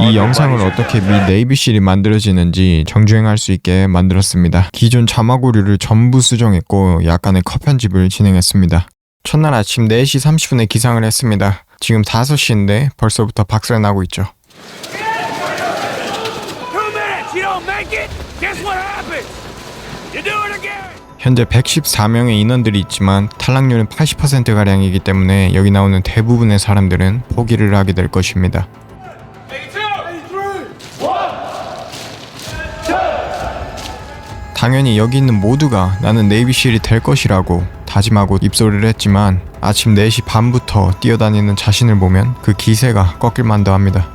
이 영상을 어떻게 미 네이비실이 만들어지는지 정주행할 수 있게 만들었습니다. 기존 자막 오류를 전부 수정했고 약간의 컷 편집을 진행했습니다. 첫날 아침 4시 30분에 기상을 했습니다. 지금 5시인데 벌써부터 박살 나고 있죠. 현재 114명의 인원들이 있지만 탈락률은 80%가량이기 때문에 여기 나오는 대부분의 사람들은 포기를 하게 될 것입니다. 당연히 여기 있는 모두가 나는 네이비실이 될 것이라고 다짐하고 입소를 했지만 아침 4시 반부터 뛰어다니는 자신을 보면 그 기세가 꺾일 만도 합니다.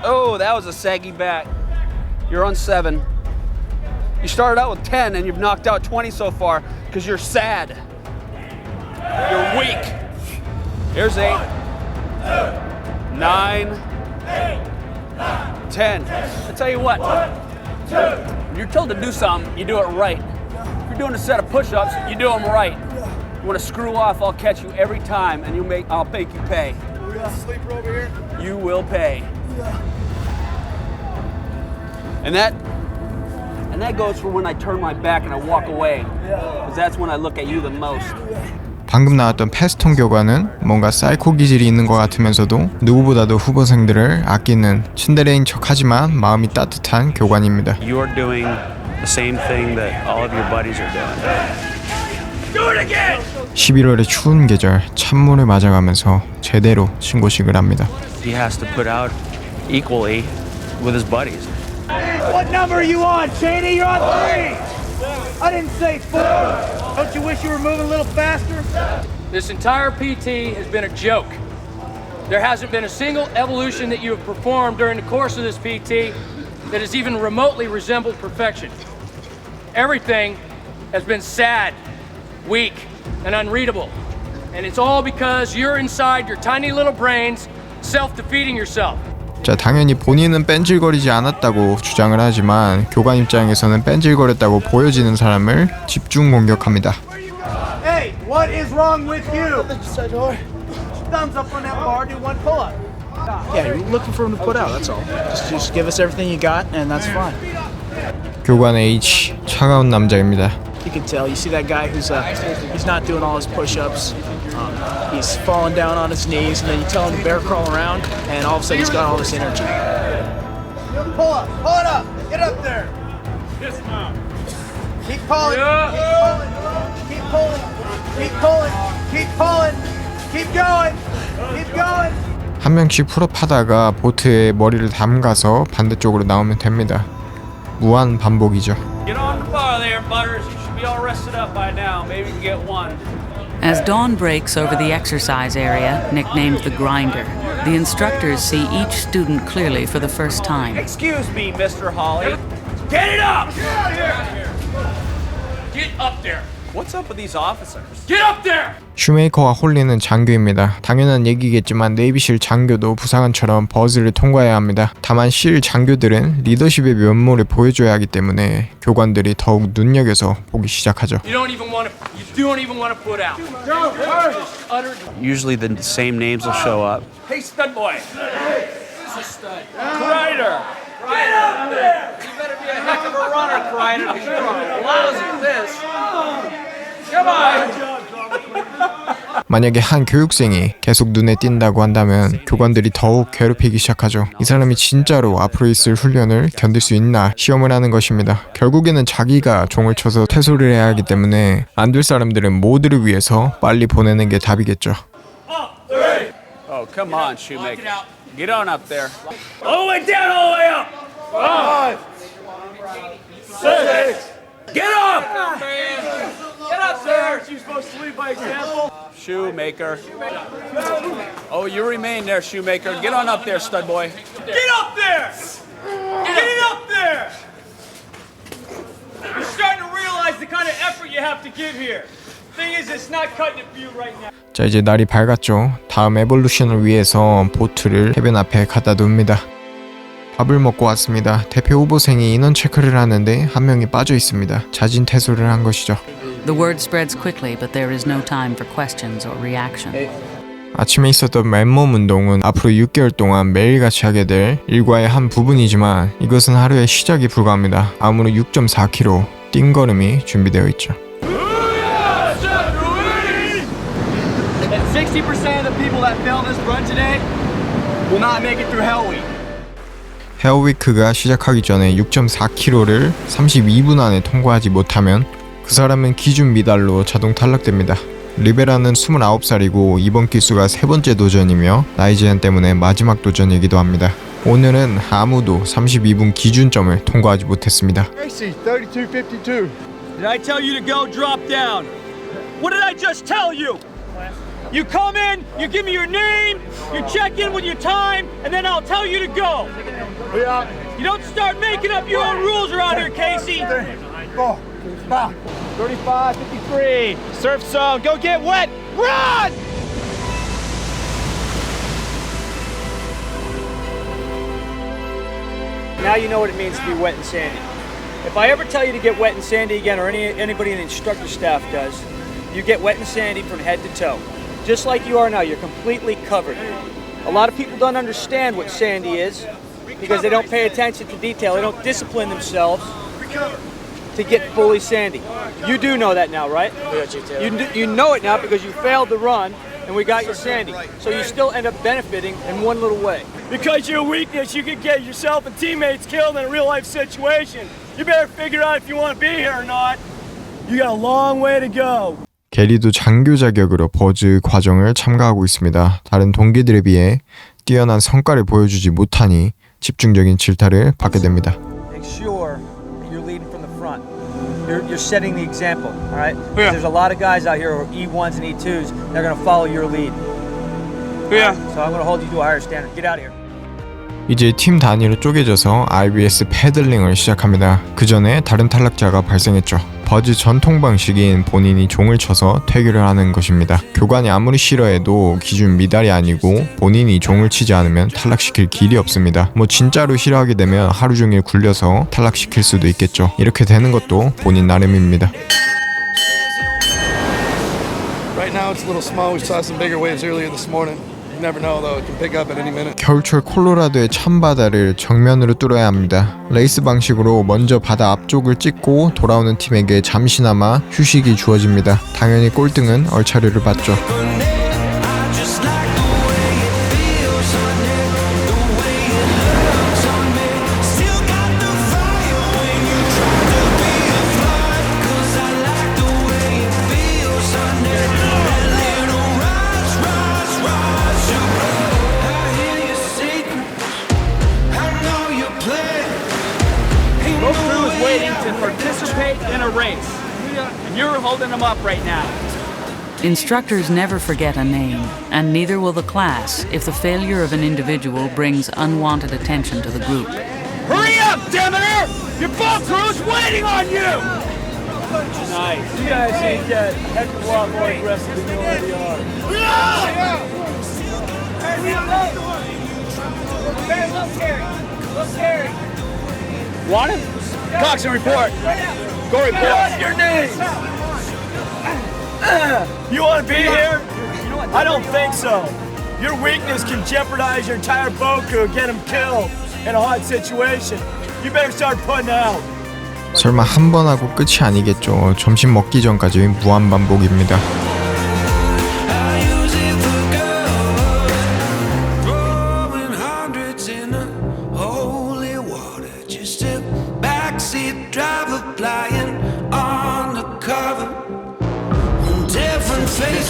Oh, that was a saggy bat. You're on 7. You started out with 10 and you've knocked out 20 so far because you're sad. You're weak. Here's 8. 9. 10. I tell you what. When you're told to do something, you do it right. If you're doing a set of push-ups, you do them right. You want to screw off, I'll catch you every time and I'll make you pay. We got a sleeper over here? You will pay. And that goes for when I turn my back and I walk away. Because that's when I look at you the most. 방금 나왔던 패스톤 교관은 뭔가 사이코 기질이 있는 것 같으면서도 누구보다도 후보생들을 아끼는 츤데레인 척하지만 마음이 따뜻한 교관입니다. You are doing the same thing that all of your buddies are doing. Do it again. 11월의 추운 계절 찬물을 맞아가면서 제대로 신고식을 합니다. He has to put out equally with his buddies. What number are you on, Cheney? You're on 3. I didn't say 4. Don't you wish you were moving a little faster? This entire PT has been a joke. There hasn't been a single evolution that you have performed during the course of this PT that has even remotely resembled perfection. Everything has been sad, weak, and unreadable. And it's all because you're inside your tiny little brains self-defeating yourself. 자, 당연히 본인은 뺀질거리지 않았다고 주장을 하지만 교관 입장에서는 뺀질거렸다고 보여지는 사람을 집중 공격합니다. Hey, what is wrong with you? Thumbs up on that bar, do one pull-up. Yeah, you're looking for him to put out, that's all. Just give us everything you got, and that's fine. 교관 H, 차가운 남자입니다. You can tell, you see that guy who's he's not doing all his push-ups. He's falling down on his knees, and then you tell him to bear crawl around, and all of a sudden he's got all this energy. Pull up, pull it up, get up there. Dismount. Keep pulling, keep pulling, keep pulling, keep pulling, keep going, keep going. 한 명씩 풀업하다가 보트에 머리를 담가서 반대쪽으로 나오면 됩니다. 무한 반복이죠. Get on the bar there, Butters. You should be all rested up by now. Maybe you can get one. As dawn breaks over the exercise area, nicknamed the Grinder, the instructors see each student clearly for the first time. Excuse me, Mr. Hawley. Get it up! Get up there! What's up with these officers? Get up there! 슈메이커와 홀리는 장교입니다. 당연한 얘기겠지만 네이비실 장교도 부사관처럼 버즈를 통과해야 합니다. 다만 실 장교들은 리더십의 면모를 보여줘야 하기 때문에 교관들이 더욱 눈여겨서 보기 시작하죠. You don't even want to put out. Usually the same names will show up. Hey, stud boy. Hey, who's a stud? Crider! Get up there! You better be a heck of a runner, Crider, because you're lousy at this. Come on! 만약에 한 교육생이 계속 눈에 띈다고 한다면 교관들이 더욱 괴롭히기 시작하죠. 이 사람이 진짜로 앞으로 있을 훈련을 견딜 수 있나 시험을 하는 것입니다. 결국에는 자기가 종을 쳐서 퇴소를 해야 하기 때문에 안 될 사람들은 모두를 위해서 빨리 보내는 게 답이겠죠. Oh, come on, Shoemaker. Get on up there. All the way down, all the way up! 5, 6, get up! Get up there! You're supposed to lead by example. Shoemaker. Oh, you remain there, Shoemaker. Get on up there, stud boy. Get up there! Get up there! You're starting to realize the kind of effort you have to give here. Thing is, it's not cutting it for you right now. 자, 이제 날이 밝았죠. 다음 에볼루션을 위해서 보트를 해변 앞에 갖다 둡니다. 밥을 먹고 왔습니다. 대표 후보생이 인원 체크를 하는데 한 명이 빠져 있습니다. 자진 퇴소를 한 것이죠. The word spreads quickly, but there is no time for questions or reaction. 아침에 있었던 맨몸 운동은 앞으로 6개월 동안 매일같이 하게 될 일과의 한 부분이지만 이것은 하루의 시작이 불과합니다. 다음으로 6.4km 띵걸음이 준비되어 있죠. 60% of the people that fail this run today will not make it through Hell Week. 헤어위크가 시작하기 전에 6.4km를 32분 안에 통과하지 못하면 그 사람은 기준 미달로 자동 탈락됩니다. 리베라는 29살이고 이번 기수가 세 번째 도전이며 나이 제한 때문에 마지막 도전이기도 합니다. 오늘은 아무도 32분 기준점을 통과하지 못했습니다. Tracy, 32:52. Did I tell you to go drop down? What did I just tell you? You come in, you give me your name, you check in with your time, and then I'll tell you to go. You don't start making up your own rules around here, Casey. 35:53. Surf zone. Go get wet. Run! Now you know what it means to be wet and sandy. If I ever tell you to get wet and sandy again, or anybody in the instructor staff does, you get wet and sandy from head to toe. Just like you are now, you're completely covered. A lot of people don't understand what sandy is because they don't pay attention to detail. They don't discipline themselves to get fully sandy. You do know that now, right? You know it now because you failed the run and we got you sandy. So you still end up benefiting in one little way. Because your weakness, you could get yourself and teammates killed in a real life situation. You better figure out if you want to be here or not. You got a long way to go. 게리도 장교 자격으로 버즈 과정을 참가하고 있습니다. 다른 동기들에 비해 뛰어난 성과를 보여주지 못하니 집중적인 질타를 받게 됩니다. Make sure that you're leading from the front. You're setting the example, all right? There's a lot of guys out here who are E1s and E2s. They're going to follow your lead. So I'm going to hold you to a higher standard. Get out of here. 이제 팀 단위로 쪼개져서 IBS 패들링을 시작합니다. 그 전에 다른 탈락자가 발생했죠. 버즈 전통 방식인 본인이 종을 쳐서 퇴교를 하는 것입니다. 교관이 아무리 싫어해도 기준 미달이 아니고 본인이 종을 치지 않으면 탈락시킬 길이 없습니다. 뭐 진짜로 싫어하게 되면 하루 종일 굴려서 탈락시킬 수도 있겠죠. 이렇게 되는 것도 본인 나름입니다. Right now it's a little small. We saw some bigger waves earlier this morning. You never know though, it can pick up at any minute. 겨울철 콜로라도의 찬바다를 정면으로 뚫어야 합니다. 레이스 방식으로 먼저 바다 앞쪽을 찍고 돌아오는 팀에게 잠시나마 휴식이 주어집니다. 당연히 꼴등은 얼차려를 받죠. Participate in a race. And you're holding them up right now. Instructors never forget a name, and neither will the class if the failure of an individual brings unwanted attention to the group. Hurry up, Demeter! Your ball crew's waiting on you! Nice. You guys ain't that heck of a lot more aggressive than you already are. Look, Harry. Want him? Cox and report. Go report. What's your name? You want to be here? I don't think so. Your weakness can jeopardize your entire boat crew, get them killed in a hot situation. You better start putting out. 설마 한 번 하고 끝이 아니겠죠. 점심 먹기 전까지 무한 반복입니다.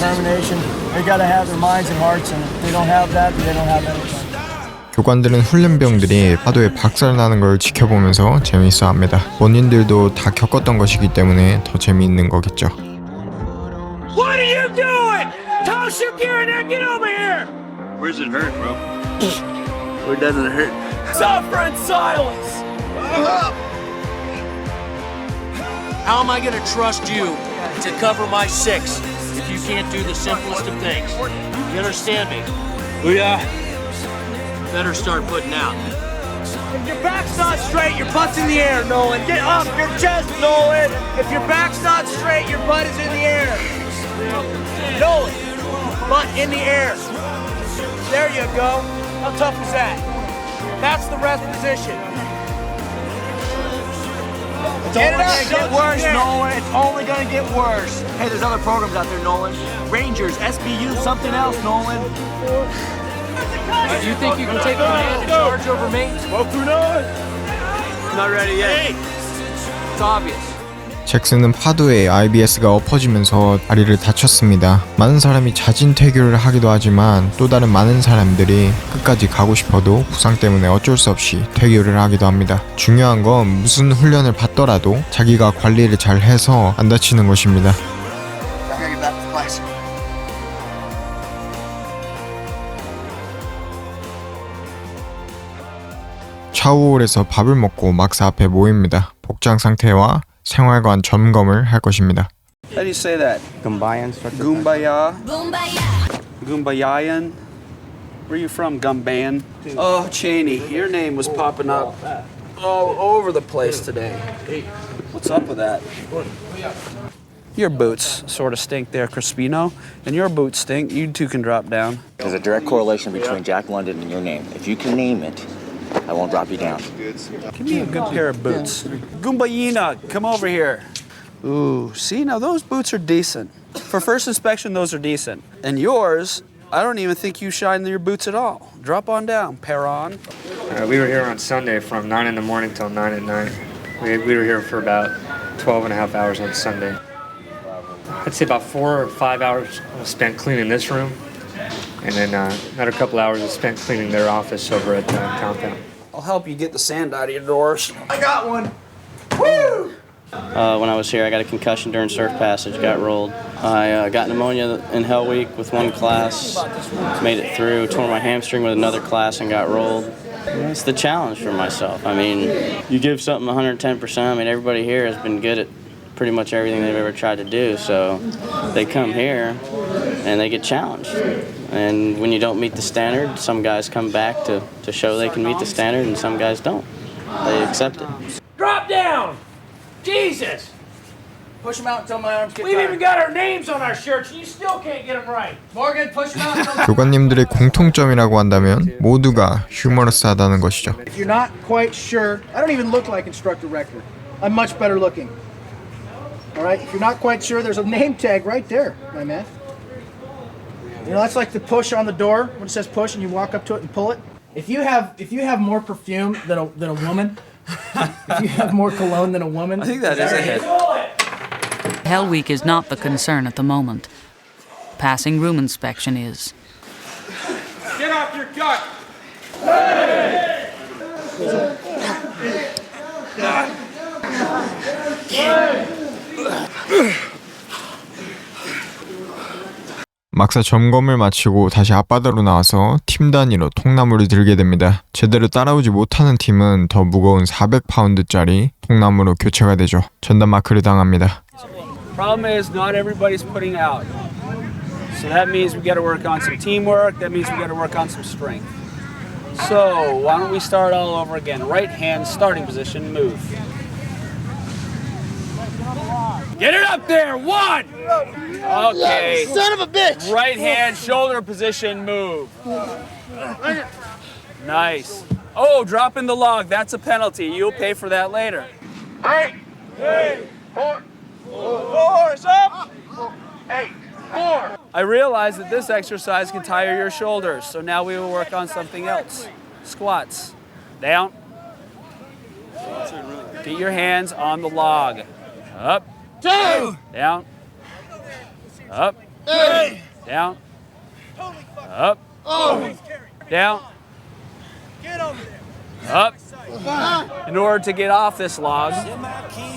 Determination. They gotta have their minds and hearts, and if they don't have that, then they don't have anything. 교관들은 훈련병들이 파도에 박살나는 걸 지켜보면서 재미있어합니다. 본인들도 다 겪었던 것이기 때문에 더 재미있는 거겠죠. What are you doing? Toss your gear and then get over here. Where's it hurt, bro? Where doesn't it hurt? Suffer in silence. How am I going to trust you to cover my six if you can't do the simplest of things? You understand me? Yeah. Better start putting out. If your back's not straight, your butt's in the air, Nolan. Get off your chest, Nolan. If your back's not straight, your butt is in the air. Nolan, butt in the air. There you go. How tough is that? That's the rest position. It's only gonna get worse, Nolan. It's only gonna get worse. Hey, there's other programs out there, Nolan. Rangers, SBU, something else, Nolan. Do you think you can take command and charge over me? Well, who knows? Not ready yet. It's obvious. 잭슨은 파도에 IBS가 엎어지면서 다리를 다쳤습니다. 많은 사람이 자진 퇴교를 하기도 하지만 또 다른 많은 사람들이 끝까지 가고 싶어도 부상 때문에 어쩔 수 없이 퇴교를 하기도 합니다. 중요한 건 무슨 훈련을 받더라도 자기가 관리를 잘 해서 안 다치는 것입니다. 샤워홀에서 밥을 먹고 막사 앞에 모입니다. 복장 상태와 생활관 점검을 할 것입니다. How do you say that? Gumbayan instructor. Goombaya? Goombayan? Where are you from, Gumbayan? Oh, Cheney, your name was popping up all over the place today. What's up with that? Your boots sort of stink there, Crispino, and your boots stink. You two can drop down. There's a direct correlation between Jack London and your name. If you can name it, I won't drop you down. Give me a good pair of boots. Goombayina, come over here. Ooh, see, now those boots are decent. For first inspection, those are decent. And yours, I don't even think you shine your boots at all. Drop on down, Perron. We were here on Sunday from 9 in the morning till 9 at night. We were here for about 12 and a half hours on Sunday. I'd say about 4 or 5 hours spent cleaning this room, and then another couple hours was spent cleaning their office over at the compound. I'll help you get the sand out of your doors. I got one. Woo! When I was here, I got a concussion during surf passage, got rolled. I got pneumonia in Hell Week with one class, made it through, tore my hamstring with another class and got rolled. It's the challenge for myself. I mean, you give something 110%. I mean, everybody here has been good at pretty much everything they've ever tried to do, so they come here and they get challenged. And when you don't meet the standard, some guys come back to show they can meet the standard, and some guys don't. They accept it. Drop down! Jesus! Push him out until my arms get We've tired. even got our names on our shirts, and you still can't get them right. Morgan, push him out until 교관님들의 공통점이라고 한다면 모두가 휴머러스하다는 것이죠. If you're not quite sure, I don't even look like Instructor Rector. I'm much better looking. All right, if you're not quite sure, there's a name tag right there, my man. You know, that's like the push on the door when it says push and you walk up to it and pull it. If you have more perfume than a woman, if you have more cologne than a woman, I think that is a hit. Hell Week is not the concern at the moment. Passing room inspection is. Get off your gut! 막사 점검을 마치고 다시 앞바다로 나와서 팀 단위로 통나무를 들게 됩니다. 제대로 따라오지 못하는 팀은 더 무거운 400파운드짜리 통나무로 교체가 되죠. 전담 마크를 당합니다. Problem is, not everybody's putting out. So that means we got to work on some teamwork. That means we got to work on some strength. So why don't we start all over again? Right hand, starting position, move. Get it up there, one! Okay. son of a bitch! Right hand, shoulder position, move. Nice. Oh, drop in the log. That's a penalty. You'll pay for that later. 8, 4, 4 is up. 8, 4. I realize that this exercise can tire your shoulders, so now we will work on something else. Squats. Down. Get your hands on the log. Up. 2. Down. Up. Down. Up. Down. Up. In order to get off this log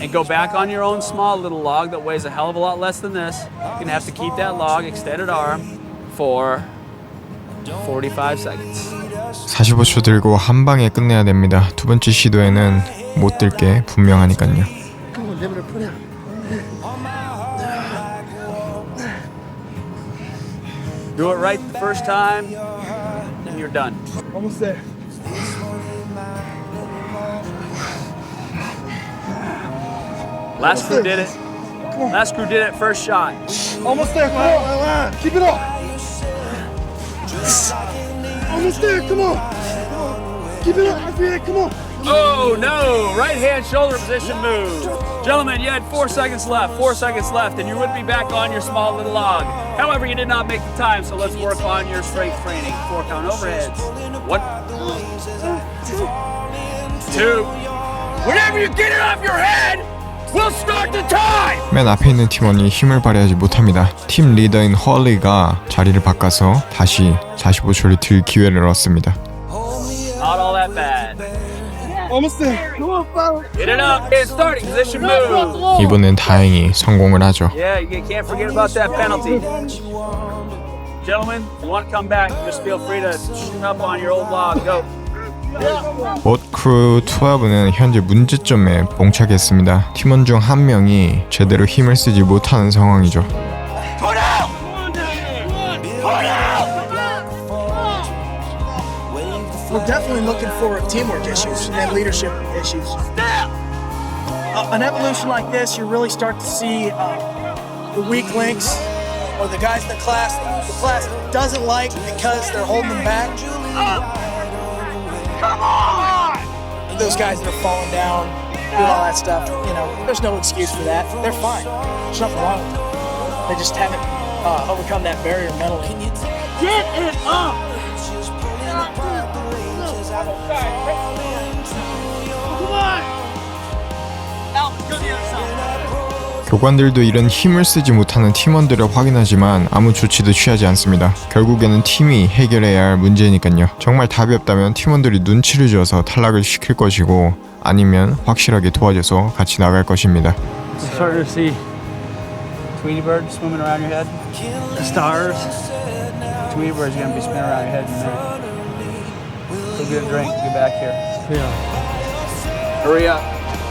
and go back on your own small little log that weighs a hell of a lot less than this, you're gonna have to keep that log extended arm for 45 seconds. 45초 들고 한 방에 끝내야 됩니다. 두 번째 시도에는 못 들 게 분명하니까요. Do it right the first time, and you're done. Almost there. Last crew did it. Last crew did it first shot. Almost there. Come on. Keep it up. Almost there. Come on. Keep it up. Come on. Oh no! Right hand shoulder position move. Gentlemen, you had 4 seconds left. 4 seconds left, and you would be back on your small little log. However, you did not make the time, so let's work on your strength training. 4 count overheads. 1, 2. Whenever you get it off your head, we'll start the time. 맨 앞에 있는 팀원이 힘을 발휘하지 못합니다. 팀 리더인 헐리가 자리를 바꿔서 다시 45초를 들 기회를 얻습니다. Not all that bad. Almost there. Come on, fellas. Get it up and starting position move. 이번엔 다행히 성공을 하죠. Yeah, you can't forget about that penalty. Gentlemen, if you want to come back, just feel free to shoot up on your old log. Go. 보트크루 12는 현재 문제점에 봉착했습니다. 팀원 중 한 명이 제대로 힘을 쓰지 못하는 상황이죠. Put out! Put out! We're definitely looking for teamwork issues and leadership issues. An evolution like this, you really start to see the weak links or the guys in the class doesn't like because they're holding them back. Come on! Those guys that are falling down, doing all that stuff, you know, there's no excuse for that. They're fine. There's nothing wrong with them. They just haven't overcome that barrier mentally. Get it up! Come on! Out, go the other side. 교관들도 이런 힘을 쓰지 못하는 팀원들을 확인하지만 아무 조치도 취하지 않습니다. 결국에는 팀이 해결해야 할 문제니까요. 정말 답이 없다면 팀원들이 눈치를 줘서 탈락을 시킬 것이고 아니면 확실하게 도와줘서 같이 나갈 것입니다. Starting to see Tweety birds swimming around your head. The stars. Tweety birds are going to be spinning around your head in a minute. Go get a drink. Get back here. Yeah. Hurry up.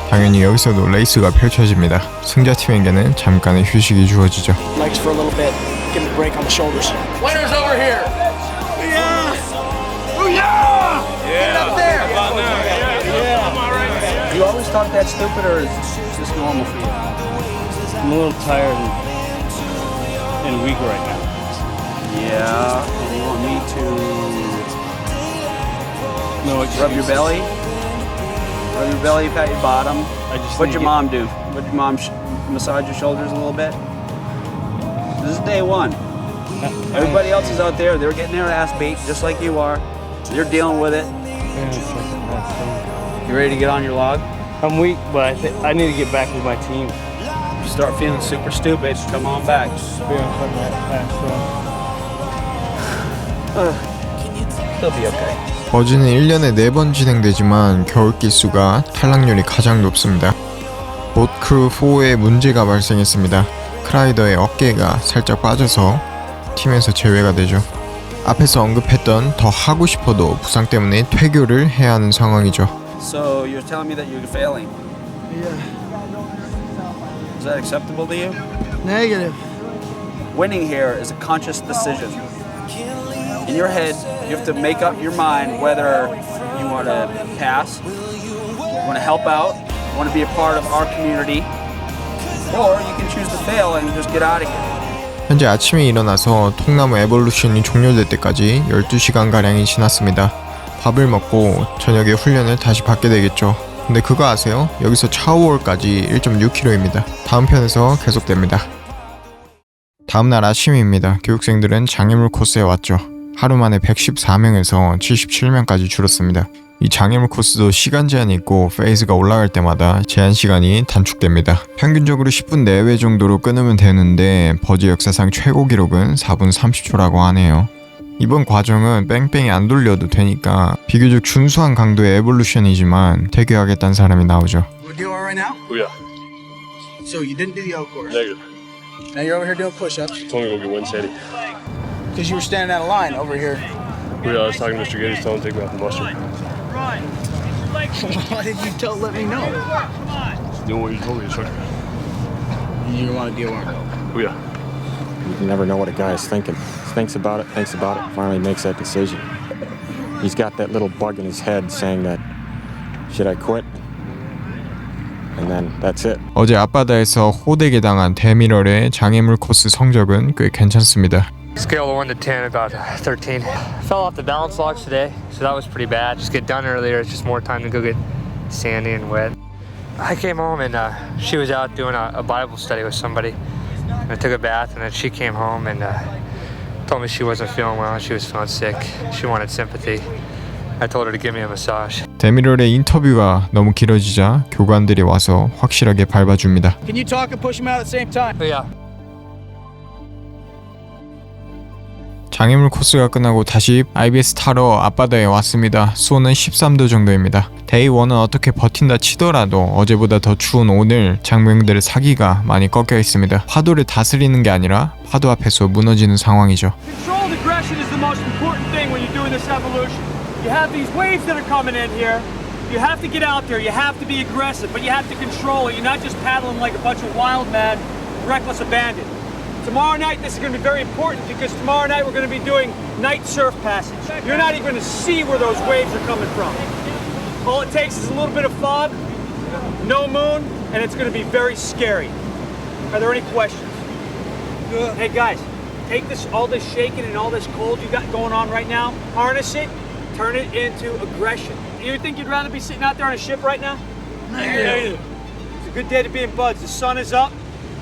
당연히 여기서도 레이스가 펼쳐집니다. 승자팀에게는 잠깐의 휴식이 주어지죠. Legs for a little bit. Give them a break on the shoulders. Winners over here. Yeah. Yeah. Get up there. Yeah. You always talk that stupid, or is it just normal for you? I'm a little tired and weak right now. Yeah. And you want me to rub your belly? Rub your belly, pat your bottom. What'd your mom do? What'd your mom massage your shoulders a little bit? This is day one. Everybody else is out there. They're getting their ass beat just like you are. They're dealing with it. You ready to get on your log? I'm weak, but I need to get back with my team. You start feeling super stupid, come on back. He'll be okay. 버즈는 1년에 4번 진행되지만 겨울길 수가 탈락률이 가장 높습니다. 보트크루 4에 문제가 발생했습니다. 크라이더의 어깨가 살짝 빠져서 팀에서 제외가 되죠. 앞에서 언급했던 더 하고 싶어도 부상 때문에 퇴교를 해야 하는 상황이죠. So you're telling me that you're failing? Yeah. Is that acceptable to you? Negative. Winning here is a conscious decision. In your head, you have to make up your mind whether you want to pass, you want to help out, you want to be a part of our community, or you can choose to fail and just get out of here. 현재 아침에 일어나서 통나무 에볼루션이 종료될 때까지 12시간가량이 지났습니다. 밥을 먹고 저녁에 훈련을 다시 받게 되겠죠. 근데 그거 아세요? 여기서 차오월까지 1.6km입니다. 다음 편에서 계속됩니다. 다음날 아침입니다. 교육생들은 장애물 코스에 왔죠. 하루 만에 114명에서 77명까지 줄었습니다. 이 장애물 코스도 시간 제한이 있고 페이즈가 올라갈 때마다 제한 시간이 단축됩니다. 평균적으로 10분 내외 정도로 끊으면 되는데 버즈 역사상 최고 기록은 4분 30초라고 하네요. 이번 과정은 뺑뺑이 안 돌려도 되니까 비교적 준수한 강도의 에볼루션이지만 퇴교하겠다는 사람이 나오죠. We're doing right now? Oh, yeah. So you didn't do the old course? Negative. Now you're over here doing push-ups. Told me to go get one Sandy. Because you were standing out of line over here. Oh, yeah, I was talking to Mr. Gates, telling him to take me off the buster. Why did you let me know? Doing what you told me, instructor. You want to deal with it? Oh, yeah. You never know what a guy is thinking. Thinks about it, finally makes that decision. He's got that little bug in his head saying that, should I quit? And then that's it. 어제 앞바다에서 호되게 당한 데미럴의 장애물 코스 성적은 꽤 괜찮습니다. Scale of 1 to 10, about 13. Fell off the balance logs today, so that was pretty bad. Just get done earlier, it's just more time to go get sandy and wet. I came home and she was out doing a Bible study with somebody. I took a bath and then she came home and told me she wasn't feeling well, she was feeling sick. She wanted sympathy. I told her to give me a massage. 데미럴의 인터뷰가 너무 길어지자 교관들이 와서 확실하게 밟아줍니다. Can you talk and push him out at the same time? Yeah. 장애물 코스가 끝나고 다시 IBS 타러 앞바다에 왔습니다. 수온은 13도 정도입니다. 데이 1은 어떻게 버틴다 치더라도 어제보다 더 추운 오늘 장병들의 사기가 많이 꺾여 있습니다. 파도를 다스리는 게 아니라 파도 앞에서 무너지는 상황이죠. Controlled aggression is the most important thing when you're doing this evolution. You have these waves that are coming in here. You have to get out there. You have to be aggressive, but you have to control it. You're not just paddling like a bunch of wild men, reckless abandon. Tomorrow night, this is going to be very important because tomorrow night we're going to be doing night surf passage. You're not even going to see where those waves are coming from. All it takes is a little bit of fog, no moon, and it's going to be very scary. Are there any questions? Hey guys, take this, all this shaking and all this cold you got going on right now, harness it, turn it into aggression. You think you'd rather be sitting out there on a ship right now? Negative. It's a good day to be in buds. The sun is up.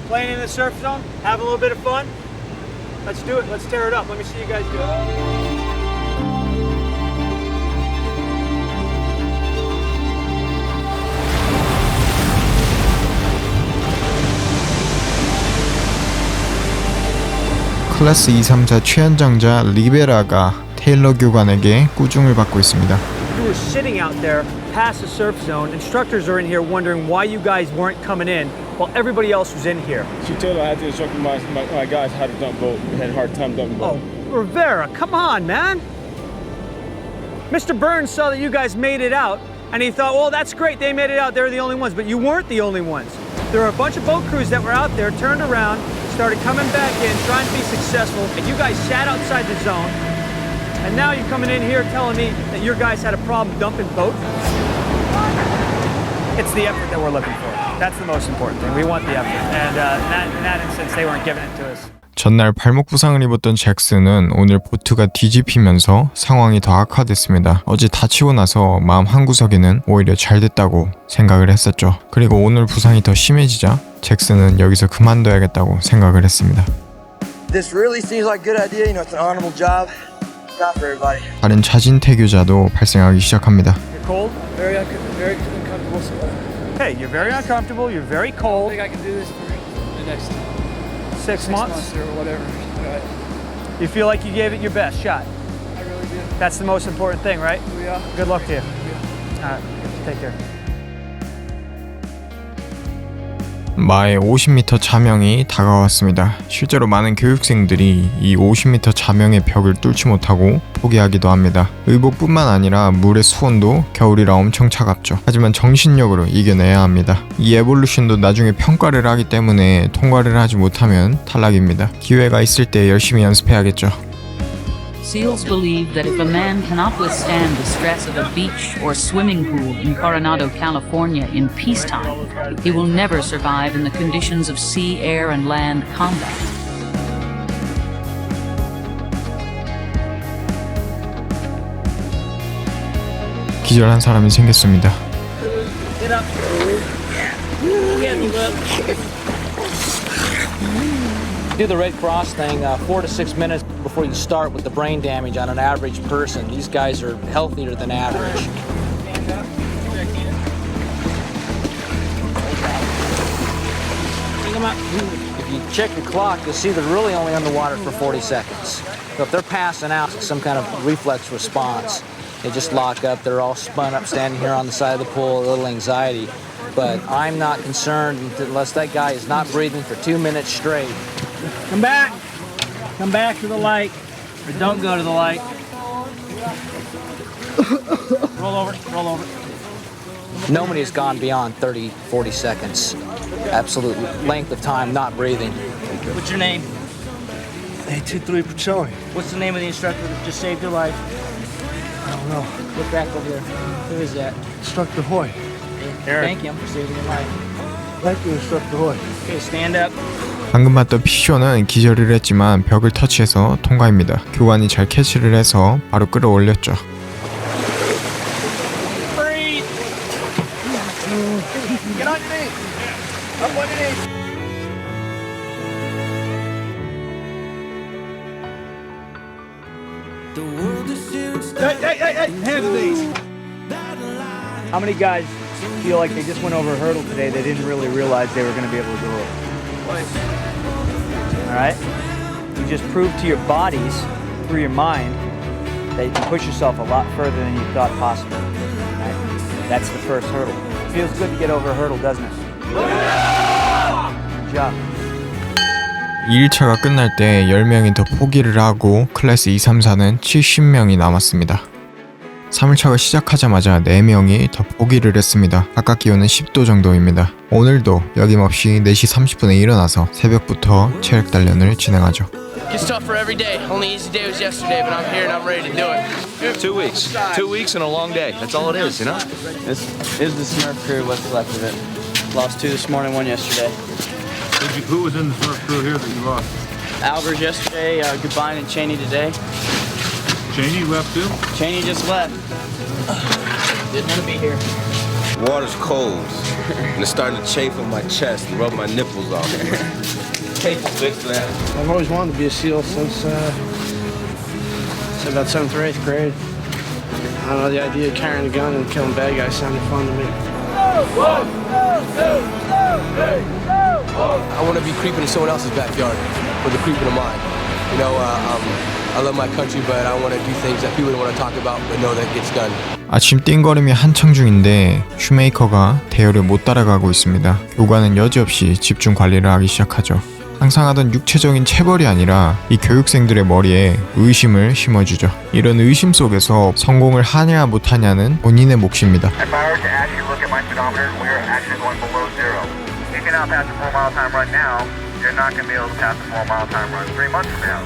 Playing in the surf zone, have a little bit of fun. Let's do it. Let's tear it up. Let me see you guys do it. 클래스 234 최연장자 리베라가 테일러 교관에게 꾸중을 받고 있습니다. You were sitting out there past the surf zone. Instructors are in here wondering why you guys weren't coming in while everybody else was in here. She told I had to instruct my guys how to dump boat. We had a hard time dumping boat. Oh, Rivera, come on, man. Mr. Burns saw that you guys made it out, and he thought, well, that's great, they made it out, they're the only ones, but you weren't the only ones. There were a bunch of boat crews that were out there, turned around, started coming back in, trying to be successful, and you guys sat outside the zone, and now you're coming in here telling me that your guys had a problem dumping boats? It's the effort that we're looking for. That's the most important thing. We want the effort. And in that instance, they weren't giving it to us. 전날 발목 부상을 입었던 잭슨은 오늘 보트가 뒤집히면서 상황이 더 악화됐습니다. 어제 다치고 나서 마음 한구석에는 오히려 잘 됐다고 생각을 했었죠. 그리고 오늘 부상이 더 심해지자 잭슨은 여기서 그만둬야겠다고 생각을 했습니다. This really seems like a good idea. You know, it's an honorable job. Not for everybody. 다른 차진태교자도 발생하기 시작합니다. You're cold? Very uncomfortable. Hey, you're very uncomfortable. You're very cold. I think I can do this for the next 6 months or whatever. You feel like you gave it your best shot. I really do. That's the most important thing, right? Yeah. Good luck to you. All right, take care. 마의 50m 자명이 다가왔습니다. 실제로 많은 교육생들이 이 50m 자명의 벽을 뚫지 못하고 포기하기도 합니다. 의복뿐만 아니라 물의 수온도 겨울이라 엄청 차갑죠. 하지만 정신력으로 이겨내야 합니다. 이 에볼루션도 나중에 평가를 하기 때문에 통과를 하지 못하면 탈락입니다. 기회가 있을 때 열심히 연습해야겠죠. SEALs believe that if a man cannot withstand the stress of a beach or swimming pool in Coronado, California in peacetime, he will never survive in the conditions of sea, air, and land combat. 기절한 사람이 생겼습니다. Get up. Get me up. Do the Red Cross thing 4 to 6 minutes before you start with the brain damage on an average person. These guys are healthier than average. If you check your clock, you'll see they're really only underwater for 40 seconds. So if they're passing out, it's some kind of reflex response. They just lock up, they're all spun up standing here on the side of the pool, a little anxiety. But I'm not concerned unless that guy is not breathing for 2 minutes straight. Come back. Come back to the light. Or don't go to the light. Roll over. Roll over. Nobody has gone beyond 30, 40 seconds. Absolute length of time not breathing. What's your name? 823 Pacelli. What's the name of the instructor that just saved your life? I don't know. Look back over there. Who is that? Instructor Hoy. Thank him for saving your life. Thank you, Instructor Hoy. Okay, stand up. 방금 봤던 피쇼는 기절을 했지만 벽을 터치해서 통과입니다. 교관이 잘 캐치를 해서 바로 끌어올렸죠. Get on your knees. Up on your knees. Hey, hands these. How many guys feel like they just went over a hurdle today, they didn't really realize they were going to be able to do it? All right? You just proved to your bodies, through your mind, that you can push yourself a lot further than you thought possible. Right? That's the first hurdle. It feels good to get over a hurdle, doesn't it? Good job. 2일차가 끝날 때 10명이 더 포기를 하고 클래스 2, 3, 4는 70명이 남았습니다. 3일차가 시작하자마자 4명이 더 포기를 했습니다. 바깥 기온은 10도 정도입니다. 오늘도 여김없이 4시 30분에 일어나서 새벽부터 체력 단련을 진행하죠. It's tough for every day. Only easy day was yesterday, but I'm here and I'm ready to do it. 2 weeks. 2 weeks and a long day. That's all it is, you know? This is the Smurf crew, what's left of it. Lost 2 this morning, 1 yesterday. Who was in the Smurf crew here that you lost? Albers yesterday, Goodbye and Cheney today. Cheney left too? Cheney just left. Didn't want to be here. Water's cold, and it's starting to chafe on my chest and rub my nipples off. Take the fix that. I've always wanted to be a SEAL since about 7th or 8th grade. I don't know, the idea of carrying a gun and killing bad guys sounded fun to me. I want to be creeping in someone else's backyard with a creeping in mine. You know, I love my country, but I want to do things that people don't want to talk about, but know that gets done. 아침 띵걸음이 한창 중인데 슈메이커가 대열을 못 따라가고 있습니다. 교관은 여지없이 집중 관리를 하기 시작하죠. 항상 하던 육체적인 체벌이 아니라 이 교육생들의 머리에 의심을 심어주죠. 이런 의심 속에서 성공을 하냐 못하냐는 본인의 몫입니다. If I were to ask you to look at my speedometer, we are actually going below zero. If you're not past the 4-mile time run now, you're not going to be able to pass the 4-mile time run 3 months from now.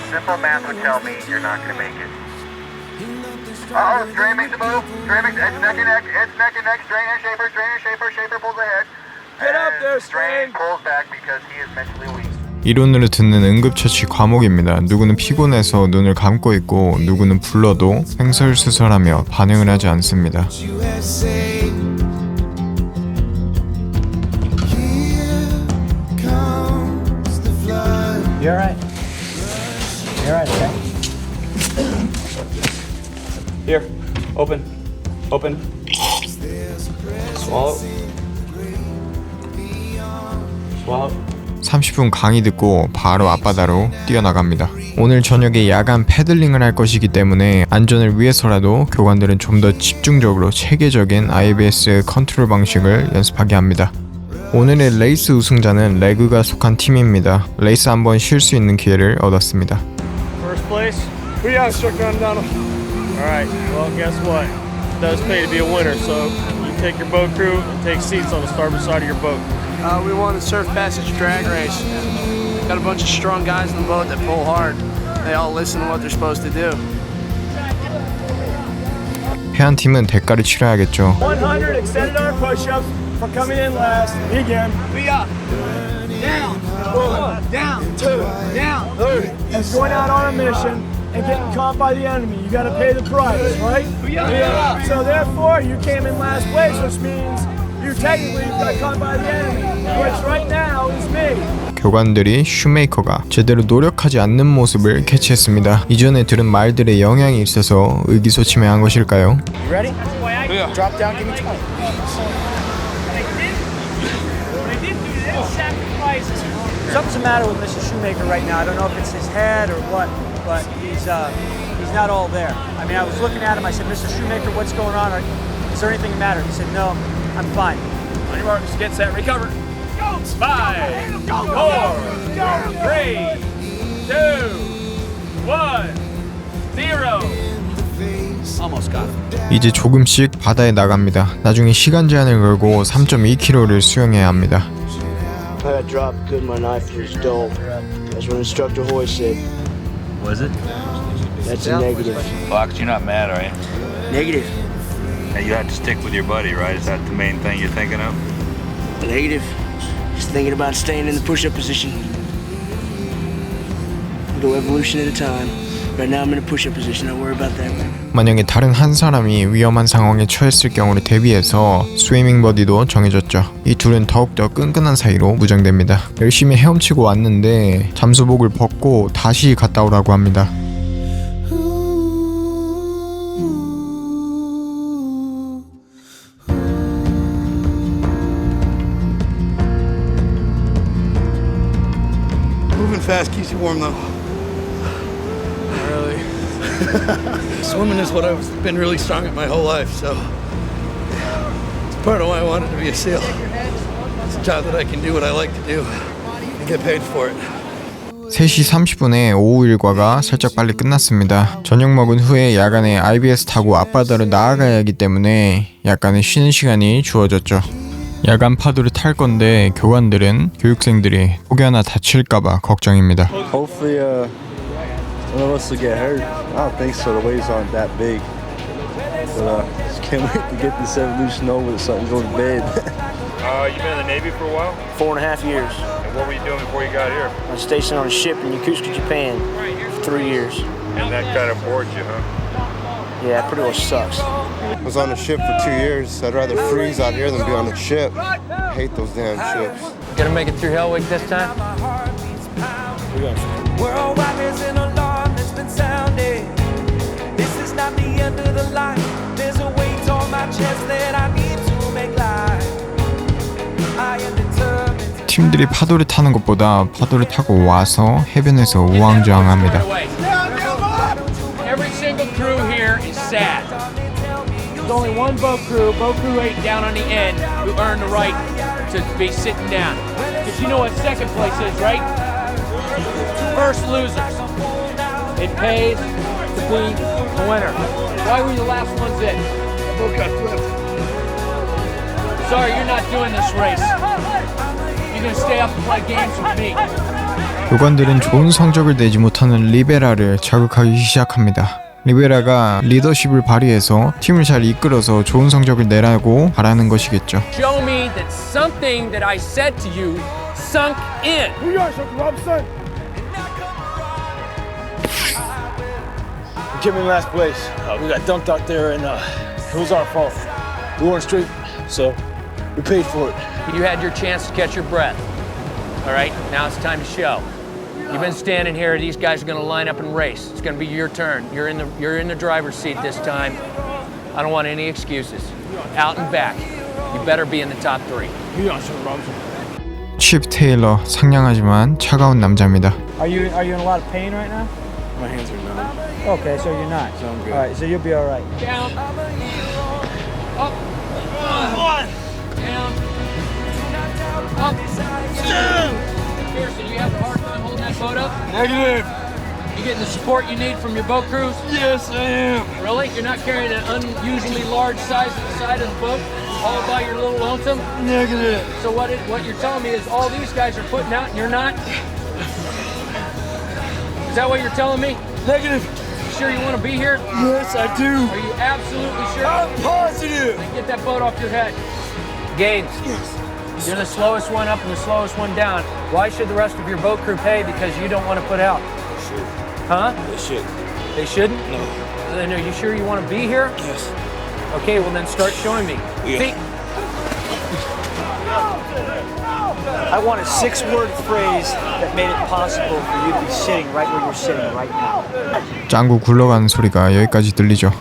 Simple math would tell me you're not going to make it. Uh-oh, Strain makes a move. Strain makes, it's neck and neck, Strain and Shaper, Shaper pulls ahead. Get up there, Strain pulls back because he is mentally weak. 이론으로 듣는 응급처치 과목입니다. 누구는 피곤해서 눈을 감고 있고 누구는 불러도 횡설수설하며 반응을 하지 않습니다. You're right. You're right, okay? Here, open. Swallow. Swallow. 30분 강의 듣고 바로 앞바다로 뛰어나갑니다. 오늘 저녁에 야간 패들링을 할 것이기 때문에 안전을 위해서라도 교관들은 좀 더 집중적으로 체계적인 IBS 컨트롤 방식을 연습하게 합니다. 오늘의 레이스 우승자는 레그가 속한 팀입니다. 레이스 한번 쉴 수 있는 기회를 얻었습니다. First place? Who you got, Instructor Donald? Alright, well, guess what? It does pay to be a winner, so you take your boat crew and take seats on the starboard side of your boat. We won the Surf Passage drag race. Got a bunch of strong guys in the boat that pull hard. They all listen to what they're supposed to do. 패한 팀은 대가를 치러야겠죠. 100 extended arm push-ups for coming in last. Begin. We up. Down. 1. Down. 2. Down. 3. It's going out on a mission and getting caught by the enemy. You got to pay the price, right? Yeah. So therefore, you came in last place, which means you technically got caught by the enemy, which right now is me. 교관들이 슈메이커가 제대로 노력하지 않는 모습을 캐치했습니다. 이전에 들은 말들의 영향이 있어서 의기소침해한 것일까요? You ready? Yeah. Drop down, give me 20. Something's the matter with Mr. Shoemaker right now. I don't know if it's his head or what, but he's not all there. I mean, I was looking at him. I said, Mr. Shoemaker, what's going on? Is there anything the matter? He said, no, I'm fine. On your marks, get set, recover. 5, 4, 3, 2, 1, 0. Almost got it. 이제 조금씩 바다에 나갑니다. 나중에 시간 제한을 걸고 3.2km를 수영해야 합니다. I got dropped because my knife was dull. That's what Instructor Hoy said. Was it? That's a negative. Fox, you're not mad, are you? Negative. And you have to stick with your buddy, right? Is that the main thing you're thinking of? Negative. Just thinking about staying in the push-up position. We'll go evolution at a time. Right now I'm in a push-up position. Don't worry about that. 만약에 다른 한 사람이 위험한 상황에 처했을 경우를 대비해서 스위밍 버디도 정해졌죠. 이 둘은 더욱더 끈끈한 사이로 무장됩니다. 열심히 헤엄치고 왔는데 잠수복을 벗고 다시 갔다 오라고 합니다. Moving fast keeps you warm, though. Not really. Swimming is what I've been really strong at my whole life, so it's part of why I wanted to be a SEAL. It's a job that I can do what I like to do and get paid for it. 3시 30분에 오후 일과가 살짝 빨리 끝났습니다. 저녁 먹은 후에 야간에 IBS 타고 앞바다로 나아가야 하기 때문에 약간의 쉬는 시간이 주어졌죠. 야간 파도를 탈 건데 교관들은 교육생들이 혹여나 다칠까봐 걱정입니다. Hopefully, none of us will get hurt. I don't think so. The waves aren't that big. But just can't wait to get this evolution over so I can go to bed. You've been in the Navy for a while? 4.5 years. And what were you doing before you got here? I was stationed on a ship in Yokosuka, Japan for 3 years. And that kind of bored you, huh? Yeah, it pretty much sucks. I was on a ship for 2 years. I'd rather freeze out here than be on a ship. I hate those damn ships. Gonna make it through Hell Week this time? Worldwide there's an alarm that's been sounded. This is not the end of the line. There's a weight on my chest that I need to make light. I am determined. 팀들이 파도를 타는 것보다 파도를 타고 와서 해변에서 우왕좌왕합니다. Every single crew here is sad. There's only one boat crew 8 down on the end, who earned the right to be sitting down. Because you know what second place is, right? First losers. It pays to be a winner. Why were you the last ones in? Boat got flipped. Sorry, you're not doing this race. You're gonna stay up and play games with me. 교관들은 좋은 성적을 내지 못하는 리베라를 자극하기 시작합니다. 리베라가 리더십을 발휘해서 팀을 잘 이끌어서 좋은 성적을 내라고 바라는 것이겠죠. Show me that something that I said to you sunk in. Who you are, Dr. Robinson? We came in last place. We got dumped out there, and it was our fault. We weren't straight, so we paid for it. You had your chance to catch your breath. All right, now it's time to show. You've been standing here. These guys are going to line up and race. It's going to be your turn. You're in the driver's seat this time. I don't want any excuses. Out and back. You better be in the top 3. 칩 테일러, 상냥하지만 차가운 남자입니다. Are you in a lot of pain right now? My hands are numb. Okay, so you're not. So I'm good. All right, so you'll be all right. Down. Up. One. Down. Up. Pearson, you have a hard time holding that boat up? Negative. You getting the support you need from your boat crews? Yes, I am. Really? You're not carrying an unusually large size at the side of the boat all by your little lonesome? Negative. So what you're telling me is all these guys are putting out and you're not? Is that what you're telling me? Negative. You sure you want to be here? Yes, I do. Are you absolutely sure? I'm positive. Then get that boat off your head. Gaines. Yes. You're the slowest one up and the slowest one down. Why should the rest of your boat crew pay because you don't want to put out? They should. Huh? They should. They shouldn't? No. Then are you sure you want to be here? Yes. Okay, well then start showing me. Yeah. See? I want a 6-word phrase that made it possible for you to be sitting right where you're sitting right now. 짱구 굴러가는 소리가 여기까지 들리죠.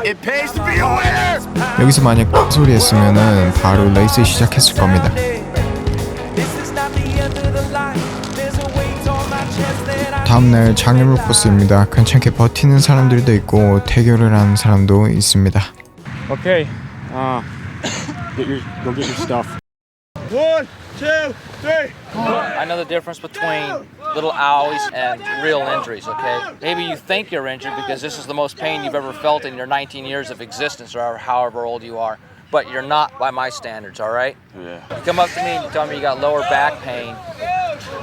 It pays to be a winner. 여기서 만약 소리 했으면은 바로 레이스 시작했을 겁니다. 다음날 장애물 코스입니다. 괜찮게 버티는 사람들도 있고 대결을 하는 사람도 있습니다. Okay. Go get your stuff. 1, 2, 3. I know the difference between little owies and real injuries, okay? Maybe you think you're injured because this is the most pain you've ever felt in your 19 years of existence or however old you are, but you're not by my standards, all right? Yeah. You come up to me and you tell me you got lower back pain,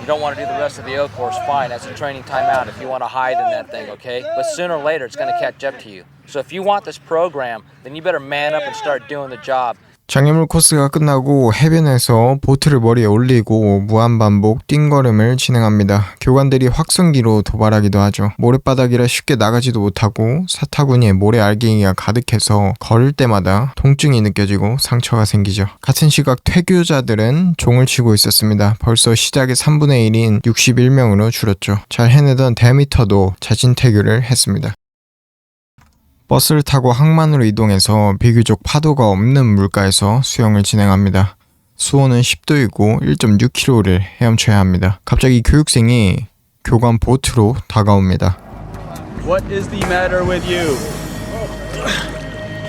You don't want to do the rest of the O course, fine, that's a training timeout if you want to hide in that thing, okay? But sooner or later, it's going to catch up to you. So if you want this program, then you better man up and start doing the job. 장애물 코스가 끝나고 해변에서 보트를 머리에 올리고 무한반복 띵걸음을 진행합니다. 교관들이 확성기로 도발하기도 하죠. 모래바닥이라 쉽게 나가지도 못하고 사타구니에 모래 알갱이가 가득해서 걸을 때마다 통증이 느껴지고 상처가 생기죠. 같은 시각 퇴교자들은 종을 치고 있었습니다. 벌써 시작의 3분의 1인 61명으로 줄었죠. 잘 해내던 데미터도 자진 퇴교를 했습니다. 버스를 타고 항만으로 이동해서 비교적 파도가 없는 물가에서 수영을 진행합니다. 수온은 10도이고 1.6km를 헤엄쳐야 합니다. 갑자기 교육생이 교관 보트로 다가옵니다. What is the matter with you?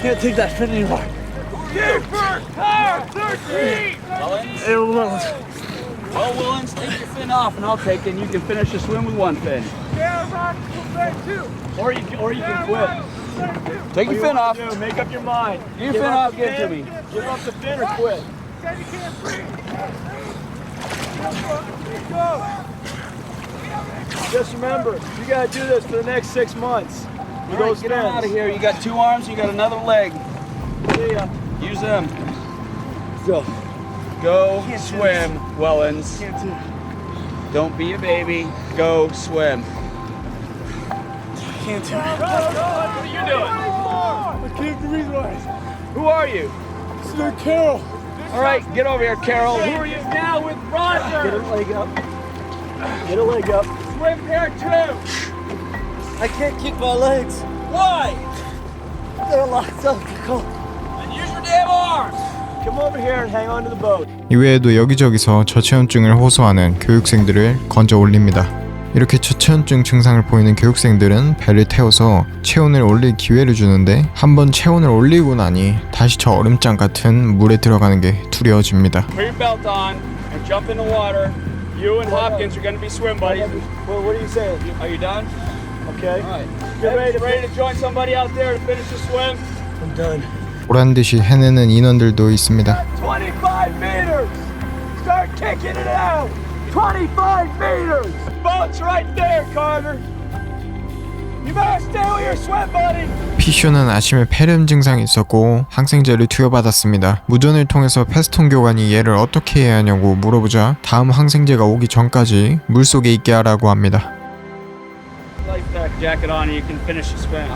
Can't take that fin anymore. Well, Willens, take your fin off and I'll take it and you can finish the swim with one fin. Or you can quit. Take your fin off. Make up your mind. Get your fin off, give it to me. Give up the fin or quit. Just remember, you gotta do this for the next 6 months. With those Get on fins. out of here. You got 2 arms, you got another leg. See ya. Use them. Go. Go Can't do swim, Wellens. Can't do it. Don't be a baby. Go swim. Can't do it. What are you doing? I can't do it. Who are you? This is Carol. All right, get over here, Carol. Who are you now with Roger? Get a leg up. Get a leg up. Swim pair 2. I can't kick my legs. Why? They're locked up. And use your damn arms. Come over here and hang on to the boat. 이외에도 여기저기서 저체온증을 호소하는 교육생들을 건져 올립니다. 이렇게 저체온증 증상을 보이는 교육생들은 배를 태워서 체온을 올릴 기회를 주는데 한번 체온을 올리고 나니 다시 저 얼음장 같은 물에 들어가는 게 두려워집니다. Put your belt on and jump in the water. You and Hopkins are going to be swim buddies. Well, what are you saying? Are you done? Okay. All right. Get Ready to join somebody out there to finish the swim? I'm done. 보란 듯이 해내는 인원들도 있습니다. 25 meters! Start kicking it out! 25 meters! Boat's right there, Carter! You better stay with your swim buddy! 피쇼는 아침에 폐렴 증상이 있었고 항생제를 투여받았습니다. 무전을 통해서 패스톤 교관이 얘를 어떻게 해야 하냐고 물어보자 다음 항생제가 오기 전까지 물속에 있게 하라고 합니다. Life pack jacket on and you can finish the swim.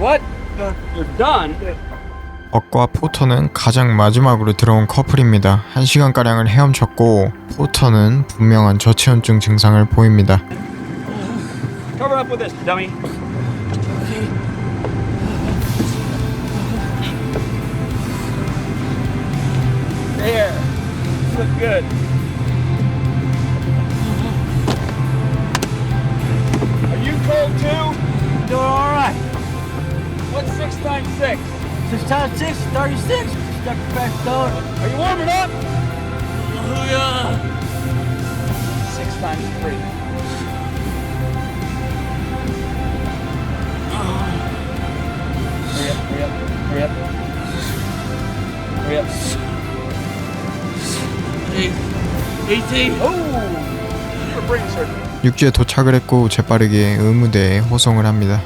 What? You're done? 억과 포터는 가장 마지막으로 들어온 커플입니다. 1시간가량을 헤엄쳤고 포터는 분명한 저체온증 증상을 보입니다. Cover up with this, dummy. There. Look good. Are you cold too? Doing all right. What's 6 times 6? 6 times 6 is 36. Stuck the back door. Are you warming up? Oh, yeah. 6 times 3. Hurry up. Hurry up. Hurry up. 18. Oh! You're brain surgery. 육지에 도착을 했고 재빠르게 의무대에 호송을 합니다.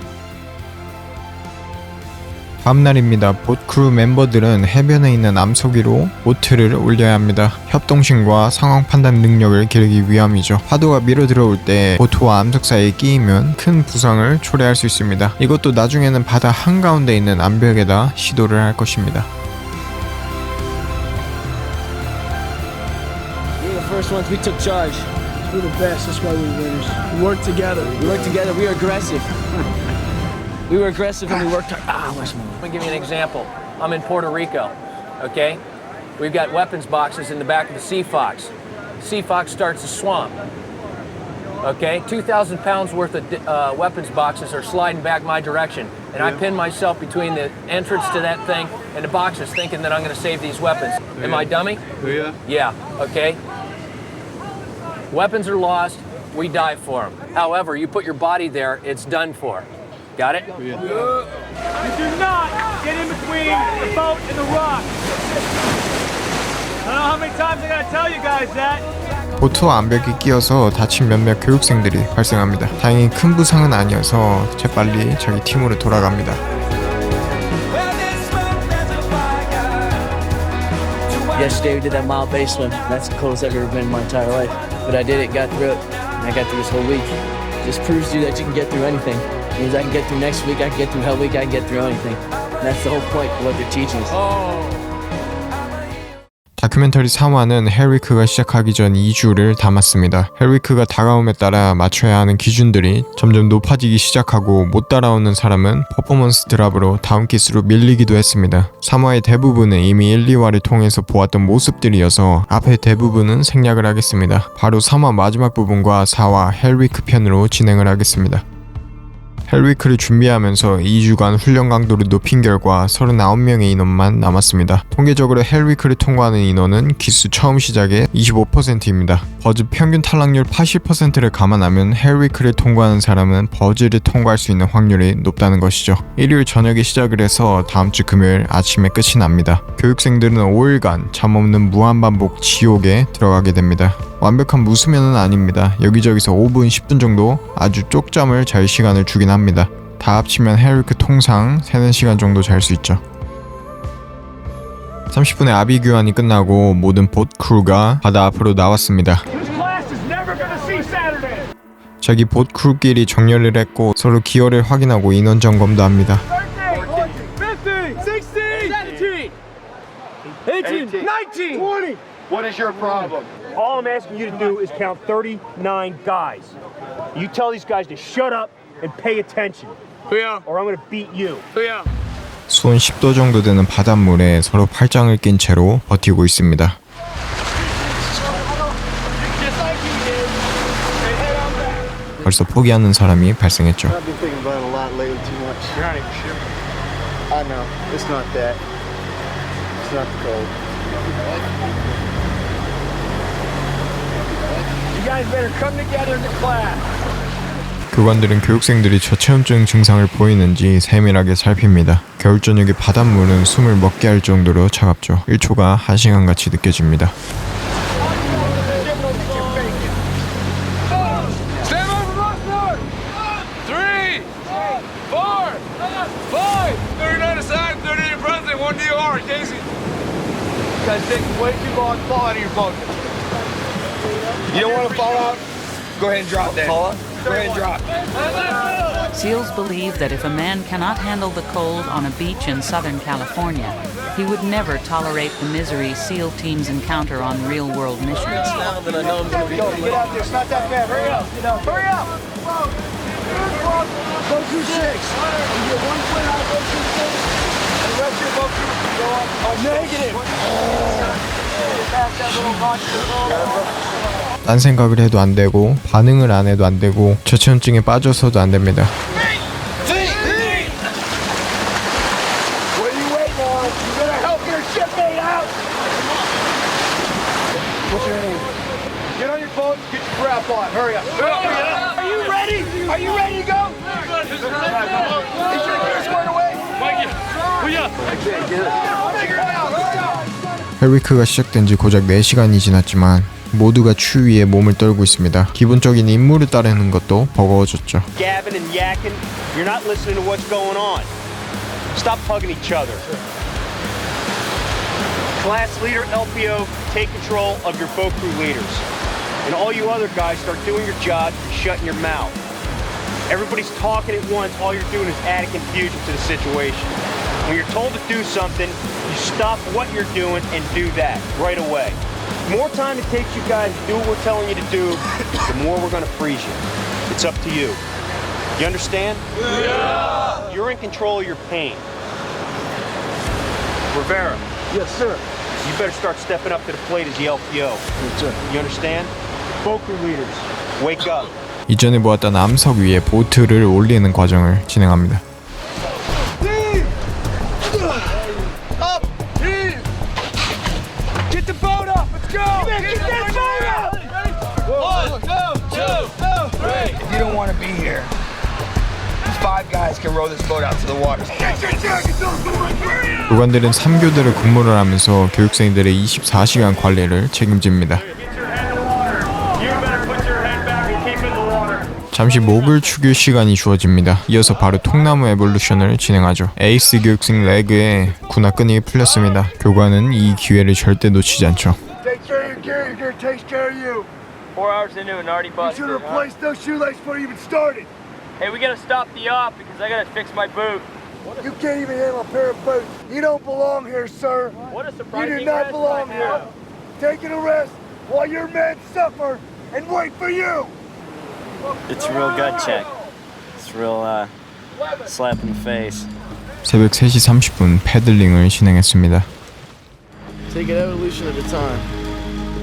다음날입니다. 봇 크루 멤버들은 해변에 있는 암석위로 보트를 올려야 합니다. 협동심과 상황 판단 능력을 기르기 위함이죠. 파도가 밀어 들어올 때 보트와 암석 사이에 끼이면 큰 부상을 초래할 수 있습니다. 이것도 나중에는 바다 한가운데 있는 암벽에다 시도를 할 것입니다. We were the first ones. We took charge. We're the best. That's why we're winners. We work together. We worked together. We were aggressive. We were aggressive and we worked hard. Let me give you an example. I'm in Puerto Rico, okay? We've got weapons boxes in the back of the Sea Fox. Sea Fox starts to swamp, okay? 2,000 pounds worth of weapons boxes are sliding back my direction. And I pin myself between the entrance to that thing and the boxes thinking that I'm gonna save these weapons. Am I dummy? Yeah. Yeah, okay? Weapons are lost, we dive for them. However, you put your body there, it's done for. Got it? You do not get in between the boat and the rock. know how many times I gotta tell you guys that. 보트와 암벽이 끼어서 다친 몇몇 교육생들이 발생합니다. 다행히 큰 부상은 아니어서 재빨리 자기 팀으로 돌아갑니다. Yesterday we did that mile base swim. That's the coldest I've ever been in my entire life. But I did it, got through it, and I got through this whole week. Just proves to you that you can get through anything. It means I can get through next week, I can get through hell week, I can get through anything. And that's the whole point of what they're teaching us. 다큐멘터리 3화는 헬위크가 시작하기 전 2주를 담았습니다. 헬위크가 다가옴에 따라 맞춰야 하는 기준들이 점점 높아지기 시작하고 못 따라오는 사람은 퍼포먼스 드랍으로 다운 키스로 밀리기도 했습니다. 3화의 대부분은 이미 1, 2화를 통해서 보았던 모습들이어서 앞에 대부분은 생략을 하겠습니다. 바로 3화 마지막 부분과 4화 헬위크 편으로 진행을 하겠습니다. 헬위크를 준비하면서 2주간 훈련 강도를 높인 결과 39명의 인원만 남았습니다. 통계적으로 헬위크를 통과하는 인원은 기수 처음 시작의 25%입니다. 버즈 평균 탈락률 80%를 감안하면 헬위크를 통과하는 사람은 버즈를 통과할 수 있는 확률이 높다는 것이죠. 일요일 저녁에 시작을 해서 다음 주 금요일 아침에 끝이 납니다. 교육생들은 5일간 잠없는 무한반복 지옥에 들어가게 됩니다. 완벽한 무수면은 아닙니다. 여기저기서 5분, 10분 정도 아주 쪽잠을 잘 시간을 주긴 합니다. 다 합치면 헬위크 통상 3-4시간 정도 잘 수 있죠. 30분의 아비 교환이 끝나고 모든 봇 크루가 바다 앞으로 나왔습니다. 자기 봇 크루끼리 정렬을 했고 서로 기여를 확인하고 인원 점검도 합니다. 18, 19, 20. What is your problem? All I'm asking you to do is count 39 guys. You tell these guys to shut up and pay attention. Or I'm gonna beat you. 수온 10도 정도 되는 바닷물에 서로 팔짱을 낀 채로 버티고 있습니다. 벌써 포기하는 사람이 발생했죠. I've been thinking about it a lot lately too much. You're not even sure. I know. It's not that. It's not the cold. You guys better come together in the class. 교관들은 교육생들이 저체온증 증상을 보이는지 세밀하게 살핍니다. 겨울 저녁에 바닷물은 숨을 먹게 할 정도로 차갑죠. 1초가 1시간같이 느껴집니다. Guys taking way too long to fall out of your boat. You don't want to fall out? Go ahead and drop that. Go ahead and drop. Seals believe that if a man cannot handle the cold on a beach in Southern California, he would never tolerate the misery SEAL teams encounter on real-world missions. Now that I know I'm going to be going. Get out there. It's not that bad. Hurry up. Hurry up. Go through 6. You get 1 foot out, go through 6. And the rest of your boat can go up. Negative. 딴 생각을 해도 안 되고 반응을 안 해도 안 되고 저체온증에 빠져서도 안 됩니다. 헬위크가 시작된 지 고작 4시간이 지났지만 모두가 추위에 몸을 떨고 있습니다. 기본적인 임무를 따르는 것도 버거워졌죠. Gabbing and yakking, you're not listening to what's going on. Stop hugging each other. Class leader LPO, take control of your boat crew leaders. And all you other guys start doing your job and shutting your mouth. Everybody's talking at once, all you're doing is adding confusion to the situation. When you're told to do something, you stop what you're doing and do that right away. The more time it takes you guys to do what we're telling you to do, the more we're going to freeze you. It's up to you. You understand? Yeah! You're in control of your pain. Rivera. Yes, sir. You better start stepping up to the plate as the LPO. Yes, sir. You understand? Boat crew leaders, wake up. 이전에 보았던 암석 위에 보트를 올리는 과정을 진행합니다. Get the boat up! Let's go! Get that boat up! 1, 2, 3. If you don't want to be here, just 5 guys can row this boat out to the water. 교관들은 3교대로 근무를 하면서 교육생들의 24시간 관리를 책임집니다. 잠시 목을 축일 시간이 주어집니다. 이어서 바로 통나무 에볼루션을 진행하죠. 에이스 교육생 레그에 군화끈이 풀렸습니다. 교관은 이 기회를 절대 놓치지 않죠. Take care of your gear, your gear takes care of you. 4 hours into it and already busted. You should have replaced those shoelaces before you even started. Hey, we gotta stop the op because I gotta fix my boot. You can't even handle a pair of boots. You don't belong here, sir. What a You surprising do not rest belong I here. have. Taking a rest while your men suffer and wait for you. It's a real gut check. It's a real slap in the face. 새벽 3시 30분 패들링을 진행했습니다. Take an evolution at a time.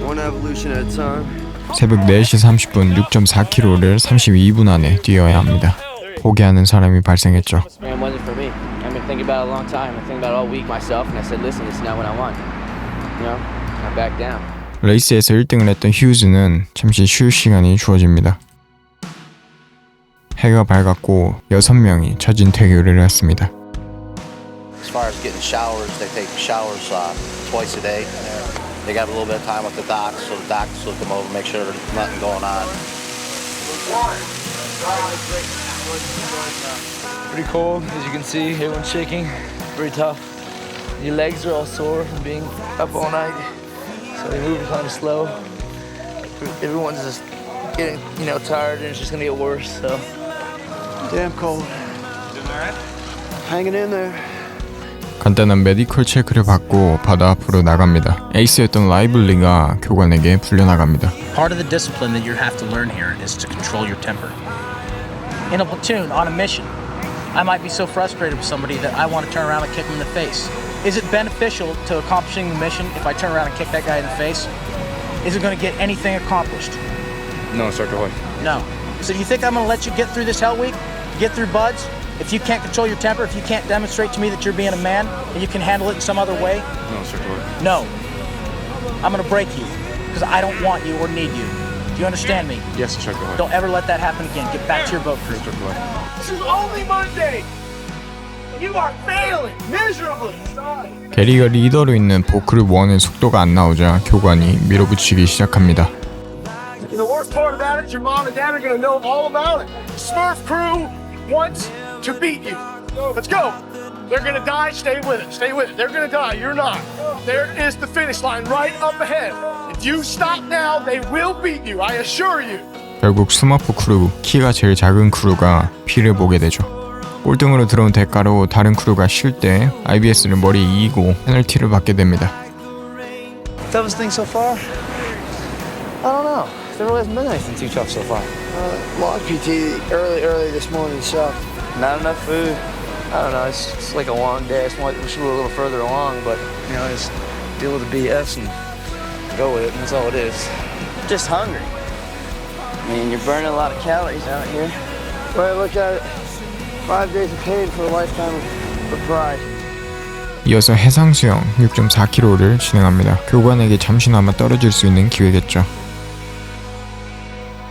One evolution at a time. 새벽 4시 30분 6.4km를 32분 안에 뛰어야 합니다. 포기하는 사람이 발생했죠. Man, it wasn't for me. I've been thinking about it a long time. I think about it all week myself, and I said, listen, it's not what I want. You know, I back down. 레이스에서 1등을 했던 휴즈는 잠시 쉴 시간이 주어집니다. 해가 밝았고 6명이 차진 퇴교를 했습니다. As far as getting showers, they take showers twice a day. They got a little bit of time with the docs, so the docs will come over, make sure there's nothing going on. Pretty cold, as you can see. Everyone's shaking. Very tough. Your legs are all sore from being up all night, so they move kind of slow. Everyone's just getting, tired, and it's just gonna get worse. So. Damn cold. Hanging in there. 간단한 메디컬 체크를 받고 바다 앞으로 나갑니다. 에이스였던 라이블리가 교관에게 불려나갑니다. Part of the discipline that you have to learn here is to control your temper. In a platoon, on a mission, I might be so frustrated with somebody that I want to turn around and kick them in the face. Is it beneficial to accomplishing the mission if I turn around and kick that guy in the face? Is it going to get anything accomplished? No, Instructor Hoy. No. So do you think I'm going to let you get through this hell week? Get through buds? If you can't control your temper, if you can't demonstrate to me that you're being a man and you can handle it in some other way? No, Instructor Hoy. No. I'm going to break you because I don't want you or need you. Do you understand me? Yes, Instructor Hoy. Don't ever let that happen again. Get back to your boat crew. Instructor Hoy. This is only Monday. You are failing miserably. 게리가 리더로 있는 보크를 1의 속도가 안 나오자 교관이 밀어붙이기 시작합니다. The worst part about it is your mom and dad are going to know all about it. Smurf crew wants to beat you. Let's go. They're going to die. Stay with it. Stay with it. They're going to die. You're not. There is the finish line right up ahead. If you stop now, they will beat you. I assure you. 결국 스머프 크루, 키가 제일 작은 크루가 피를 보게 되죠. 꼴등으로 들어온 대가로 다른 크루가 쉴 때 IBS를 머리에 이고 페널티를 받게 됩니다. Toughest thing so far? I don't know. There really hasn't been anything too tough so far. Long PT early this morning sucked. Not enough food. I don't know. It's like a long day. I just wish we were a little further along, but just deal with the BS and go with it. And that's all it is. Just hungry. I mean, you're burning a lot of calories out here. Well, look at it. 5 days of pain for a lifetime of pride. 이어서 해상 수영 6.4km를 진행합니다. 교관에게 잠시나마 떨어질 수 있는 기회겠죠.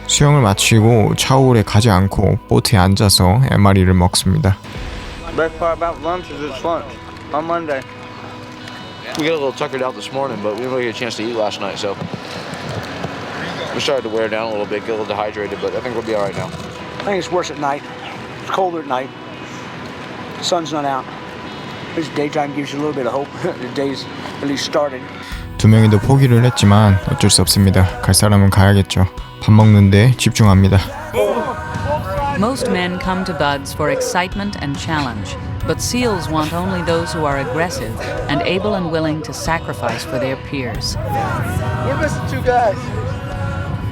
수영을 마치고 차올에 가지 않고 보트에 앉아서 MRE를 먹습니다. Best part about lunch is it's lunch on Monday. We got a little tuckered out this morning, but we didn't really get a chance to eat last night, so we started to wear down a little bit, get a little dehydrated, but I think we'll be all right now. I think it's worse at night. It's colder at night. The sun's not out. This daytime gives you a little bit of hope. The day's at least started. 두 명이 더 포기를 했지만 어쩔 수 없습니다. 갈 사람은 가야겠죠. 밥 먹는데 집중합니다. Most men come to buds for excitement and challenge, but SEALs want only those who are aggressive and able and willing to sacrifice for their peers. We're missing 2 guys.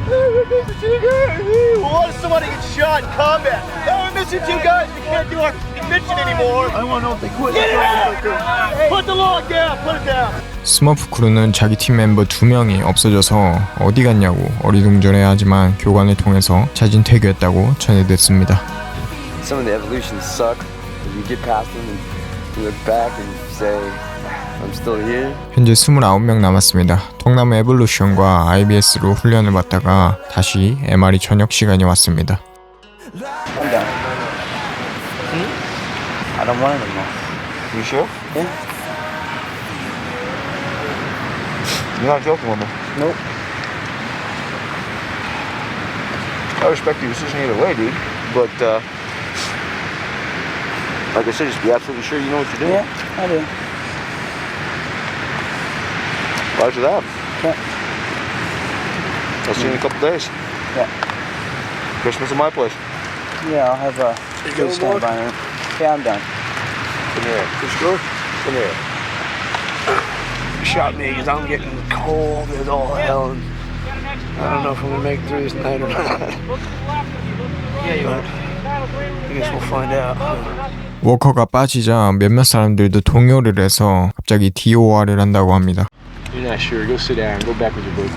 We're missing 2 guys. What if somebody gets shot in combat? Oh, we're missing 2 guys. We can't do our mission anymore. I want to know if they quit. Get it! Put the log down. Put it down. 스머프 크루는 자기 팀 멤버 2명이 없어져서 어디 갔냐고 어리둥절해야 하지만 교관을 통해서 자진 퇴교했다고 전해됐습니다. Some of the evolutions suck. You get past them and you look back and say, I'm still here. 현재 29명 남았습니다. 통나무 에볼루션과 IBS로 훈련을 받다가 다시 MRE 저녁 시간이 왔습니다. I'm done. I don't want it anymore. You sure? Yeah. You're not joking with me. Nope. I respect your decision either way, dude. But, like I said, just be absolutely sure you know what you're doing. Yeah, I do. Roger that. Okay. I'll see you in a couple days. Yeah. Christmas at my place. Yeah, I'll have a good standby room. Yeah, I'm done. Come here. You sure? Come here. Shot me because I'm getting cold as all hell. And I don't know if I'm gonna make it through this night or not. Yeah, you are. I guess we'll find out. 워커가 빠지자 몇몇 사람들도 동요를 해서 갑자기 DOR을 한다고 합니다. You're not sure. Go sit down. Go back with your book.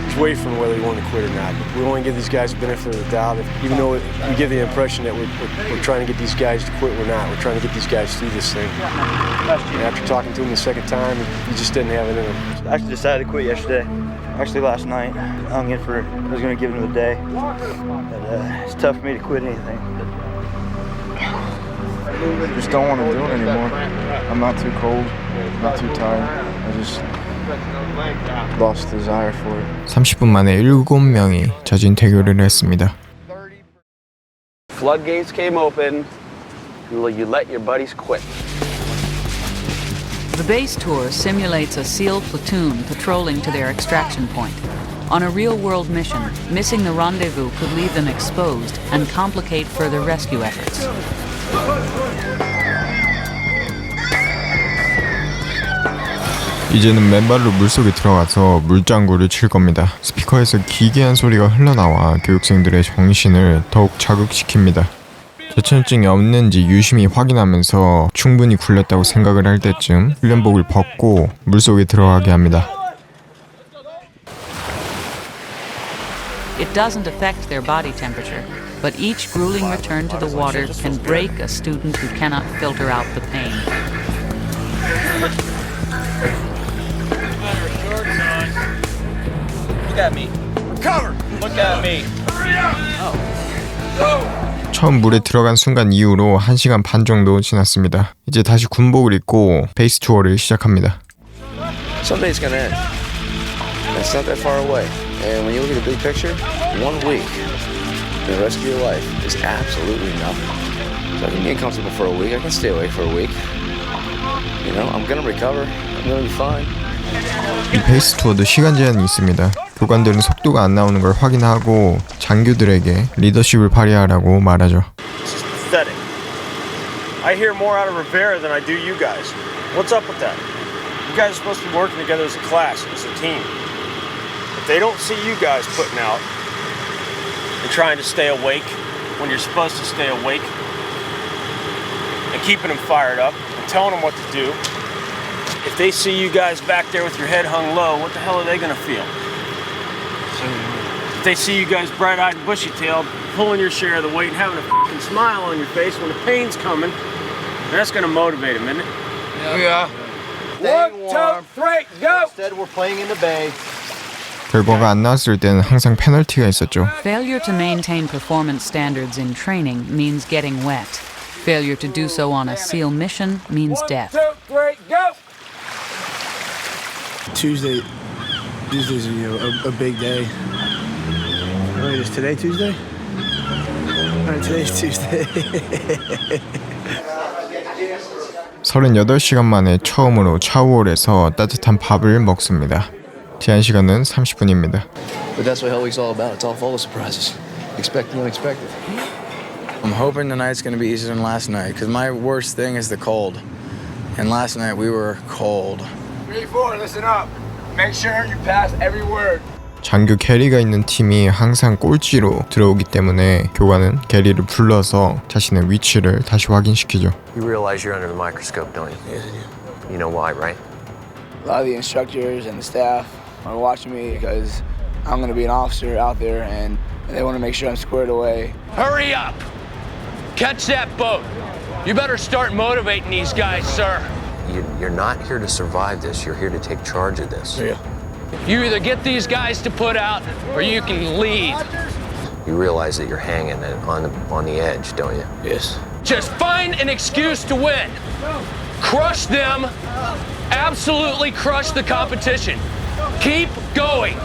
Just wait for whether you want to quit or not. We want to give these guys the benefit of the doubt. Even though we give the impression that we're trying to get these guys to quit, we're not. We're trying to get these guys through this thing. And after talking to him the second time, he just didn't have it in him. I actually decided to quit yesterday. Actually, last night. I was going to give him the day. But it's tough for me to quit anything. I just don't want to do it anymore. I'm not too cold, not too tired. I just lost desire for it. 30분 만에 7명이 저진 대결을 했습니다. Floodgates came open. You let your buddies quit. The base tour simulates a SEAL platoon patrolling to their extraction point. On a real-world mission, missing the rendezvous could leave them exposed and complicate further rescue efforts. 이제는 맨발로 물속에 들어가서 물장구를 칠 겁니다. 스피커에서 기괴한 소리가 흘러나와 교육생들의 정신을 더욱 자극시킵니다. 저체온증이 없는지 유심히 확인하면서 충분히 굴렸다고 생각을 할 때쯤 훈련복을 벗고 물속에 들어가게 합니다. It doesn't affect their body temperature, but each grueling return to the water can break a student who cannot filter out the pain. Look at me. Recover! Look at me. 처음 물에 들어간 순간 이후로 1시간 반 정도 지났습니다. 이제 다시 군복을 입고 베이스 투어를 시작합니다. Something's gonna end. It's not that far away. And when you look at the big picture, 1 week, the rest of your life is absolutely nothing. So I can get comfortable for a week. I can stay awake for a week. You know, I'm gonna recover. I'm gonna be fine. 이 베이스 투어도 시간 제한이 있습니다. 교관들은 속도가 안 나오는 걸 확인하고 장교들에게 리더십을 발휘하라고 말하죠. Pathetic. I hear more out of Rivera than I do you guys. What's up with that? You guys are supposed to be working together as a class, as a team. If they don't see you guys putting out and trying to stay awake when you're supposed to stay awake and keeping them fired up and telling them what to do, if they see you guys back there with your head hung low, what the hell are they going to feel? If they see you guys bright-eyed and bushy-tailed, pulling your share of the weight and having a fucking smile on your face when the pain's coming, that's going to motivate them, isn't it? Yeah. 1, 2, 3, go! Instead, we're playing in the bay. 결과가 안 나왔을 때는 항상 페널티가 있었죠. Failure to maintain performance standards in training means getting wet. Failure to do so on a SEAL mission means death. 1, 2, 3, go! Tuesday's a big day. Wait, is today Tuesday? All right, today's Tuesday. 38시간 만에 처음으로 차우홀에서 따뜻한 밥을 먹습니다. 제한 시간은 30분입니다. But that's what Hell Week's all about. It's all full of surprises. Expect the unexpected. I'm hoping tonight's going to be easier than last night, because my worst thing is the cold. And last night we were cold. 3, 4, listen up. Make sure you pass every word. 장교 게리가 있는 팀이 항상 꼴찌로 들어오기 때문에 교관은 게리를 불러서 자신의 위치를 다시 확인시키죠. You realize you're under the microscope, don't you? Yes, I do. You know why, right? A lot of the instructors and the staff are watching me because I'm going to be an officer out there, and they want to make sure I'm squared away. Hurry up! Catch that boat. You better start motivating these guys, sir. You're not here to survive this. You're here to take charge of this. Yeah. You either get these guys to put out, or you can leave. You realize that you're hanging on the edge, don't you? Yes. Just find an excuse to win. Crush them. Absolutely crush the competition. Keep going.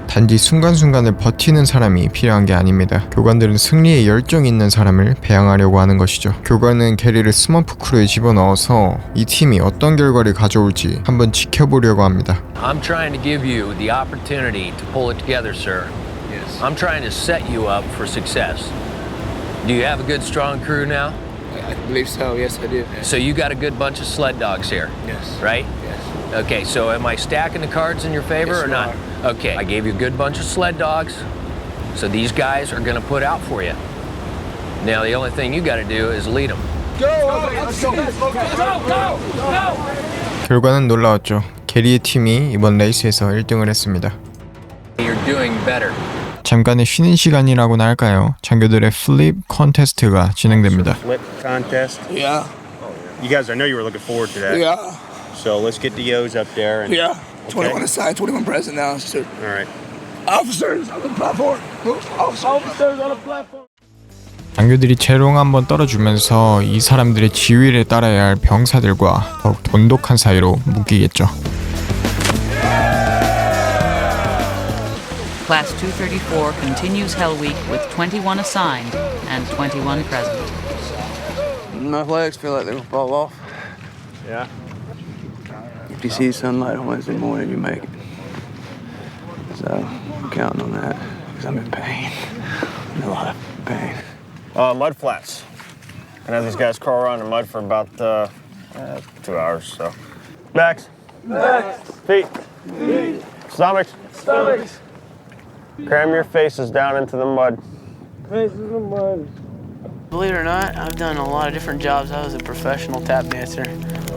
단지 순간순간을 버티는 사람이 필요한 게 아닙니다. 교관들은 승리에 열정이 있는 사람을 배양하려고 하는 것이죠. 교관은 게리를 스머프 크루에 집어넣어서 이 팀이 어떤 결과를 가져올지 한번 지켜보려고 합니다. I'm trying to give you the opportunity to pull it together, sir. Yes. I'm trying to set you up for success. Do you have a good, strong crew now? I believe so. Yes, I do. So you got a good bunch of sled dogs here, Yes. right? Yes. Okay, so am I stacking the cards in your favor Yes, or you not? are. Okay, I gave you a good bunch of sled dogs, so these guys are gonna put out for you. Now the only thing you gotta do is lead them. 결과는 놀라웠죠. 게리의 팀이 이번 레이스에서 1등을 했습니다. You're doing better. 잠깐의 쉬는 시간이라고나 할까요? 장교들의 플립 콘테스트가 진행됩니다. Flip contest. Yeah. You guys, I know you were looking forward to that. Yeah. So let's get the O's up there. And, Yeah. Okay. 21 aside, 21 present now. All right. Officers on the platform. Officers on the platform. 장교들이 재롱 한번 떨어주면서 이 사람들의 지휘를 따라야 할 병사들과 더욱 돈독한 사이로 묶이겠죠. Class 234 continues Hell Week with 21 assigned and 21 present. My legs feel like they're gonna fall off. Yeah. If you see sunlight on Wednesday morning, you make it. So I'm counting on that because I'm in pain. I'm in a lot of pain. Mud flats. And have these guys crawl around in mud for about 2 hours. So backs, feet, stomachs. Cram your faces down into the mud. Believe it or not, I've done a lot of different jobs. I was a professional tap dancer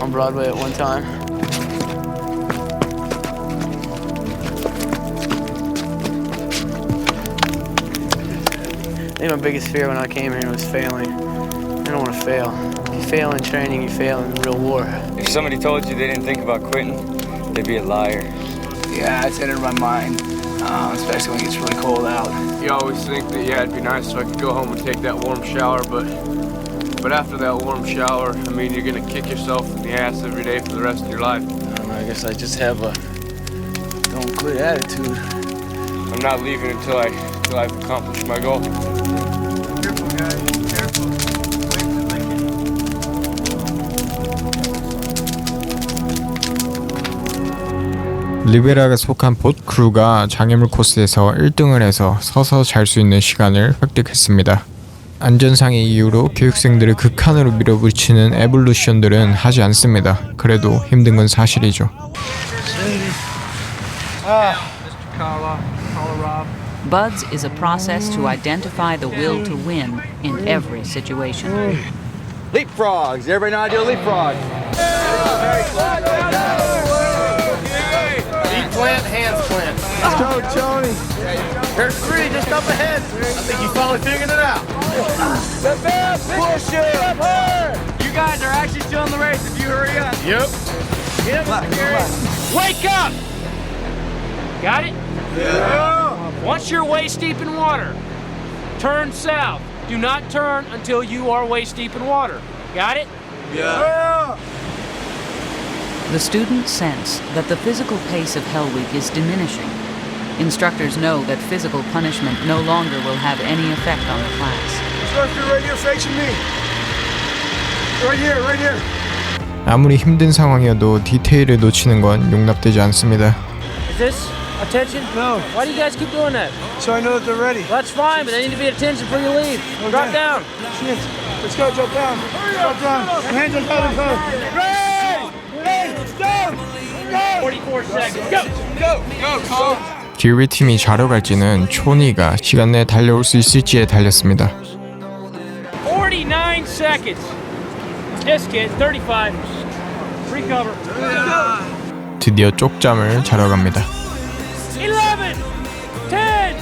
on Broadway at one time. I think my biggest fear when I came here was failing. I don't want to fail. If you fail in training, you fail in real war. If somebody told you they didn't think about quitting, they'd be a liar. Yeah, it's entered my mind, especially when it gets really cold out. You always think that, yeah, it'd be nice so I could go home and take that warm shower, but after that warm shower, I mean, you're gonna kick yourself in the ass every day for the rest of your life. I don't know, I guess I just have a don't quit attitude. I'm not leaving until I've accomplished my goal. Careful, guys. Careful. 리베라가 속한 봇 크루가 장애물 코스에서 1등을 해서 서서 잘 수 있는 시간을 획득했습니다. 안전상의 이유로 교육생들을 극한으로 밀어붙이는 에볼루션들은 하지 않습니다. 그래도 힘든 건 사실이죠. Buds is a process to identify the will to win in every situation. Leapfrogs. Everybody know how to do a leapfrog. Feet plant, hands plant. Let's go, Tony. There's 3 just up ahead. I think you finally figured it out. Push it. You guys are actually still in the race if you hurry up. Yep. Wake up! Got it? Yeah. Once you're waist deep in water, turn south. Do not turn until you are waist deep in water. Got it? Yeah. The students sense that the physical pace of Hell Week is diminishing. Instructors know that physical punishment no longer will have any effect on the class. Instructor, right here facing me. Right here. 아무리 힘든 상황이어도 디테일을 놓치는 건 용납되지 않습니다. Is this attention? No. Why do you guys keep doing that? So I know that they're ready. Well, that's fine, but they need to be attention before you leave. Drop down. Shit. Let's go, jump down. Jump down. Hands on top of the phone. Ready, stop. Go. 44 seconds. Go. 기회 팀이 자러 갈지는 초니가 시간 내에 달려올 수 있을지에 달렸습니다. 49 seconds. This kid, 35. Recover. 드디어 쪽잠을 자러 갑니다. 11, 10.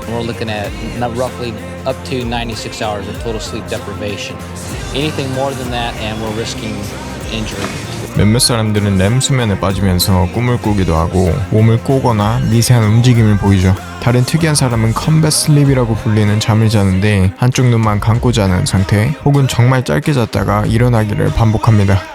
We're looking at roughly up to 96 hours of total sleep deprivation. Anything more than that and we're risking injury. 몇몇 사람들은 렘 수면에 빠지면서 꿈을 꾸기도 하고 몸을 꼬거나 미세한 움직임을 보이죠. 다른 특이한 사람은 컴뱃 슬립이라고 불리는 잠을 자는데 한쪽 눈만 감고 자는 상태 혹은 정말 짧게 잤다가 일어나기를 반복합니다.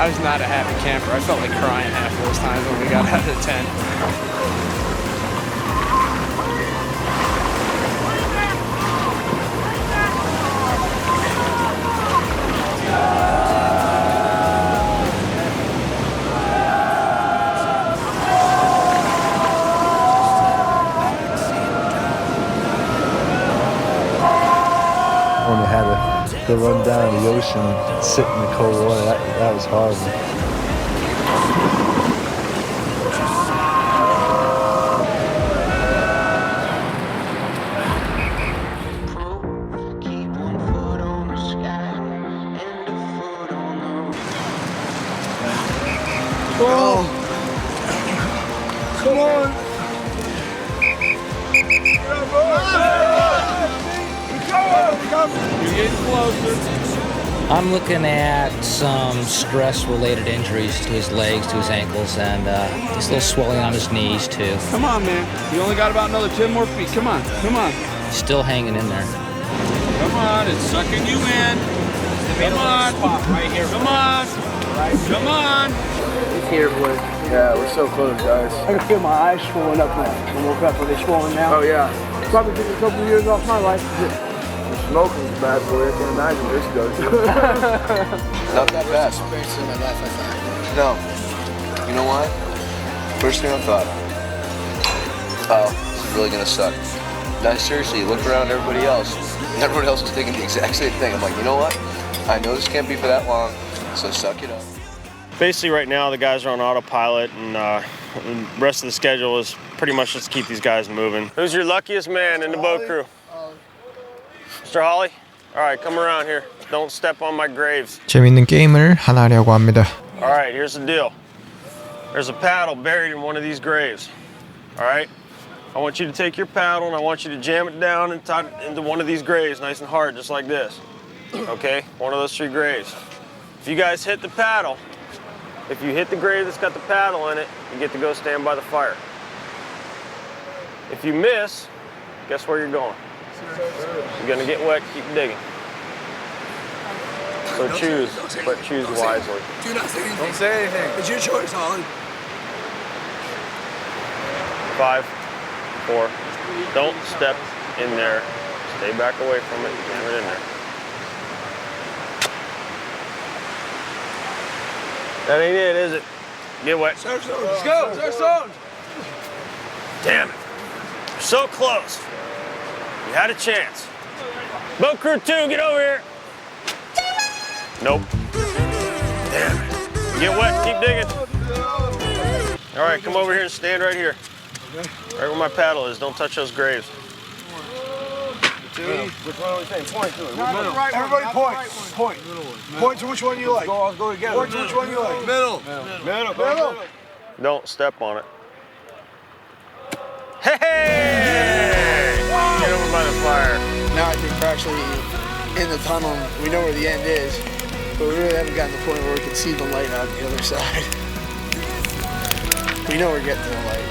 I was not a happy camper. I felt like crying half of those times when we got out of the tent. When they had to run down the ocean and sit in the cold water, that was horrible. Come on. You're getting closer. I'm looking at some stress-related injuries to his legs, to his ankles, and just a little swelling on his knees, too. Come on, man. You only got about another 10 more feet. Come on, come on. He's still hanging in there. Come on, it's sucking you in. Come on. Right here. Come on. Come on. It's here, boy. Yeah, we're so close, guys. I can feel my eyes swollen up now. I woke up, are they swollen now? Oh, yeah. Probably took a couple years off my life. Smoking's bad for you. I can't imagine this goes. Not that bad. No. You know what? First thing I thought, oh, this is really gonna suck. Now seriously, look around everybody else. And everybody else is thinking the exact same thing. I'm like, you know what? I know this can't be for that long, so suck it up. Basically right now the guys are on autopilot and the rest of the schedule is pretty much just to keep these guys moving. Who's your luckiest man in the boat crew? Mr. Holly? All right, come around here. Don't step on my graves. 재밌는 게임을 하나 하려고 합니다. All right, here's the deal. There's a paddle buried in one of these graves. All right? I want you to take your paddle and I want you to jam it down into one of these graves, nice and hard, just like this. Okay? One of those 3 graves. If you guys hit the paddle, if you hit the grave that's got the paddle in it, you get to go stand by the fire. If you miss, guess where you're going? You're gonna get wet, keep digging. So choose, but choose wisely. Do not say anything. Don't say anything. It's your choice, Holly. 5, 4. Don't step in there. Stay back away from it. Jam it in there. That ain't it, is it? Get wet. Let's go. Sarson. Damn it. You're so close. You had a chance. Boat crew 2, get over here. Nope. Damn it. Get wet, keep digging. All right, come over here and stand right here. Right where my paddle is. Don't touch those graves. Which one are we saying? Point to it. Everybody point. Point. Point to which one you like. Let's go together. Point to which one you like. Middle. Middle. Don't step on it. Hey! Get over by the fire. Now I think we're actually in the tunnel. We know where the end is, but we really haven't gotten to the point where we can see the light on the other side. We know we're getting to the light.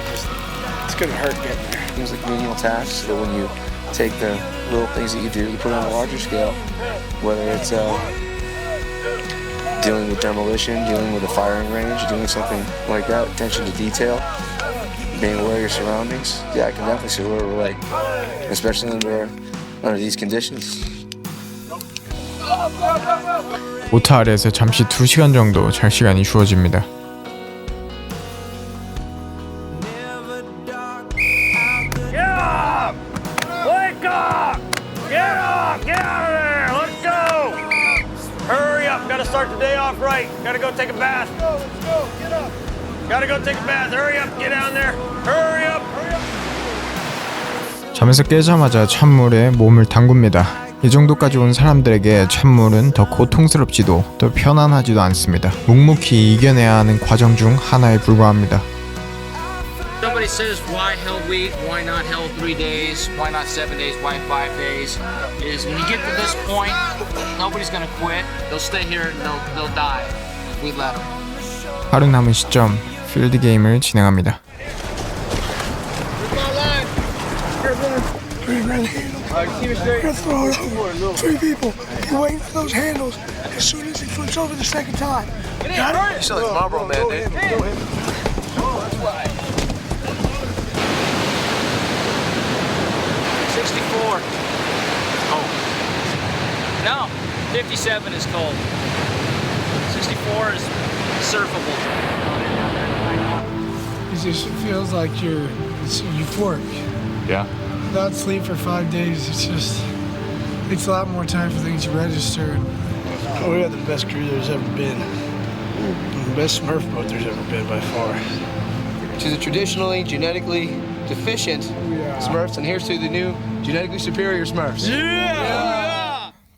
It's gonna hurt getting there. Things like menial tasks, so when you take the little things that you do, you put it on a larger scale, whether it's dealing with demolition, dealing with a firing range, doing something like that, attention to detail, being aware of your surroundings. Yeah, I can definitely see where we're like, especially under these conditions. 오타 아래에서 잠시 2시간 정도 잘 시간이 주어집니다. Get up! Wake up! Get up! Get out of there! Let's go! Hurry up, gotta start the day off right. right. Gotta go take a bath. Let's go. Get up. Gotta go take a bath. Hurry up. Get down there. Hurry up. 잠에서 깨자마자 찬물에 몸을 담굽니다. 이 정도까지 온 사람들에게 찬물은 더 고통스럽지도 더 편안하지도 않습니다. 묵묵히 이겨내야 하는 과정 중 하나에 불과합니다. Somebody says, why Hell Week? Why not Hell 3 days? Why not 7 days? Why 5 days? Is when you get to this point, nobody's gonna quit. They'll stay here and they'll die. We let them. 하루 남은 시점, 필드 게임을 진행합니다. Throw it over. 3 people. You're waiting for those handles as soon as he flips over the second time. Got it? You sound like Marlboro Man, dude. 64. Oh. No, 57 is cold. 64 is surfable. It just feels like it's euphoric. Yeah. Without sleep for 5 days, it's a lot more time for things to register. We have the best crew there's ever been. The best Smurf boat there's ever been by far. To the traditionally, genetically deficient Smurfs, and here's to the new, genetically superior Smurfs.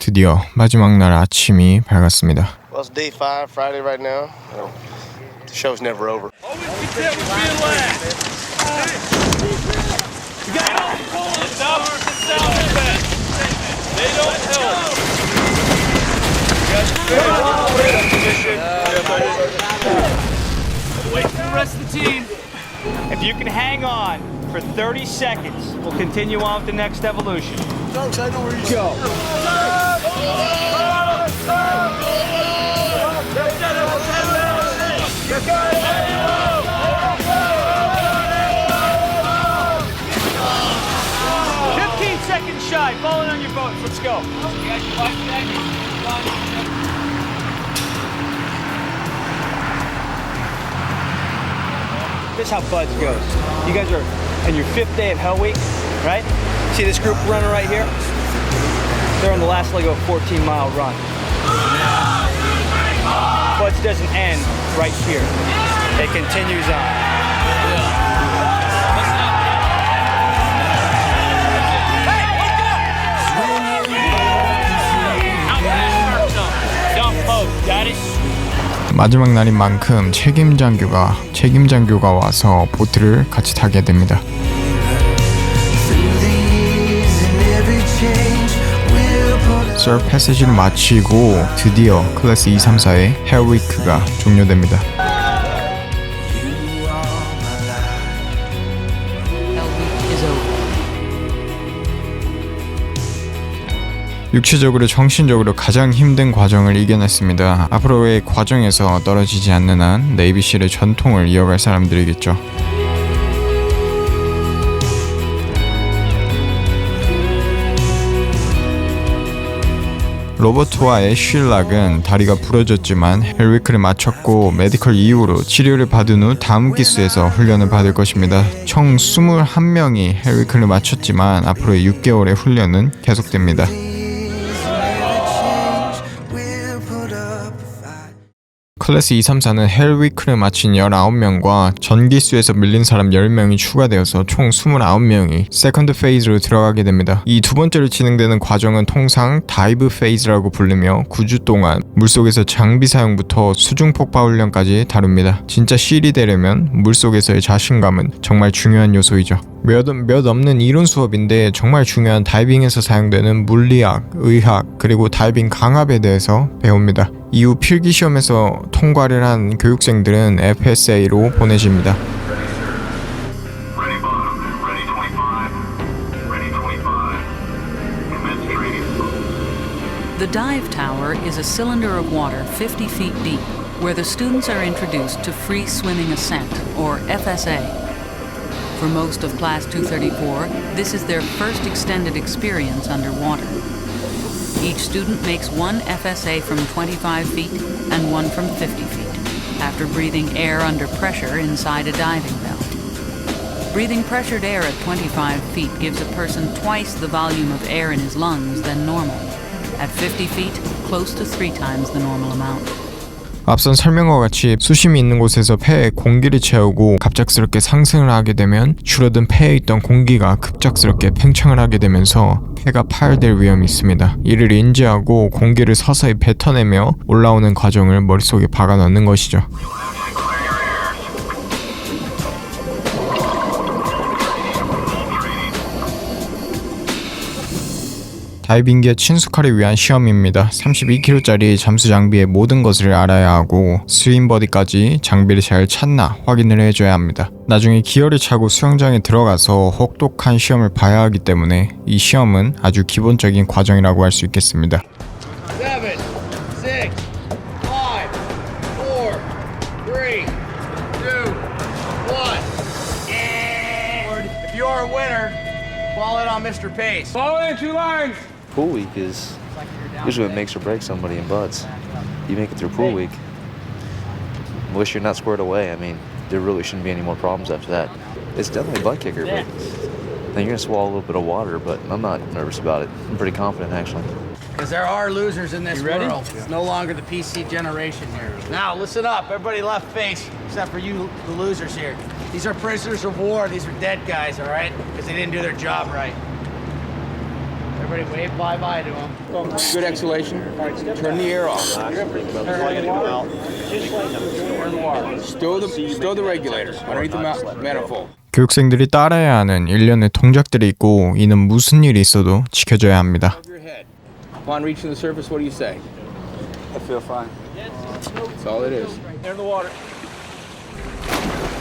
드디어 마지막 날 아침이 밝았습니다. Well, it's day 5, Friday right now. The show's never over. Wait for the rest of the team. If you can hang on for 30 seconds, we'll continue on with the next evolution. Dogs, I know where you go. 15 seconds shy, falling on your boats. Let's go. This is how Buds goes. You guys are on your 5th day of Hell Week, right? See this group running right here? They're on the last leg of a 14-mile run. Buds doesn't end right here. It continues on. 마지막 날인 만큼 책임 장교가 와서 보트를 같이 타게 됩니다. 서프 패시지를 마치고 드디어 클래스 234의 헬위크가 종료됩니다. 육체적으로 정신적으로 가장 힘든 과정을 이겨냈습니다. 앞으로의 과정에서 떨어지지 않는 한 네이비실의 전통을 이어갈 사람들이겠죠. 로버트와의 쉴락은 다리가 부러졌지만 헬위크를 마쳤고 메디컬 이후로 치료를 받은 후 다음 기수에서 훈련을 받을 것입니다. 총 21명이 헬위크를 마쳤지만 앞으로의 6개월의 훈련은 계속됩니다. 클래스 234는 헬위크를 마친 19명과 전기수에서 밀린 사람 10명이 추가되어서 총 29명이 세컨드 페이즈로 들어가게 됩니다. 이 두 번째로 진행되는 과정은 통상 다이브 페이즈라고 부르며 9주 동안 물속에서 장비 사용부터 수중 폭파 훈련까지 다룹니다. 진짜 실이 되려면 물속에서의 자신감은 정말 중요한 요소이죠. 몇 없는 이론 수업인데 정말 중요한 다이빙에서 사용되는 물리학, 의학, 그리고 다이빙 강압에 대해서 배웁니다. 이후 필기 시험에서 통과를 한 교육생들은 FSA로 보내집니다. The dive tower is a cylinder of water 50 feet deep, where the students are introduced to free swimming ascent, or FSA. For most of Class 234, this is their first extended experience underwater. Each student makes one FSA from 25 feet and one from 50 feet, after breathing air under pressure inside a diving bell. Breathing pressured air at 25 feet gives a person twice the volume of air in his lungs than normal. At 50 feet, close to 3 times the normal amount. 앞선 설명과 같이 수심이 있는 곳에서 폐에 공기를 채우고 갑작스럽게 상승을 하게 되면 줄어든 폐에 있던 공기가 급작스럽게 팽창을 하게 되면서 폐가 파열될 위험이 있습니다. 이를 인지하고 공기를 서서히 뱉어내며 올라오는 과정을 머릿속에 박아 넣는 것이죠. 다이빙기에 친숙하기 위한 시험입니다. 32kg짜리 잠수 장비의 모든 것을 알아야 하고 스윙버디까지 장비를 잘 찾나 확인을 해줘야 합니다. 나중에 기어를 차고 수영장에 들어가서 혹독한 시험을 봐야 하기 때문에 이 시험은 아주 기본적인 과정이라고 할 수 있겠습니다. 7, 6, 5, 4, 3, 2, 1. If you are a winner, fall it on Mr. Pace. Fall in 2 lines. Pool week is usually what makes or breaks somebody in buds. You make it through pool week. Wish you're not squared away. I mean, there really shouldn't be any more problems after that. It's definitely a butt kicker, but then you're gonna swallow a little bit of water, but I'm not nervous about it. I'm pretty confident, actually. Because there are losers in this world. It's no longer the PC generation here. Now, listen up. Everybody left face, except for you, the losers here. These are prisoners of war. These are dead guys, all right? Because they didn't do their job right. Everybody wave bye-bye to them. Good exhalation. Turn the air off. Stow the regulator underneath the manifold. 교육생들이 따라야 하는 일련의 동작들이 있고 이는 무슨 일이 있어도 지켜줘야 합니다. Upon reaching the surface, what do you say? I feel fine. That's all it is. Enter the water.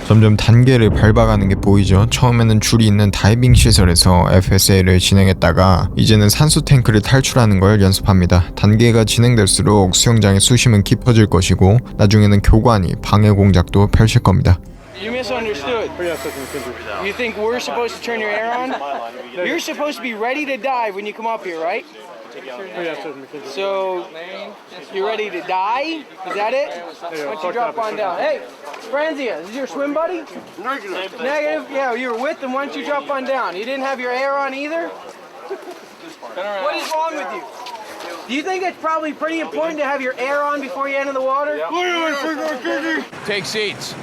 점점 단계를 밟아가는 게 보이죠. 처음에는 줄이 있는 다이빙 시설에서 FSA를 진행했다가 이제는 산소 탱크를 탈출하는 걸 연습합니다. 단계가 진행될수록 수영장의 수심은 깊어질 것이고 나중에는 교관이 방해 공작도 펼칠 겁니다. You misunderstood. You think we're supposed to turn your air on? You're supposed to be ready to dive when you come up here, right? So, you ready to die? Is that it? Why don't you drop on down? Hey, Franzia, is this your swim buddy? Negative? Yeah, you were with them. Why don't you drop on down? You didn't have your air on either? What is wrong with you? Do you think it's probably pretty important to have your air on before you enter the water? Take seats.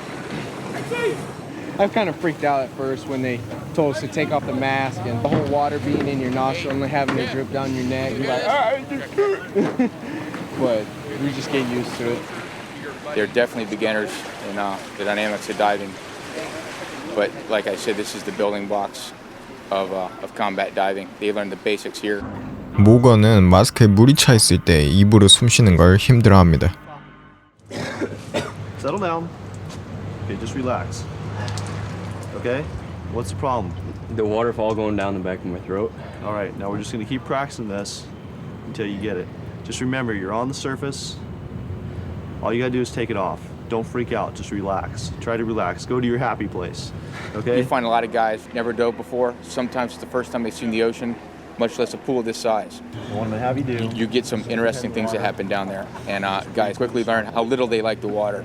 I kind of freaked out at first when they told us to take off the mask and the whole water being in your nostril and having it drip down your neck. You're like, but we just get used to it. They're definitely beginners in the dynamics of diving. But like I said, this is the building blocks of combat diving. They learn the basics here. 모건은 마스크에 물이 차 있을 때 입으로 숨 쉬는 걸 힘들어합니다. Settle down. Okay, just relax. Okay? What's the problem? The waterfall going down the back of my throat. All right, now we're just going to keep practicing this until you get it. Just remember, you're on the surface. All you got to do is take it off. Don't freak out. Just relax. Try to relax. Go to your happy place. Okay? You find a lot of guys never dove before. Sometimes it's the first time they've seen the ocean, much less a pool this size. I want to have you do. You get some interesting things that happen down there. And guys quickly learn how little they like the water.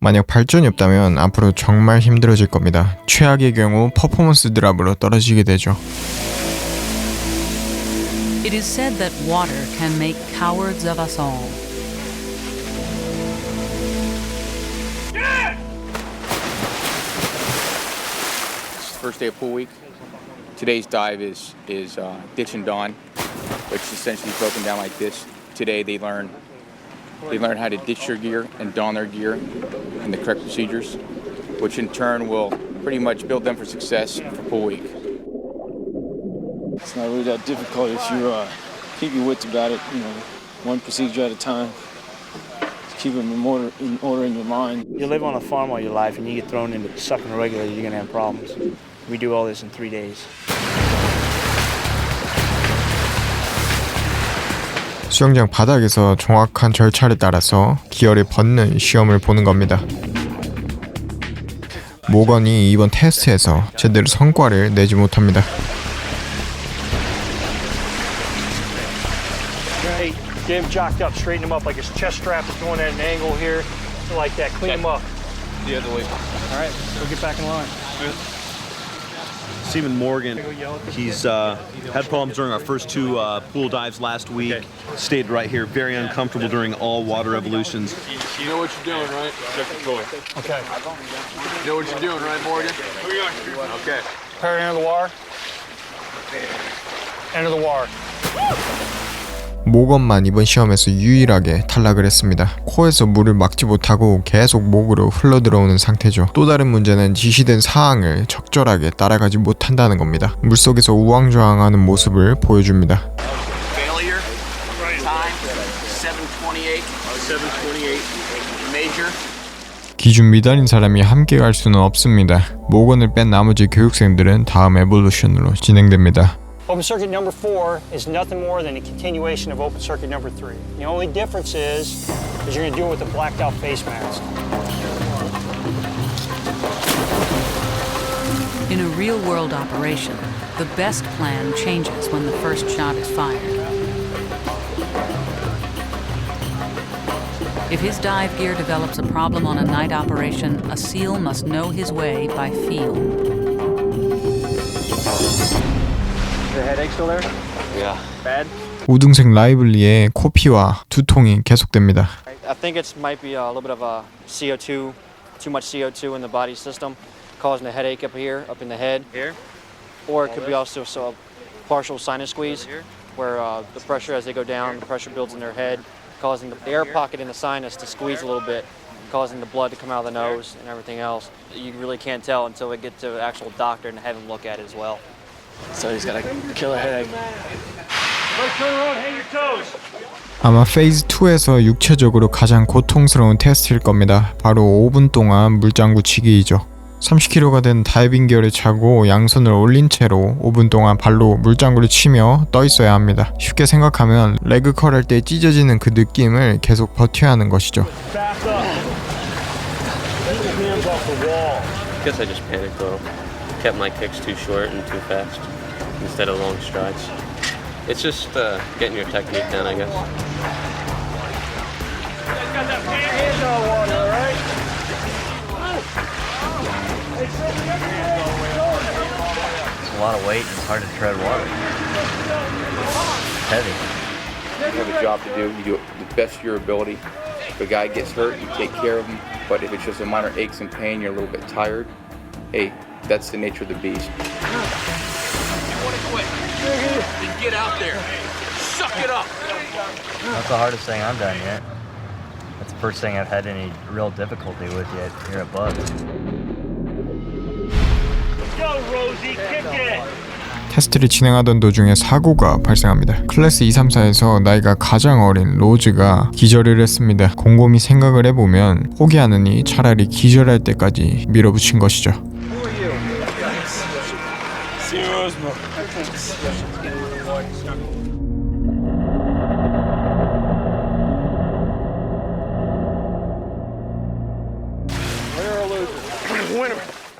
만약 발전이 없다면 앞으로 정말 힘들어질 겁니다. 최악의 경우 퍼포먼스 드랍으로 떨어지게 되죠. It is said that water can make cowards of us all. First day of pool week. Today's dive is ditch and dawn, which is essentially broken down like this. Today they learn how to ditch their gear and don their gear and the correct procedures, which in turn will pretty much build them for success for pool week. It's not really that difficult if you keep your wits about it, one procedure at a time. Just keep them in order in your mind. You live on a farm all your life and you get thrown into sucking a regulator, you're gonna have problems. We do all this in 3 days. 수영장 바닥에서 정확한 절차를 따라서 기어를 벗는 시험을 보는 겁니다. 모건이 이번 테스트에서 제대로 성과를 내지 못합니다. Get him jocked up, straighten him up like his chest strap is going at an angle here, like that. Clean him up. The other way. All right, go get back in line. Stephen Morgan. He's had problems during our first two pool dives last week. Stayed right here, very uncomfortable during all water evolutions. You know what you're doing, right? Check the toy. Okay. You know what you're doing, right, Morgan? Okay. Prepare to enter the water. Enter the water. 모건만 이번 시험에서 유일하게 탈락을 했습니다. 코에서 물을 막지 못하고 계속 목으로 흘러들어오는 상태죠. 또 다른 문제는 지시된 사항을 적절하게 따라가지 못한다는 겁니다. 물속에서 우왕좌왕하는 모습을 보여줍니다. Failure. Time 7:28. 7:28. Major. 기준 미달인 사람이 함께 갈 수는 없습니다. 모건을 뺀 나머지 교육생들은 다음 에볼루션으로 진행됩니다. Open circuit number 4 is nothing more than a continuation of open circuit number 3. The only difference is you're going to do it with a blacked out face mask. In a real-world operation, the best plan changes when the first shot is fired. If his dive gear develops a problem on a night operation, a SEAL must know his way by feel. The headache still there? Yeah. Bad? 우등생 라이블리의 코피와 두통이 계속됩니다. I think it might be a little bit of a CO2, too much CO2 in the body system, causing a headache up here, up in the head. Here? Or it could be also a partial sinus squeeze, where the pressure as they go down, the pressure builds in their head, causing the air pocket in the sinus to squeeze a little bit, causing the blood to come out of the nose and everything else. You really can't tell until we get to an actual doctor and have him look at it as well. So he's got a killer headache. Turn around, hang your toes. 아마 페이즈 2에서 육체적으로 가장 고통스러운 테스트일 겁니다. 바로 5분 동안 물장구 치기이죠. 30kg가 된 다이빙 기어를 차고 양손을 올린 채로 5분 동안 발로 물장구를 치며 떠 있어야 합니다. 쉽게 생각하면 레그 컬 할 때 찢어지는 그 느낌을 계속 버텨야 하는 것이죠. Guess I just panicked though. Kept my kicks too short and too fast instead of long strides. It's just getting your technique down, I guess. It's a lot of weight and it's hard to tread water. It's heavy. You have a job to do. You do it to the best of your ability. If a guy gets hurt, you take care of him. But if it's just a minor aches and pain, you're a little bit tired, hey, that's the nature of the beast. You want to quit? Then get out there. Suck it up. That's the hardest thing I've done yet. That's the first thing I've had any real difficulty with yet here at Bugs. Go, Rosie, kick it. 테스트를 진행하던 도중에 사고가 발생합니다. 클래스 234에서 나이가 가장 어린 로즈가 기절을 했습니다. 곰곰이 생각을 해보면 포기하느니 차라리 기절할 때까지 밀어붙인 것이죠.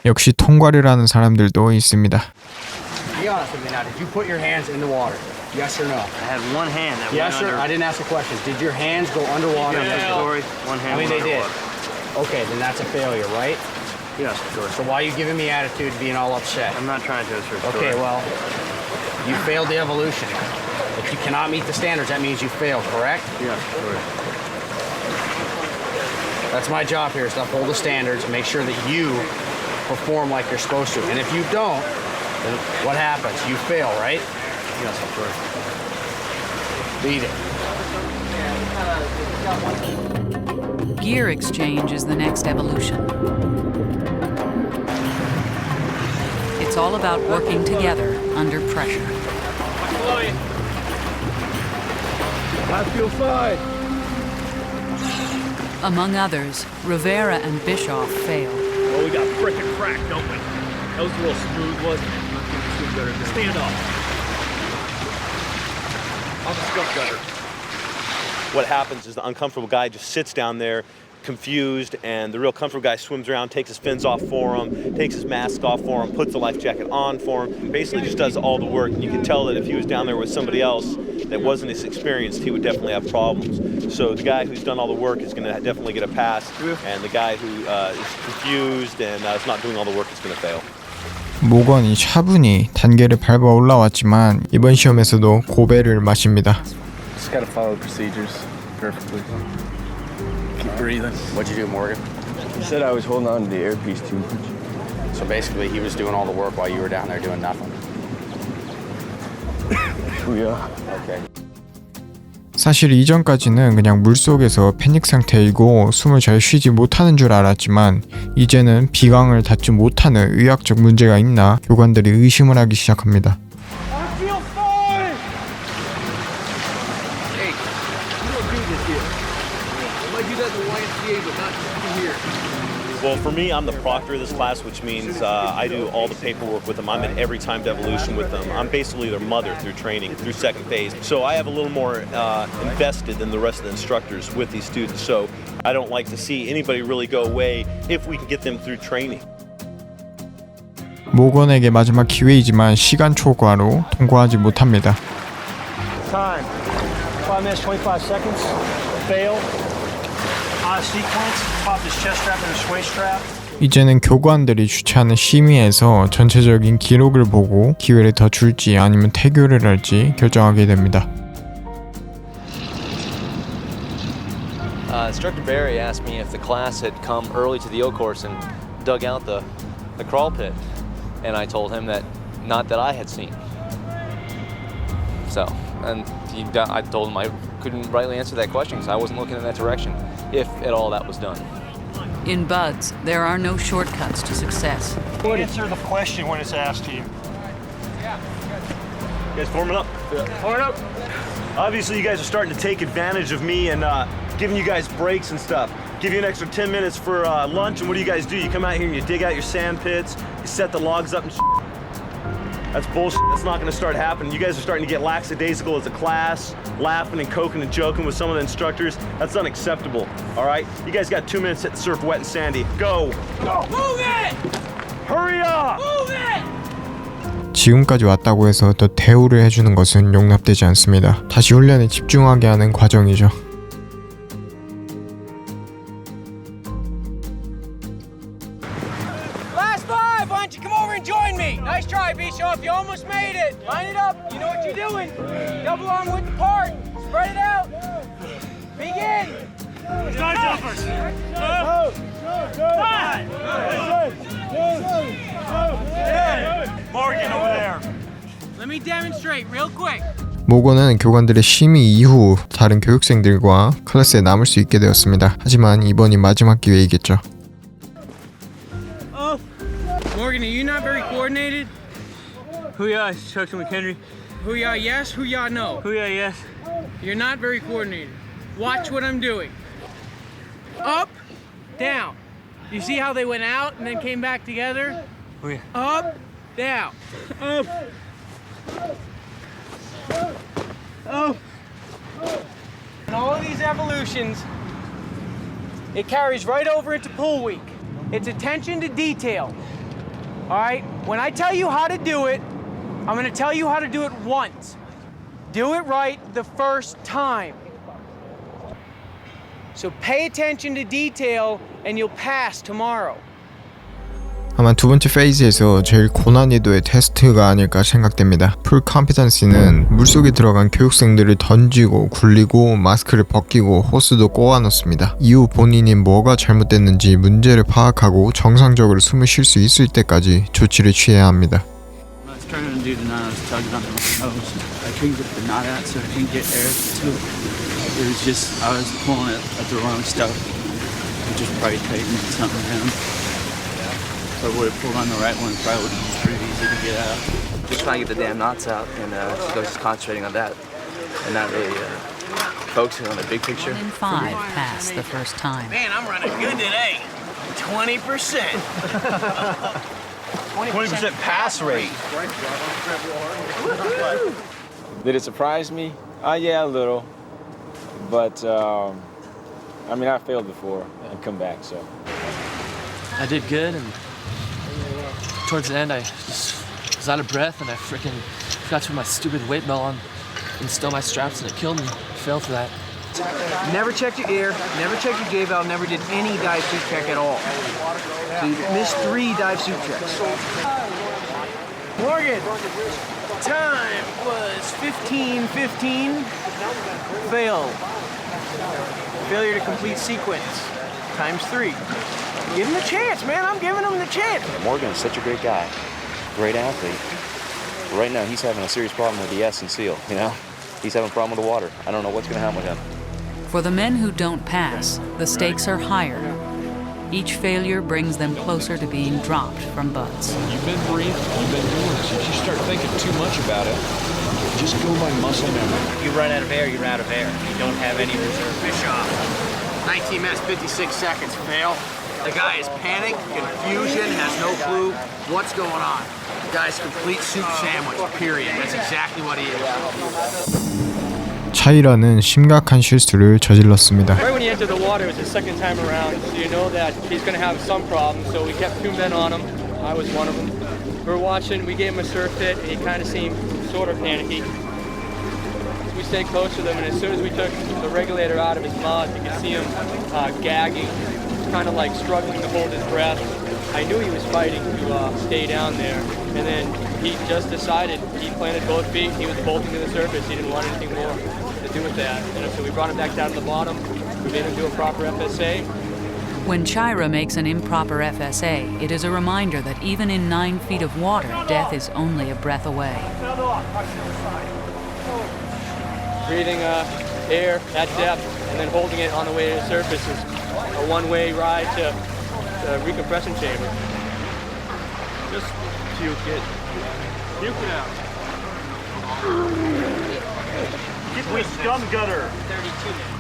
역시 통과를 하는 사람들도 있습니다. Be honest with me now. Did you put your hands in the water? Yes or no? I had one hand that Yes went or under. I didn't ask a question. Did your hands go underwater? Yeah, story. One hand I mean, they went did. underwater. Okay, then that's a failure, right? Yes, of course. So why are you giving me attitude, being all upset? I'm not trying to assert Okay, well, you failed the evolution. If you cannot meet the standards, that means you failed, correct? Yes, of course. That's my job here, is to uphold the standards, make sure that you perform like you're supposed to. And if you don't, then what happens? You fail, right? Yes, of course. Beat it. Gear exchange is the next evolution. It's all about working together under pressure. I feel fine. Among others, Rivera and Bischoff fail. Well, we got frickin' cracked, don't we? That was a little smooth, wasn't it? Stand up. On the skunk gutter. What happens is the uncomfortable guy just sits down there confused, and the real comfortable guy swims around, takes his fins off for him, takes his mask off for him, puts the life jacket on for him, and basically just does all the work. And you can tell that if he was down there with somebody else that wasn't as experienced, he would definitely have problems. So the guy who's done all the work is going to definitely get a pass, and the guy who is confused and is not doing all the work is going to fail. 모건이 차분히 단계를 밟아 올라왔지만 이번 시험에서도 고배를 마십니다. Just gotta follow procedures perfectly. Keep breathing. What'd you do, Morgan? He said I was holding on to the airpiece too much. So basically, he was doing all the work while you were down there doing nothing. Yeah. Okay. 사실 이전까지는 그냥 물속에서 패닉 상태이고 숨을 잘 쉬지 못하는 줄 알았지만 이제는 비강을 닫지 못하는 의학적 문제가 있나 교관들이 의심을 하기 시작합니다. Well, for me, I'm the proctor of this class, which means I do all the paperwork with them. I'm at every timed evolution with them. I'm basically their mother through training, through second phase. So I have a little more invested than the rest of the instructors with these students. So I don't like to see anybody really go away if we can get them through training. 모건에게 마지막 기회이지만 시간 초과로 통과하지 못합니다. Time. 5 minutes, 25 seconds. Fail. Sequence. Pop his chest strap and his waist strap. 이제는 교관들이 주최하는 심의에서 전체적인 기록을 보고 기회를 더 줄지 아니면 태교를 할지 결정하게 됩니다. Instructor Barry asked me if the class had come early to the O course and dug out the crawl pit, and I told him that not that I had seen. So, and I told him I couldn't rightly answer that question because I wasn't looking in that direction, if at all that was done. In Buds, there are no shortcuts to success. Answer the question when it's asked to you. You guys forming up? Yeah. Forming up. Obviously, you guys are starting to take advantage of me and giving you guys breaks and stuff. Give you an extra 10 minutes for lunch, and what do you guys do? You come out here and you dig out your sand pits, you set the logs up and That's bullshit. That's not going to start happening. You guys are starting to get lackadaisical as a class, laughing and coking and joking with some of the instructors. That's unacceptable, all right? You guys got 2 minutes to hit the surf wet and sandy. Go! Go! Move it! Hurry up! Move it! 지금까지 왔다고 해서 더 대우를 해주는 것은 용납되지 않습니다. 다시 훈련에 집중하게 하는 과정이죠. Nice try, Bischoff. You almost made it. Line it up. You know what you're doing. Double on with the part. Spread it out. Begin. Side jumpers. Morgan over there. Let me demonstrate real quick. 모건은 교관들의 심의 이후 다른 교육생들과 클래스에 남을 수 있게 되었습니다. 하지만 이번이 마지막 기회이겠죠. Morgan, are you not very coordinated? Hoo-yah, Chuck McHenry. Hoo-yah, yes. Hoo-yah, no. Hoo-yah, yes. You're not very coordinated. Watch what I'm doing. Up, down. You see how they went out and then came back together? Hoo-yah. Up, down. Up. Up. In all of these evolutions, it carries right over into pool week. It's attention to detail. All right, when I tell you how to do it, I'm going to tell you how to do it once. Do it right the first time. So pay attention to detail and you'll pass tomorrow. 아마 두 번째 페이지에서 제일 고난이도의 테스트가 아닐까 생각됩니다. 풀 컴피던시는 물속에 들어간 교육생들을 던지고 굴리고 마스크를 벗기고 호스도 꼬아 넣습니다. 이후 본인이 뭐가 잘못됐는지 문제를 파악하고 정상적으로 숨을 쉴 수 있을 때까지 조치를 취해야 합니다. I was trying to do the knot, I was tugging on the nose. I couldn't get the knot out, so I couldn't get air to it. It was just, I was pulling it at the wrong stuff. It just probably tightened something down. If I would have pulled on the right one, it probably would have been pretty easy to get out. Just trying to get the damn knots out, and I was just concentrating on that, and not really focusing on the big picture. 1 in 5 passed the first time. Man, I'm running good today. 20%. 20% pass rate. Did it surprise me? Yeah, a little. But, I mean, I failed before and come back, so. I did good, and towards the end, I just was out of breath, and I freaking forgot to put my stupid weight belt on and stow my straps, and it killed me. I failed for that. Never checked your air, never checked your J-valve, never did any dive suit check at all. So you missed 3 dive suit checks. Morgan, time was 15:15. Fail. Failure to complete sequence. Times 3. Give him a chance, man. I'm giving him the chance. Morgan is such a great guy, great athlete. But right now, he's having a serious problem with the S and seal, you know? He's having a problem with the water. I don't know what's going to happen with him. For the men who don't pass, the stakes are higher. Each failure brings them closer to being dropped from butts. You've been breathing, you've been doing this. If you start thinking too much about it, just go by muscle memory. You run out of air, you run out of air. You don't have any reserve. Fish off. 19 minutes, 56 seconds. Fail. The guy is panicked, confusion, has no clue what's going on. The guy's complete soup sandwich, period. That's exactly what he is. 차이라는 심각한 실수를 저질렀습니다. Right when he entered the water, it was his second time around, so you know that he's going to have some problems. So we kept 2 men on him. I was one of them. We were watching, we gave him a surf hit, and he kind of seemed sort of panicky. We stayed close to him, and as soon as we took the regulator out of his mouth, you could see him gagging, kind of like struggling to hold his breath. I knew he was fighting to stay down there, and then he just decided, he planted both feet, he was bolting to the surface, he didn't want anything more to do with that. And so we brought him back down to the bottom, we made him do a proper FSA. When Chira makes an improper FSA, it is a reminder that even in 9 feet of water, death is only a breath away. Breathing air at depth and then holding it on the way to the surface is a one-way ride to the recompression chamber. Just puke it. Puke it out. Get with scum gutter.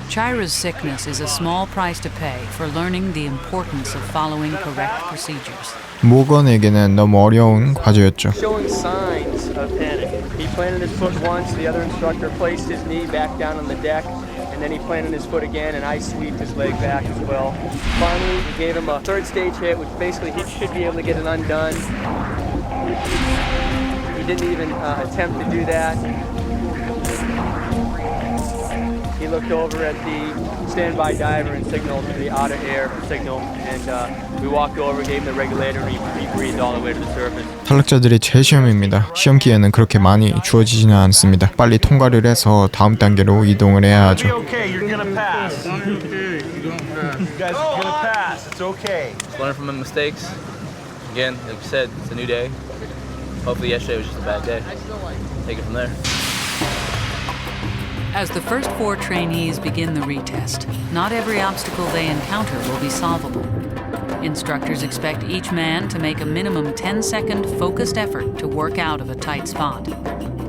Chira's sickness is a small price to pay for learning the importance of following correct procedures. 모건에게는 너무 어려운 과제였죠. Showing signs of panic. He planted his foot once, the other instructor placed his knee back down on the deck, and then he planted his foot again, and I sweeped his leg back as well. Finally, we gave him a 3rd stage hit, which basically he should be able to get it undone. He didn't even attempt to do that. He looked over at the standby diver and signaled the out of air signal, and we walked over, gave him the regulator, and he breathed all the way to the surface. 탈락자들의 재시험입니다. 시험 기회는 그렇게 많이 주어지지는 않습니다. 빨리 통과를 해서 다음 단계로 이동을 해야 하죠. Okay, you're gonna pass. You guys are gonna pass. It's okay. Learn from the mistakes. Again, like you said, it's a new day. Hopefully yesterday was just a bad day. Take it from there. As the first 4 trainees begin the retest, not every obstacle they encounter will be solvable. Instructors expect each man to make a minimum 10-second focused effort to work out of a tight spot.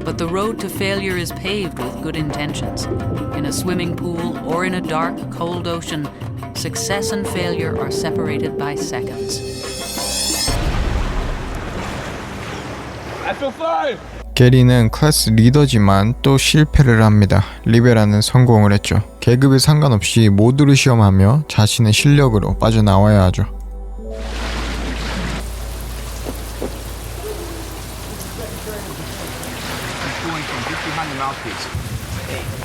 But the road to failure is paved with good intentions. In a swimming pool or in a dark, cold ocean, success and failure are separated by seconds. I feel fine. 게리는 클래스 리더지만 또 실패를 합니다. 리베라는 성공을 했죠. 계급에 상관없이 모두를 시험하며 자신의 실력으로 빠져나와야 하죠.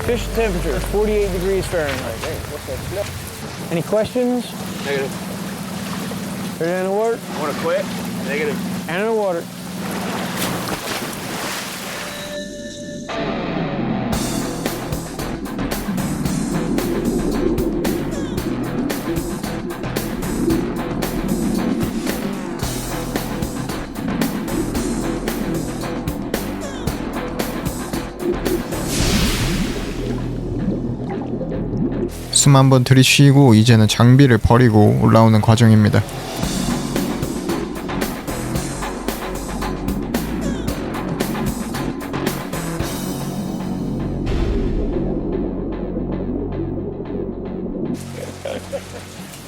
Fish temperature, 48 degrees Fahrenheit. Hey, what's that? Any questions? Negative. Ready to enter water? Want to quit? Negative. Enter the water. 숨 한번 들이쉬고 이제는 장비를 버리고 올라오는 과정입니다.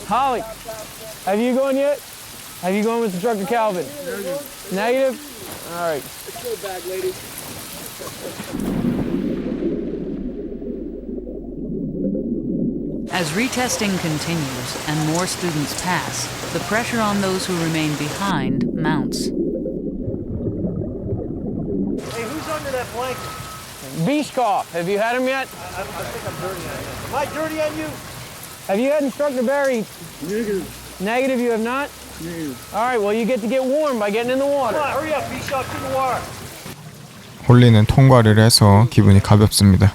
Holly, have you gone yet? Have you gone with Instructor Calvin? Negative? All right. Let's go back, ladies. As retesting continues and more students pass, the pressure on those who remain behind mounts. Hey, who's under that blanket? Beast cough. Have you had him yet? I think I'm dirty on you. Am I dirty on you? Have you had instructor Barry? Negative. Negative, you have not? Negative. All right, well, you get to get warm by getting in the water. Come on, hurry up, be shot to the water. 홀리는 통과를 해서 기분이 가볍습니다.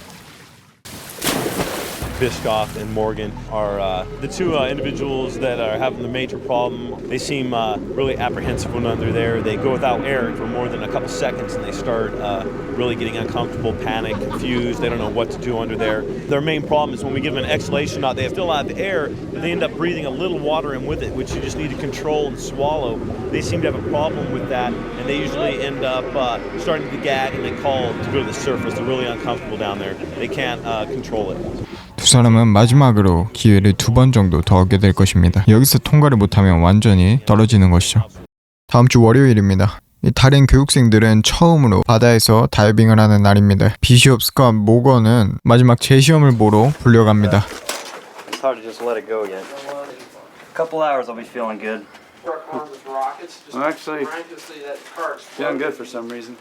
Biscoff and Morgan are the two individuals that are having the major problem. They seem really apprehensive when under there. They go without air for more than a couple seconds and they start really getting uncomfortable, panic, confused. They don't know what to do under there. Their main problem is when we give them an exhalation knot, they still have the air, but they end up breathing a little water in with it, which you just need to control and swallow. They seem to have a problem with that, and they usually end up starting to gag and they call to go to the surface. They're really uncomfortable down there. They can't control it. 두 사람은 마지막으로 기회를 2번 정도 더 얻게 될 것입니다. 여기서 통과를 못하면 완전히 떨어지는 것이죠. 다음 주 월요일입니다. 이 다른 교육생들은 처음으로 바다에서 다이빙을 하는 날입니다. 비숍, 스캇, 모건은 마지막 재시험을 보러 불려갑니다. It's hard to just let it go again. A couple hours I'll be feeling good. I'm actually feeling good for some reason.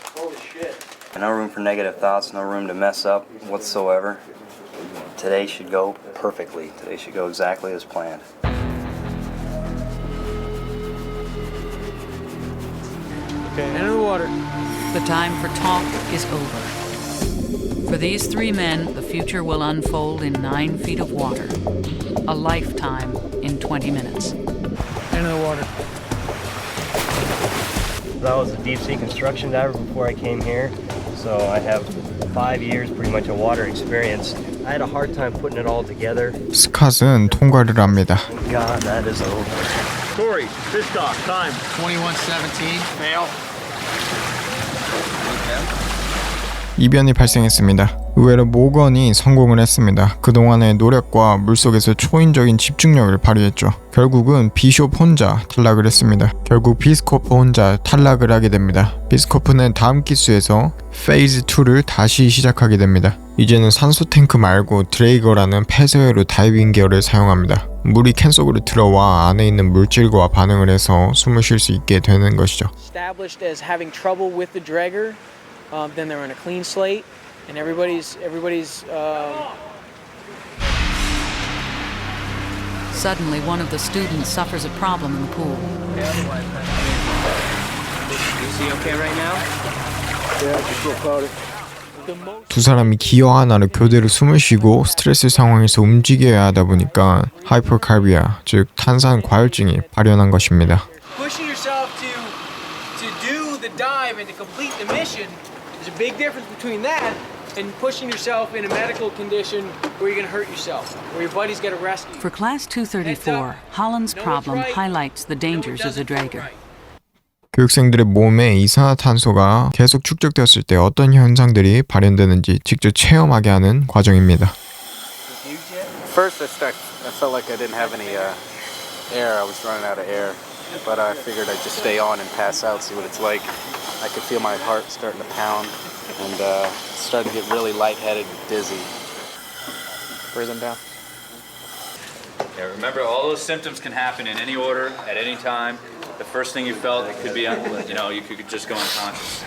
No room for negative thoughts, no room to mess up whatsoever. Today should go perfectly. Today should go exactly as planned. Okay, enter the water. The time for talk is over. For these 3 men, the future will unfold in 9 feet of water. A lifetime in 20 minutes. Enter the water. I was a deep sea construction diver before I came here, so I have 5 years pretty much of water experience. I had a hard time putting it all together. 스캇은 통과를 합니다. God, that is over. Corey, Biscoff, time. 21:17. Fail. 이변이 발생했습니다. 의외로 모건이 성공을 했습니다. 그동안의 노력과 물속에서 초인적인 집중력을 발휘했죠. 결국은 비숍 혼자 탈락을 했습니다. 결국 비스코프 혼자 탈락을 하게 됩니다. 비스코프는 다음 기수에서 페이즈 2를 다시 시작하게 됩니다. 이제는 산소 탱크 말고 드레이거라는 폐쇄회로 다이빙 기어를 사용합니다. 물이 캔 속으로 들어와 안에 있는 물질과 반응을 해서 숨을 쉴 수 있게 되는 것이죠. Established as having trouble with the dragger, then they're on a clean slate, and everybody's. Suddenly, one of the students suffers a problem in the pool. Is he okay right now? Yeah, just real cloudy. 두 사람이 기어 하나로 교대로 숨을 쉬고 스트레스 상황에서 움직여야 하다 보니까 하이퍼칼비아, 즉 탄산 과열증이 발현한 것입니다. Pushing yourself to do the dive and to complete the mission. There's a big difference between that and pushing yourself in a medical condition where you're going to hurt yourself, where your buddy's got to rescue you. For Class 234, Holland's problem highlights the dangers of the dragger. 교육생들의 몸에 이산화탄소가 계속 축적되었을 때 어떤 현상들이 발현되는지 직접 체험하게 하는 과정입니다. First, I felt like I didn't have any air. I was running out of air, but I figured I'd just stay on and pass out, see what it's like. I could feel my heart starting to pound and starting to get really lightheaded and dizzy. Breathe them down. Yeah, remember, all those symptoms can happen in any order, at any time. The first thing you felt, it could be, you could just go unconscious.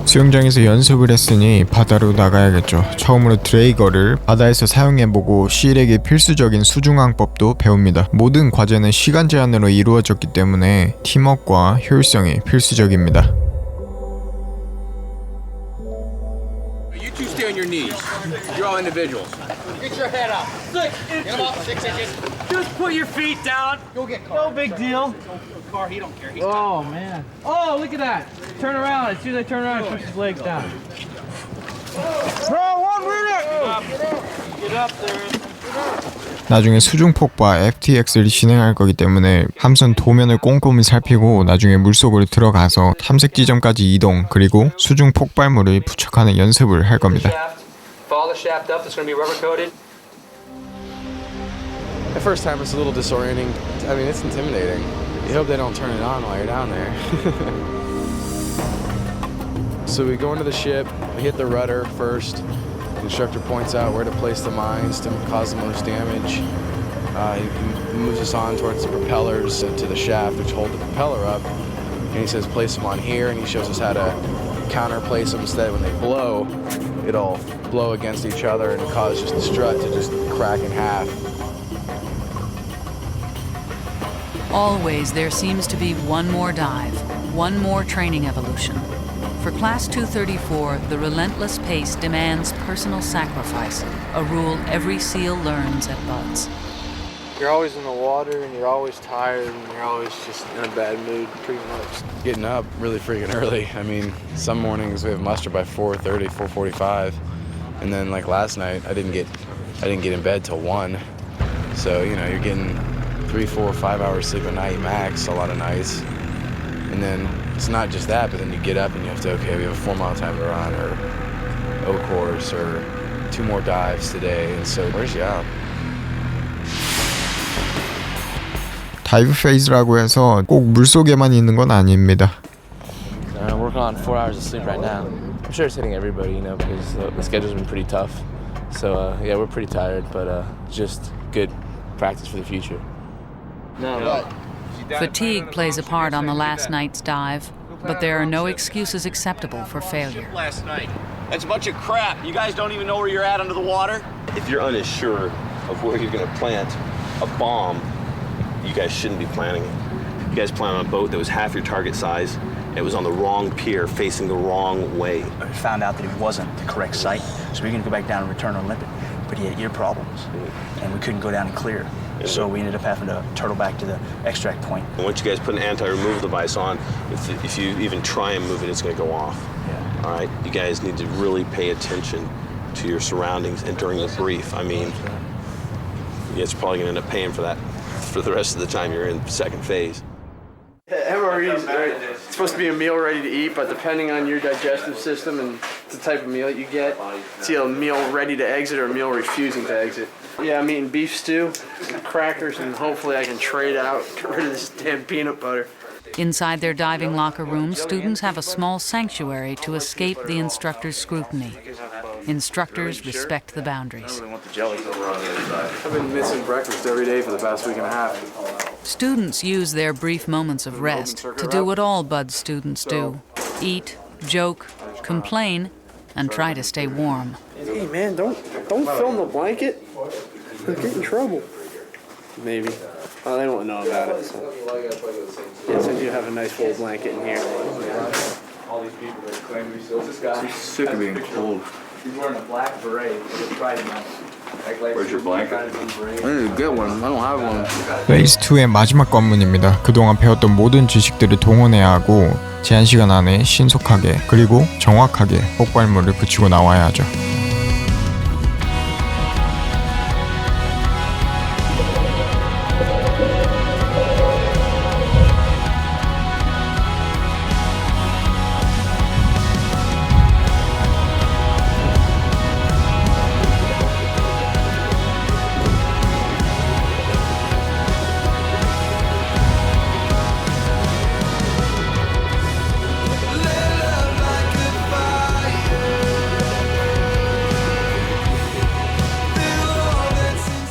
수영장에서 연습을 했으니 바다로 나가야겠죠. 처음으로 드레이거를 바다에서 사용해보고 시일에게 필수적인 수중항법도 배웁니다. 모든 과제는 시간 제한으로 이루어졌기 때문에 팀워크와 효율성이 필수적입니다. You two stay on your knees. You're all individuals. Get your head up. 6 inches. Get them up 6 inches. Just put your feet down. Go get Carl. No big deal. Car, he don't care. Oh, man. Oh, look at that. Turn around. As soon as I turn around, push his legs down. Bro, 1 minute. Get up there. 나중에 수중폭과 FTX를 진행할 거기 때문에 함선 도면을 꼼꼼히 살피고 나중에 물속으로 들어가서 탐색 지점까지 이동, 그리고 수중 폭발물을 부착하는 연습을 할 겁니다. Follow the shaft up. It's going to be rubber coated. The first time it's a little disorienting. I mean, it's intimidating. You hope they don't turn it on while you're down there. So we go into the ship, we hit the rudder first. The instructor points out where to place the mines to cause the most damage. He moves us on towards the propellers to the shaft, which hold the propeller up. And he says, place them on here, and he shows us how to counterplace them so that when they blow, it'll blow against each other and cause just the strut to just crack in half. Always there seems to be one more dive, one more training evolution. For Class 234, the relentless pace demands personal sacrifice, a rule every SEAL learns at BUD/S. You're always in the water and you're always tired and you're always just in a bad mood, pretty much. Getting up really freaking early. I mean, some mornings we have muster by 4:30, 4:45, and then like last night I didn't get in bed till 1. So you know you're getting 3, 4, 5 hours sleep a night max a lot of nights, and then it's not just that, but then you get up and you have to we have a 4-mile time to run or O course or 2 more dives today, and so where's you out? 다이브 페이즈라고 해서 꼭 물속에만 있는 건 아닙니다. Working on 4 hours of sleep right now. I'm sure it's hitting everybody, you know, because the schedule's been pretty tough. So yeah, we're pretty tired, but just good practice for the future. Fatigue plays a part on the last night's dive, but there are no excuses acceptable for failure. Last night. That's a bunch of crap. You guys don't even know where you're at under the water. If you're unsure of where you're going to plant a bomb, you guys shouldn't be planning it. You guys planted on a boat that was half your target size. It was on the wrong pier, facing the wrong way. We found out that it wasn't the correct site, so we were going to go back down and return to Olympic. But he had ear problems, and we couldn't go down and clear. So we ended up having to turtle back to the extract point. And once you guys put an anti-removal device on, if you even try and move it, it's going to go off. Yeah. All right? You guys need to really pay attention to your surroundings and during the brief. I mean, you guys are probably going to end up paying for that for the rest of the time you're in second phase. MRE is supposed to be a meal ready to eat, but depending on your digestive system and the type of meal you get, it's either a meal ready to exit or a meal refusing to exit. Yeah, I'm eating beef stew, and crackers, and hopefully I can trade out, get rid of this damn peanut butter. Inside their diving locker room, students have a small sanctuary to escape the instructor's scrutiny. Instructors respect the boundaries. I've been missing breakfast every day for the past week and a half. Students use their brief moments of rest to do what all BUD/S students do: eat, joke, complain, and try to stay warm. Hey man, don't film the blanket. You'll get in trouble. Maybe. Oh, they don't know about it. So. Yeah, so you have a nice full blanket in here. All these people that claim to be this guy. He's sick of being cold. He's wearing a black beret with a pride knife. Where's your blanket? I need to get one. I don't have one. 페이즈 2의 마지막 관문입니다. 그동안 배웠던 모든 지식들을 동원해야 하고 제한 시간 안에 신속하게 그리고 정확하게 폭발물을 붙이고 나와야 하죠.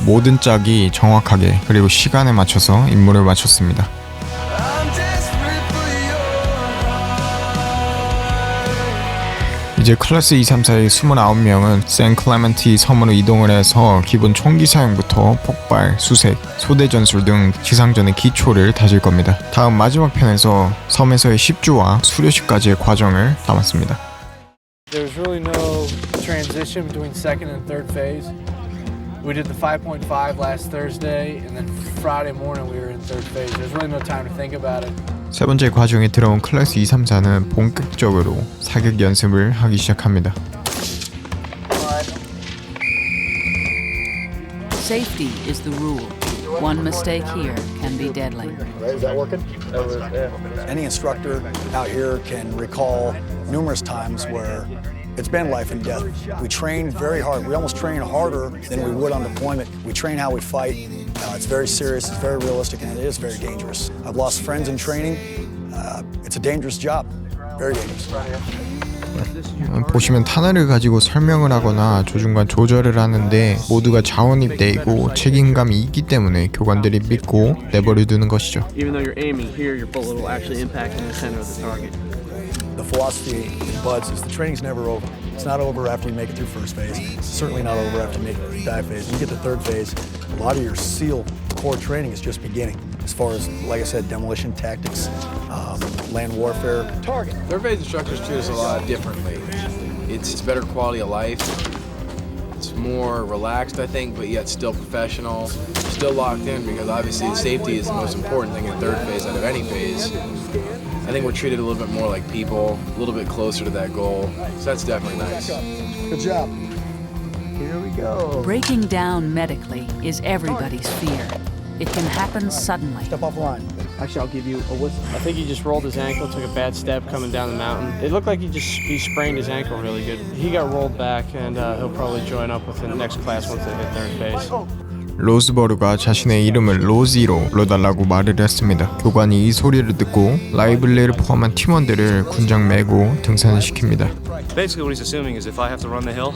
모든 짝이 정확하게 그리고 시간에 맞춰서 임무를 마쳤습니다. 이제 클래스 234의 29명은 샌클레멘티 섬으로 이동을 해서 기본 총기 사용부터 폭발, 수색, 소대 전술 등 지상전의 기초를 다질 겁니다. 다음 마지막 편에서 섬에서의 10주와 수료식까지의 과정을 담았습니다. There's really no transition between second and third phase. We did the 5.5 last Thursday, and then Friday morning we were in third phase. There's really no time to think about it. 세 번째 과정에 들어온 클래스 234는 본격적으로 사격 연습을 하기 시작합니다. Safety is the rule. One mistake here can be deadly. Is that working? Any instructor out here can recall numerous times where it's been life and death. We train very hard. We almost train harder than we would on deployment. We train how we fight. It's very serious, it's very realistic, and it is very dangerous. I've lost friends in training. It's a dangerous job. Very dangerous. 보시면 탄화를 가지고 설명을 하거나 조준관 조절을 하는데 모두가 자원입대이고 책임감이 있기 때문에 교관들이 믿고 내버려 두는 것이죠. Even though you're aiming here, your bullet will actually impact in the center of the target. The philosophy in BUD/S is the training's never over. It's not over after you make it through first phase. It's certainly not over after you make it through dive phase. When you get to third phase, A lot of your SEAL core training is just beginning. As far as, like I said, demolition tactics, land warfare. Target. Third phase instructors treat us a lot differently. It's better quality of life. It's more relaxed, I think, but yet still professional, still locked in, because obviously safety is the most important thing in third phase out of any phase. I think we're treated a little bit more like people, a little bit closer to that goal, so that's definitely nice. Good job. Here we go. Breaking down medically is everybody's fear. It can happen suddenly. Step off the line. Actually, I'll give you a whistle. I think he just rolled his ankle, took a bad step coming down the mountain. It looked like he sprained his ankle really good. He got rolled back, and he'll probably join up with the next class once they hit third phase. 로스버르가 자신의 이름을 로지로 불러달라고 말을 했습니다. 교관이 이 소리를 듣고 라이블리를 포함한 팀원들을 군장 메고 등산을 시킵니다. Basically what he's assuming is if I have to run the hill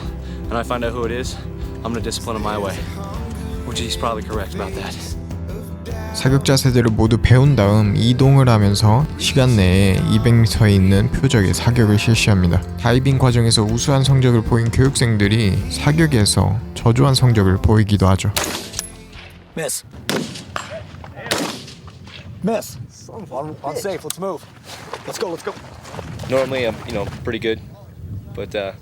and I find out who it is, I'm going to discipline him my way. Which he's probably correct about that. 사격 자세들을 모두 배운 다음 이동을 하면서 시간 내에 200m에 있는 표적의 사격을 실시합니다. 다이빙 과정에서 우수한 성적을 보인 교육생들이 사격에서 저조한 성적을 보이기도 하죠. Miss. Miss. Unsafe. Let's move. Let's go. Let's go. Normally I'm, pretty good. But yeah,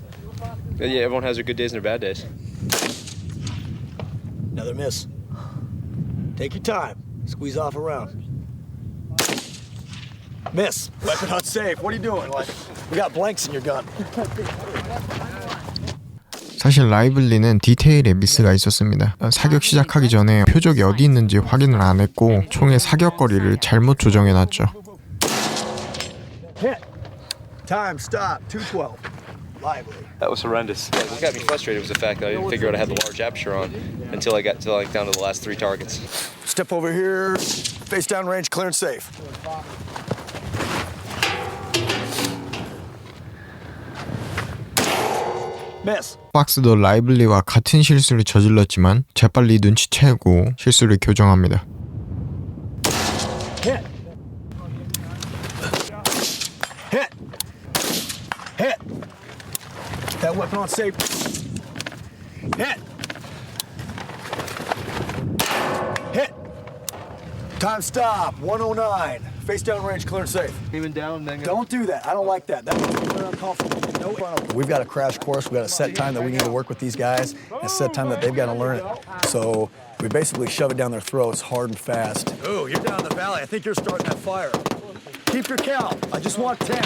everyone has their good days and their bad days. Another miss. Take your time. Squeeze off around. Miss. Weapon unsafe. What are you doing? We got blanks in your gun. 사실 라이블리는 디테일에 미스가 있었습니다. 사격 시작하기 전에 표적이 어디 있는지 확인을 안 했고 총의 사격거리를 잘못 조정해놨죠. Hit. Time. Stop. 212. Lively. That was horrendous. What got me frustrated was the fact that I didn't figure out I had the large aperture on until I got down to the last 3 targets. Step over here. Face down range, clear and safe. Miss. 박스도 라이블리와 같은 실수를 저질렀지만 재빨리 눈치채고 실수를 교정합니다. Hit. Hit. Hit. That weapon on safe. Hit. Hit. Time stop. 109. Face down range, clear and safe. Even down, then. Don't do that. I don't like that. That makes me very uncomfortable. We've got a crash course. We've got a set time that we need to work with these guys, and a set time that they've got to learn it. So we basically shove it down their throats hard and fast. Ooh, you're down the valley. I think you're starting that fire. Keep your count. I just want 10.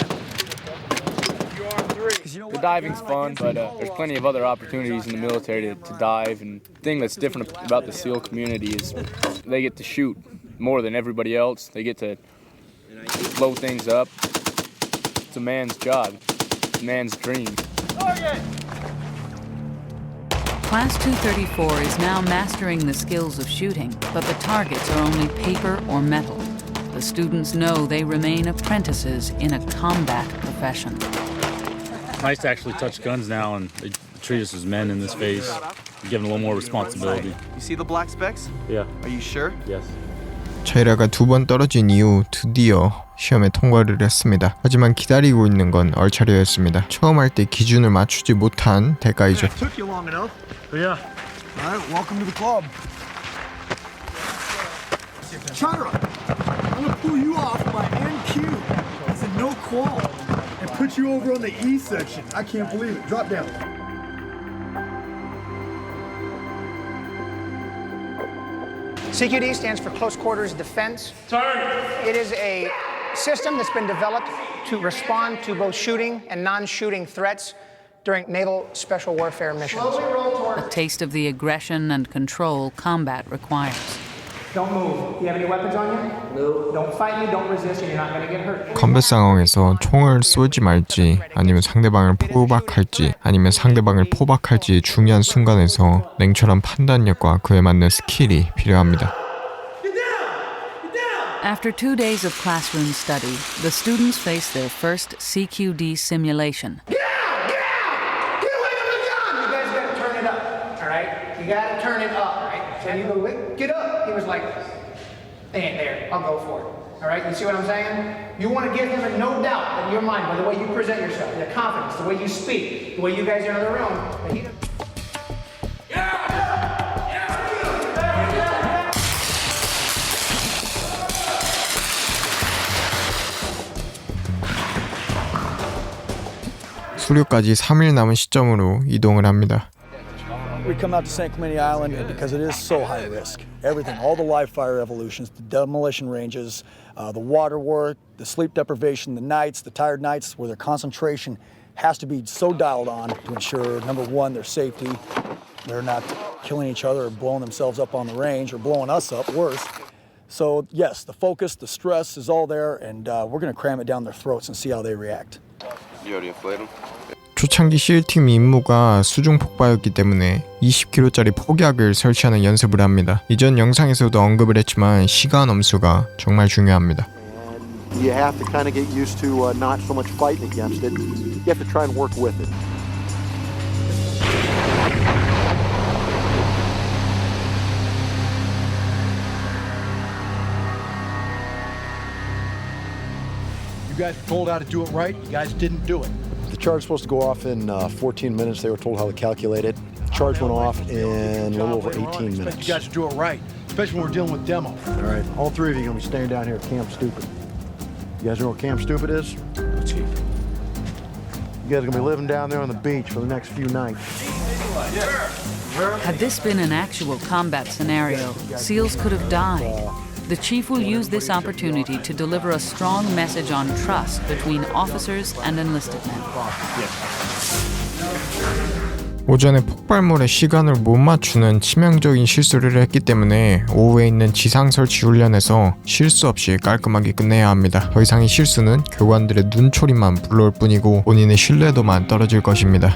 The diving's fun, but there's plenty of other opportunities in the military to dive. And the thing that's different about the SEAL community is they get to shoot more than everybody else. They get to blow things up. It's a man's job. It's a man's dream. Class 234 is now mastering the skills of shooting, but the targets are only paper or metal. The students know they remain apprentices in a combat profession. Nice to actually touch guns now, and they treat us as men in this phase, given a little more responsibility. You see the black specks? Yeah. Are you sure? Yes. 차이라가 2번 떨어진 이후 드디어 시험에 통과를 했습니다. 하지만 기다리고 있는 건 얼차려였습니다. 처음 할 때 기준을 맞추지 못한 대가이죠. Took you long enough. Yeah. All right, welcome to the club. Chira, I'm gonna pull you off my NQ. It's a no qual. And put you over on the E section. I can't believe it. Drop down. CQD stands for Close Quarters Defense. It is a system that's been developed to respond to both shooting and non-shooting threats during naval special warfare missions. A taste of the aggression and control combat requires. Don't move. Do you have any weapons on you? No. Don't fight me, don't resist, and you're not going to get hurt. 컴뱃 상황에서 총을 쏘지 말지 아니면 상대방을 포박할지 아니면 상대방을 포박할지 중요한 순간에서 냉철한 판단력과 그에 맞는 스킬이 필요합니다. After 2 days of classroom study, the students face their first CQD simulation. Get away from the gun! You guys got to turn it up, all right? You got to turn it up, all right? So you go, get up. He was like, there, I'll go for it. All right, you see what I'm saying? You want to give him a no doubt in your mind by the way you present yourself, the confidence, the way you speak, the way you guys are in the room. 수료까지 3일 남은 시점으로 이동을 합니다. We come out to San Clemente Island and because it is so high risk. Everything, all the live fire evolutions, the demolition ranges, the water work, the sleep deprivation, the nights, the tired nights where their concentration has to be so dialed on to ensure, number one, their safety. They're not killing each other or blowing themselves up on the range or blowing us up, worse. So yes, the focus, the stress is all there, and we're going to cram it down their throats and see how they react. You already inflate them? 초창기 실팀 임무가 수중 폭파였기 때문에 20kg짜리 폭약을 설치하는 연습을 합니다. 이전 영상에서도 언급을 했지만 시간 엄수가 정말 중요합니다. You have to kind of get used to not so much fighting against it. You have to try and work with it. You guys were told how to do it right. You guys didn't do it. The charge was supposed to go off in 14 minutes. They were told how to calculate it. The charge went off in a little over 18 minutes. You guys to do it right, especially when we're dealing with demo. All right, all three of you are going to be staying down here at Camp Stupid. You guys know what Camp Stupid is? Chief. You guys are going to be living down there on the beach for the next few nights. Had this been an actual combat scenario, SEALs could have died. The chief will use this opportunity to deliver a strong message on trust between officers and enlisted men. 오전에 폭발물에 시간을 못 맞추는 치명적인 실수를 했기 때문에 오후에 있는 지상 설치 훈련에서 실수 없이 깔끔하게 끝내야 합니다. 더 이상의 실수는 교관들의 눈초리만 불러올 뿐이고 본인의 신뢰도만 떨어질 것입니다.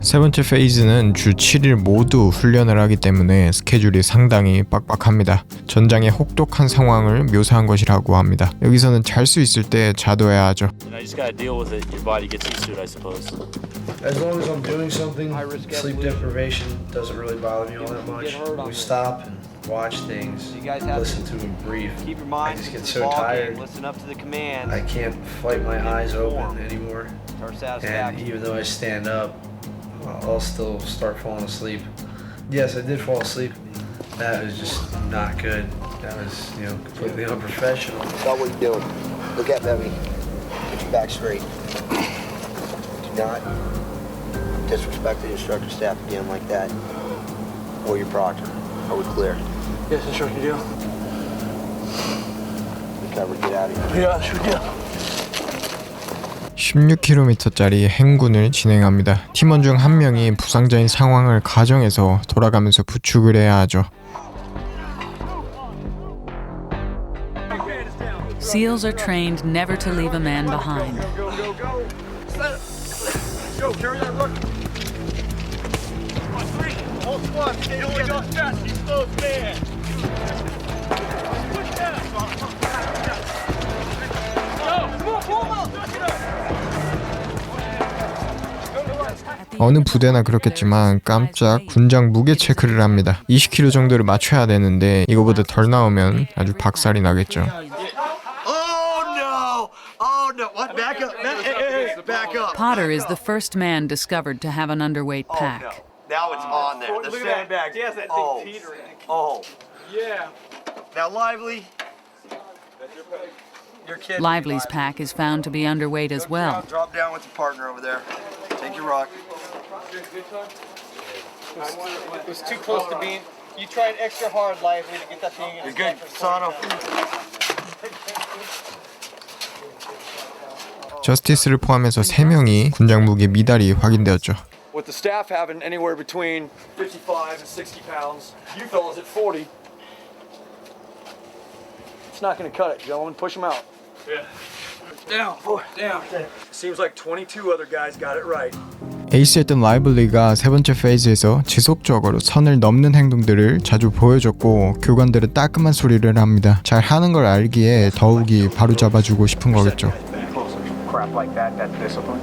세 번째 페이즈는 주 7일 모두 훈련을 하기 때문에 스케줄이 상당히 빡빡합니다. 전장의 혹독한 상황을 묘사한 것이라고 합니다. 여기서는 잘 수 있을 때 자둬야 하죠. You just gotta deal with it. Your body gets used to it, I suppose. As long as I'm doing something, sleep deprivation doesn't really bother me all that much. We stop and watch things, listen to and breathe. I just get so tired. I can't fight my eyes open anymore. And even though I stand up, I'll still start falling asleep. Yes, I did fall asleep. That was just not good. That was, completely unprofessional. Stop what you're doing. Look at me. Get your back straight. Do not disrespect the instructor staff again like that. Or your proctor. Are we clear? Yes, Instructor Deal. Recover, get out of here. Yeah, sure deal. 16km짜리 행군을 진행합니다. 팀원 중 한 명이 부상자인 상황을 가정해서 돌아가면서 부축을 해야 하죠. SEALs are trained never to leave a man behind. Go, carry that rook. On three. Whole squad, stay together. Go fast, you close man. Push down. Go, come on, pull him out. 어느 부대나 그렇겠지만 깜짝 군장 무게 체크를 합니다. 20kg 정도를 맞춰야 되는데 이거보다 덜 나오면 아주 박살이 나겠죠. Potter is the first man discovered to have an underweight pack. Now it's on there. The sandbags. Yes, that thing teetering. Oh. Yeah. Now, Lively. Lively's pack is found to be underweight as well. Drop down with your partner over there. Take your rock. It was too close to being. You tried extra hard, Lively, to get that thing in. You're good, Sano. 저스티스를 포함해서 3명이 군장 무게 미달이 확인되었죠. With the staff having anywhere between 55 and 60 pounds, you fellas at 40. It's not going to cut it, gentlemen. Push them out. Yeah. Down, down. Seems like 22 other guys got it right. 에이스였던 라이블리가 세 번째 페이지에서 지속적으로 선을 넘는 행동들을 자주 보여줬고 교관들은 따끔한 소리를 합니다. 잘 하는 걸 알기에 더욱이 바로잡아주고 싶은 거겠죠. Crap like that, that's discipline.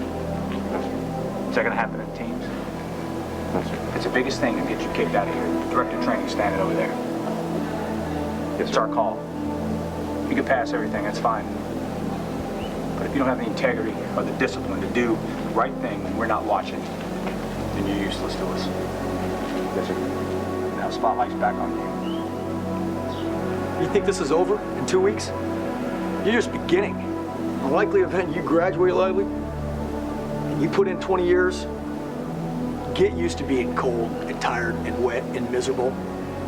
Is that going to happen in teams? It's the biggest thing to get you kicked out of here. Director training standing over there. It's our call. You can pass everything, that's fine. But if you don't have the integrity or the discipline to do the right thing when we're not watching, then you're useless to us. Yes, sir. the spotlight's back on you. You think this is over in 2 weeks? You're just beginning. The likely event you graduate, Lively, and you put in 20 years, get used to being cold and tired and wet and miserable.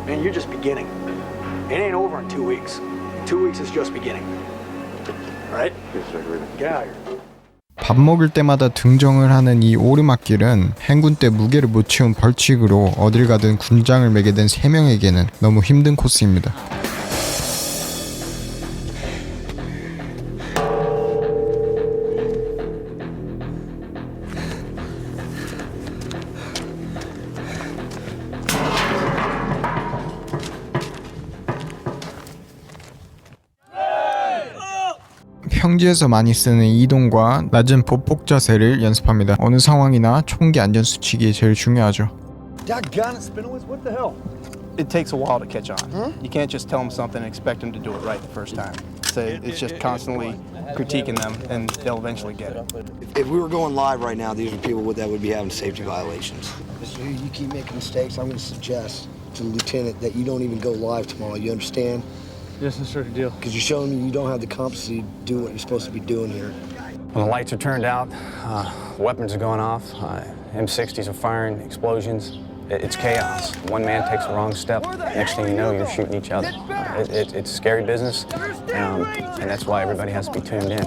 Man, you're just beginning. It ain't over in 2 weeks. 2 weeks is just beginning. Right? Get out of here. 밥 먹을 때마다 등정을 하는 이 오르막길은 행군 때 무게를 못 채운 벌칙으로 어딜 가든 군장을 매게 된 3명에게는 너무 힘든 코스입니다. 평지에서 많이 쓰는 이동과 낮은 보폭 자세를 연습합니다. 어느 상황이나 총기 안전 수칙이 제일 중요하죠. Doggone it, Spinowitz, what the hell? It takes a while to catch on. You can't just tell them something and expect them to do it right the first time. So it's just constantly critiquing them, and they'll eventually get it. If we were going live right now, these are people that would be having safety violations. You keep making mistakes, I'm going to suggest to the lieutenant that you don't even go live tomorrow. You understand? Yes, sir, deal. Because you're showing me you don't have the competency to do what you're supposed to be doing here. When the lights are turned out, weapons are going off, M60s are firing, explosions. It's chaos. One man takes the wrong step, next thing you know, you're shooting each other. It's scary business, and that's why everybody has to be tuned in.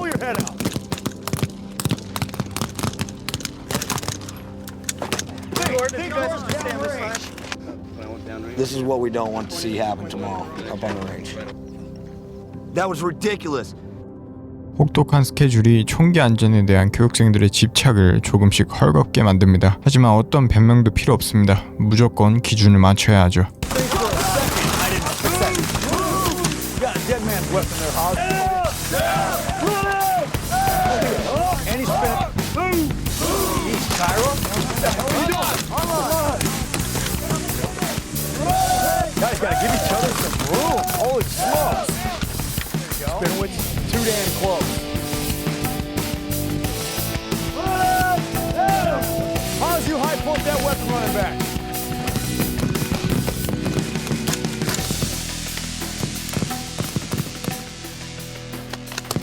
This is what we don't want to see happen tomorrow up on the range. That was ridiculous. 혹독한 스케줄이 총기 안전에 대한 교육생들의 집착을 조금씩 헐겁게 만듭니다. 하지만 어떤 변명도 필요 없습니다. 무조건 기준을 맞춰야 하죠. Guys gotta give each other some room. Holy smokes. Spinowitz, too damn close. How's you high poke that weapon running back?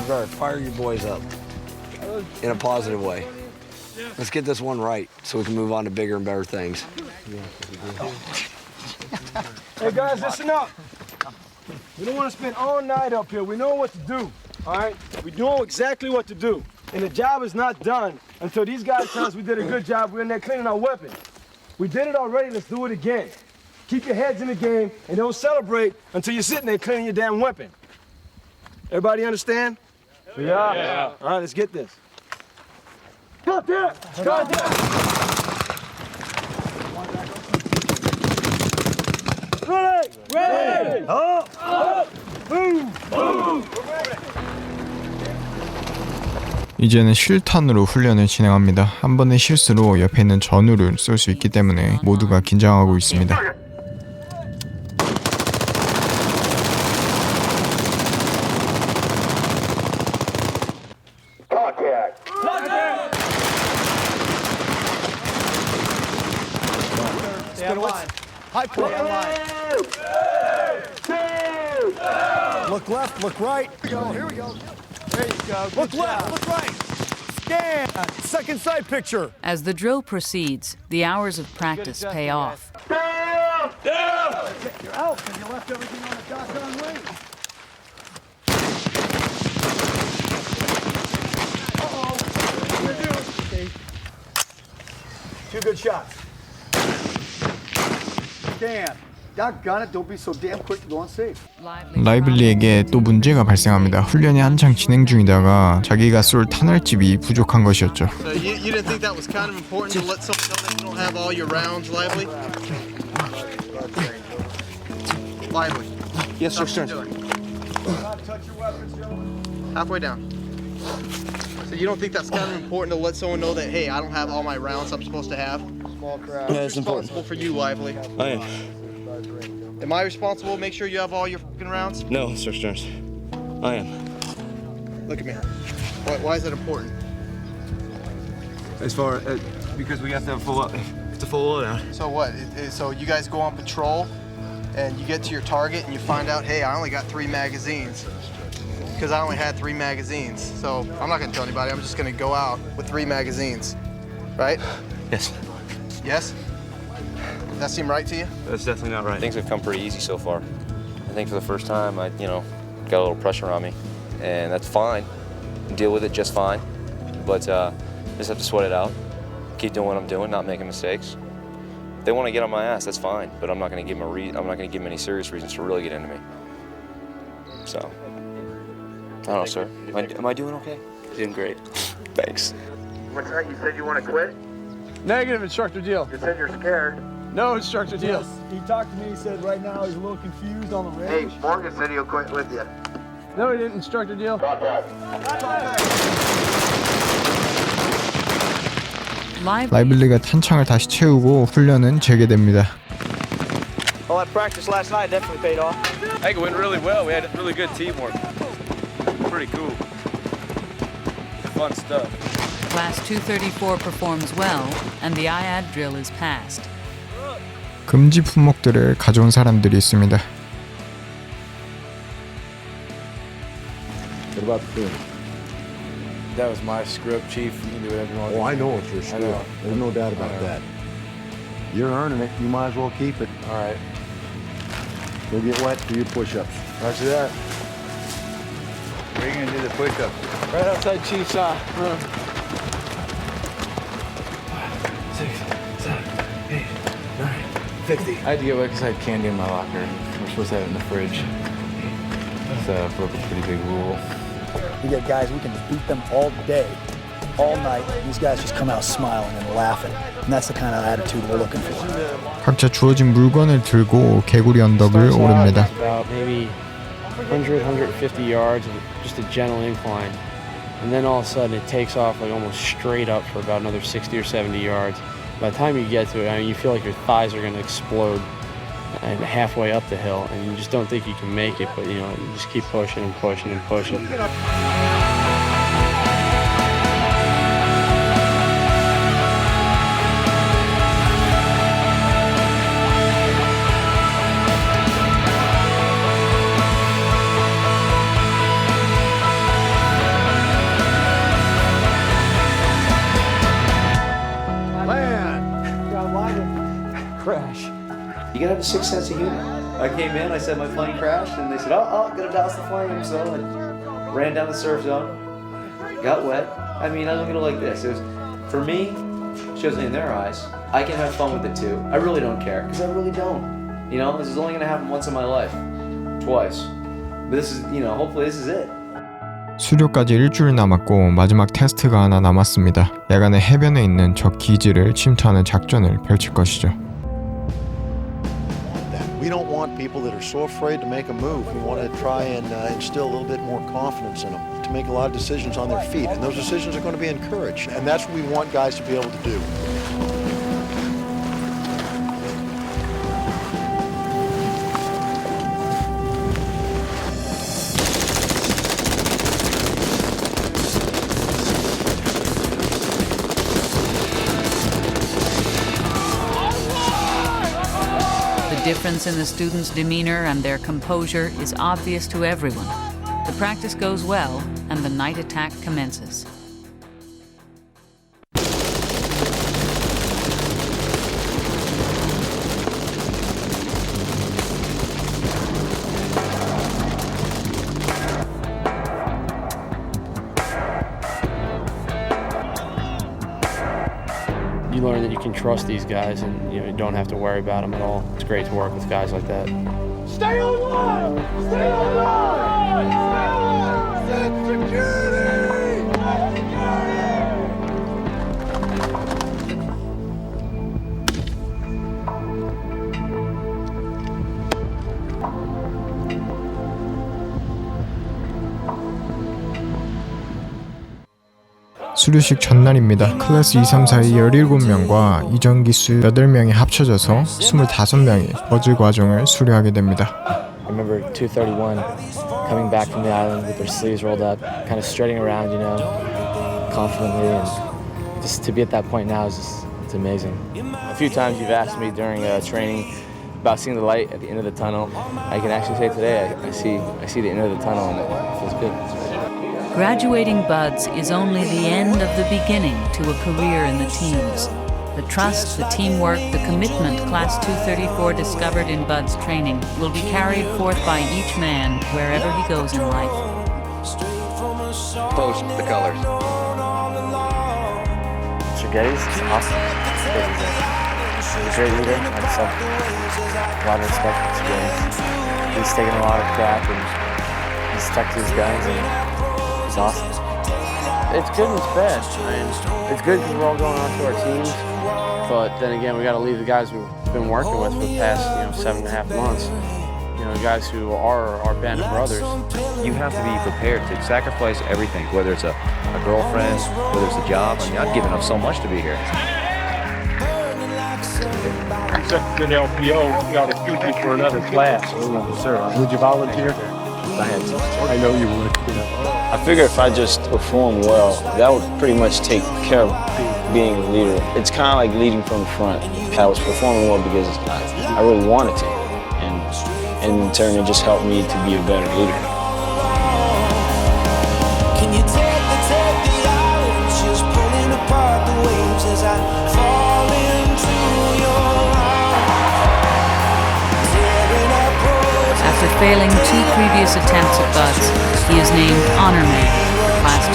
Guard, fire your boys up in a positive way. Let's get this one right so we can move on to bigger and better things. Hey guys, listen up. We don't want to spend all night up here. We know what to do, all right? We know exactly what to do. And the job is not done until these guys tell us we did a good job. We're in there cleaning our weapons. We did it already, let's do it again. Keep your heads in the game and don't celebrate until you're sitting there cleaning your damn weapon. Everybody understand? Yeah. All right, let's get this. Cut there! Cut there! Ready! Up! Up! Boom! Boom! 이제는 실탄으로 훈련을 진행합니다. 한 번의 실수로 옆에 있는 전우를 쏠 수 있기 때문에 모두가 긴장하고 있습니다. High point. Look left, look right. Here we go. There you go. Look left, look right. Scan. Second side picture. As the drill proceeds, the hours of practice pay off. Down! Down! You're out because you left everything on the doggone wing. Uh-oh. What are you gonna do? 2 good shots. Stand. Doggone it, don't be so damn quick to go on safe. 라이블리에게 또 문제가 발생합니다. 훈련이 한창 진행 중이다가 자기가 쏠 탄알집이 부족한 것이었죠. So you didn't think that was kind of important to let someone know that you don't have all your rounds, Lively? Lively. Yes, sir, sir. Halfway down. So you don't think that's kind of important to let someone know that, hey, I don't have all my rounds I'm supposed to have? Yeah, it's important. Responsible for you, Lively. I am. Am I responsible to make sure you have all your fucking rounds? No, Sir Stearns. I am. Look at me. Why is that important? As far as because we have to have full loadout. So what? So you guys go on patrol and you get to your target and you find out, hey, I only got 3 magazines because I only had 3 magazines. So I'm not gonna tell anybody, I'm just gonna go out with 3 magazines, right? Yes. Yes? Does that seem right to you? That's definitely not right. Things have come pretty easy so far. I think for the first time, I got a little pressure on me, and that's fine. Deal with it just fine, but just have to sweat it out. Keep doing what I'm doing, not making mistakes. If they want to get on my ass, that's fine, but I'm not going to give them I'm not going to give them any serious reasons to really get into me. So, I don't know, sir. Am I doing okay? Doing great. Thanks. What's that? You said you want to quit? Negative, Instructor Deal. You said you're scared. No, Instructor Deal. Yes, he talked to me. He said right now he's a little confused on the Hey, range. Morgan said he'll quit with you. No, he didn't, Instructor Deal. 라이블리가 탄창을 다시 채우고 훈련은 재개됩니다. All that practice last night definitely paid off. I think it went really well. We had really good teamwork. Pretty cool. Fun stuff. Class 234 performs well, and the IAD drill is passed. 금지 품목들을 가져온 사람들이 있습니다. What about the food? That was my script, Chief. You can do whatever you want. Oh, I know it's your skill. There's no doubt about that. You're earning it. You might as well keep it. All right. Go get wet for your push-ups. Roger that. Where are you gonna do the push-ups? Right outside Chief's room. 6, 7, 8, 9, 50. I had to get wet because I had candy in my locker. We're supposed to have it in the fridge. Broke a pretty big rule. We get guys, we can beat them all day, all night. These guys just come out smiling and laughing. And that's the kind of attitude we're looking for. 각자 주어진 물건을 들고 개구리 언덕을 오릅니다. About maybe 100, 150 yards of just a gentle incline. And then all of a sudden it takes off like almost straight up for about another 60 or 70 yards. By the time you get to it, I mean, you feel like your thighs are going to explode and halfway up the hill, and you just don't think you can make it, but you just keep pushing and pushing and pushing. Crash. You gotta have a sixth sense of humor. I came in, I said my plane crashed, and they said, oh, gonna douse the flame. So I ran down the surf zone, got wet. I mean, I look at it like this. It was, for me, shows in their eyes, I can have fun with it too. I really don't care, because I really don't. This is only gonna happen once in my life. Twice. But this is, hopefully this is it. 수료까지 일주일 남았고 마지막 테스트가 하나 남았습니다. 야간에 해변에 있는 적 기지를 침투하는 작전을 펼칠 것이죠. We don't want people that are so afraid to make a move. We want to try and instill a little bit more confidence in them to make a lot of decisions on their feet. And those decisions are going to be encouraged. And that's what we want guys to be able to do. The difference in the students' demeanor and their composure is obvious to everyone. The practice goes well, and the night attack commences. You learn that you can trust these guys, and you don't have to worry about them at all. It's great to work with guys like that. Stay on line! Stay on line! Set security! 수료식 전날입니다. 클래스 2, 3, 4의 17명과 이전 기수 8명이 합쳐져서 25명이 버즈 과정을 수료하게 됩니다. I remember 231 coming back from the island with their sleeves rolled up, kind of strutting around, confidently, and just to be at that point now is it's amazing. A few times you've asked me during training, about seeing the light at the end of the tunnel. I can actually say today I see the end of the tunnel, and it feels good. Graduating buds is only the end of the beginning to a career in the teams. The trust, the teamwork, the commitment Class 234 discovered in Bud's training will be carried forth by each man wherever he goes in life. Post the colors. Getty's awesome. He's a great leader. I just have a lot of respect for Getty. He's taken a lot of crap and he's stuck to his guns, and he's awesome. It's good and it's bad. I mean, it's good because we're all going on to our teams, but then again, we got to leave the guys we've been working with for the past 7.5 months. Guys who are our band of brothers. You have to be prepared to sacrifice everything, whether it's a girlfriend, whether it's a job. I mean, I've given up so much to be here. Good LPO, you got to keep you for another class. Sir, would you volunteer? I had to. I know you would. I figure if I just perform well, that would pretty much take care of being a leader. It's kind of like leading from the front. I was performing well because I really wanted to. And in turn, it just helped me to be a better leader. Can you take the islands, just pulling apart the waves as I fall into your arms, tearing up roads. After failing 2 previous attempts at Buds, he is named Honor Man for Class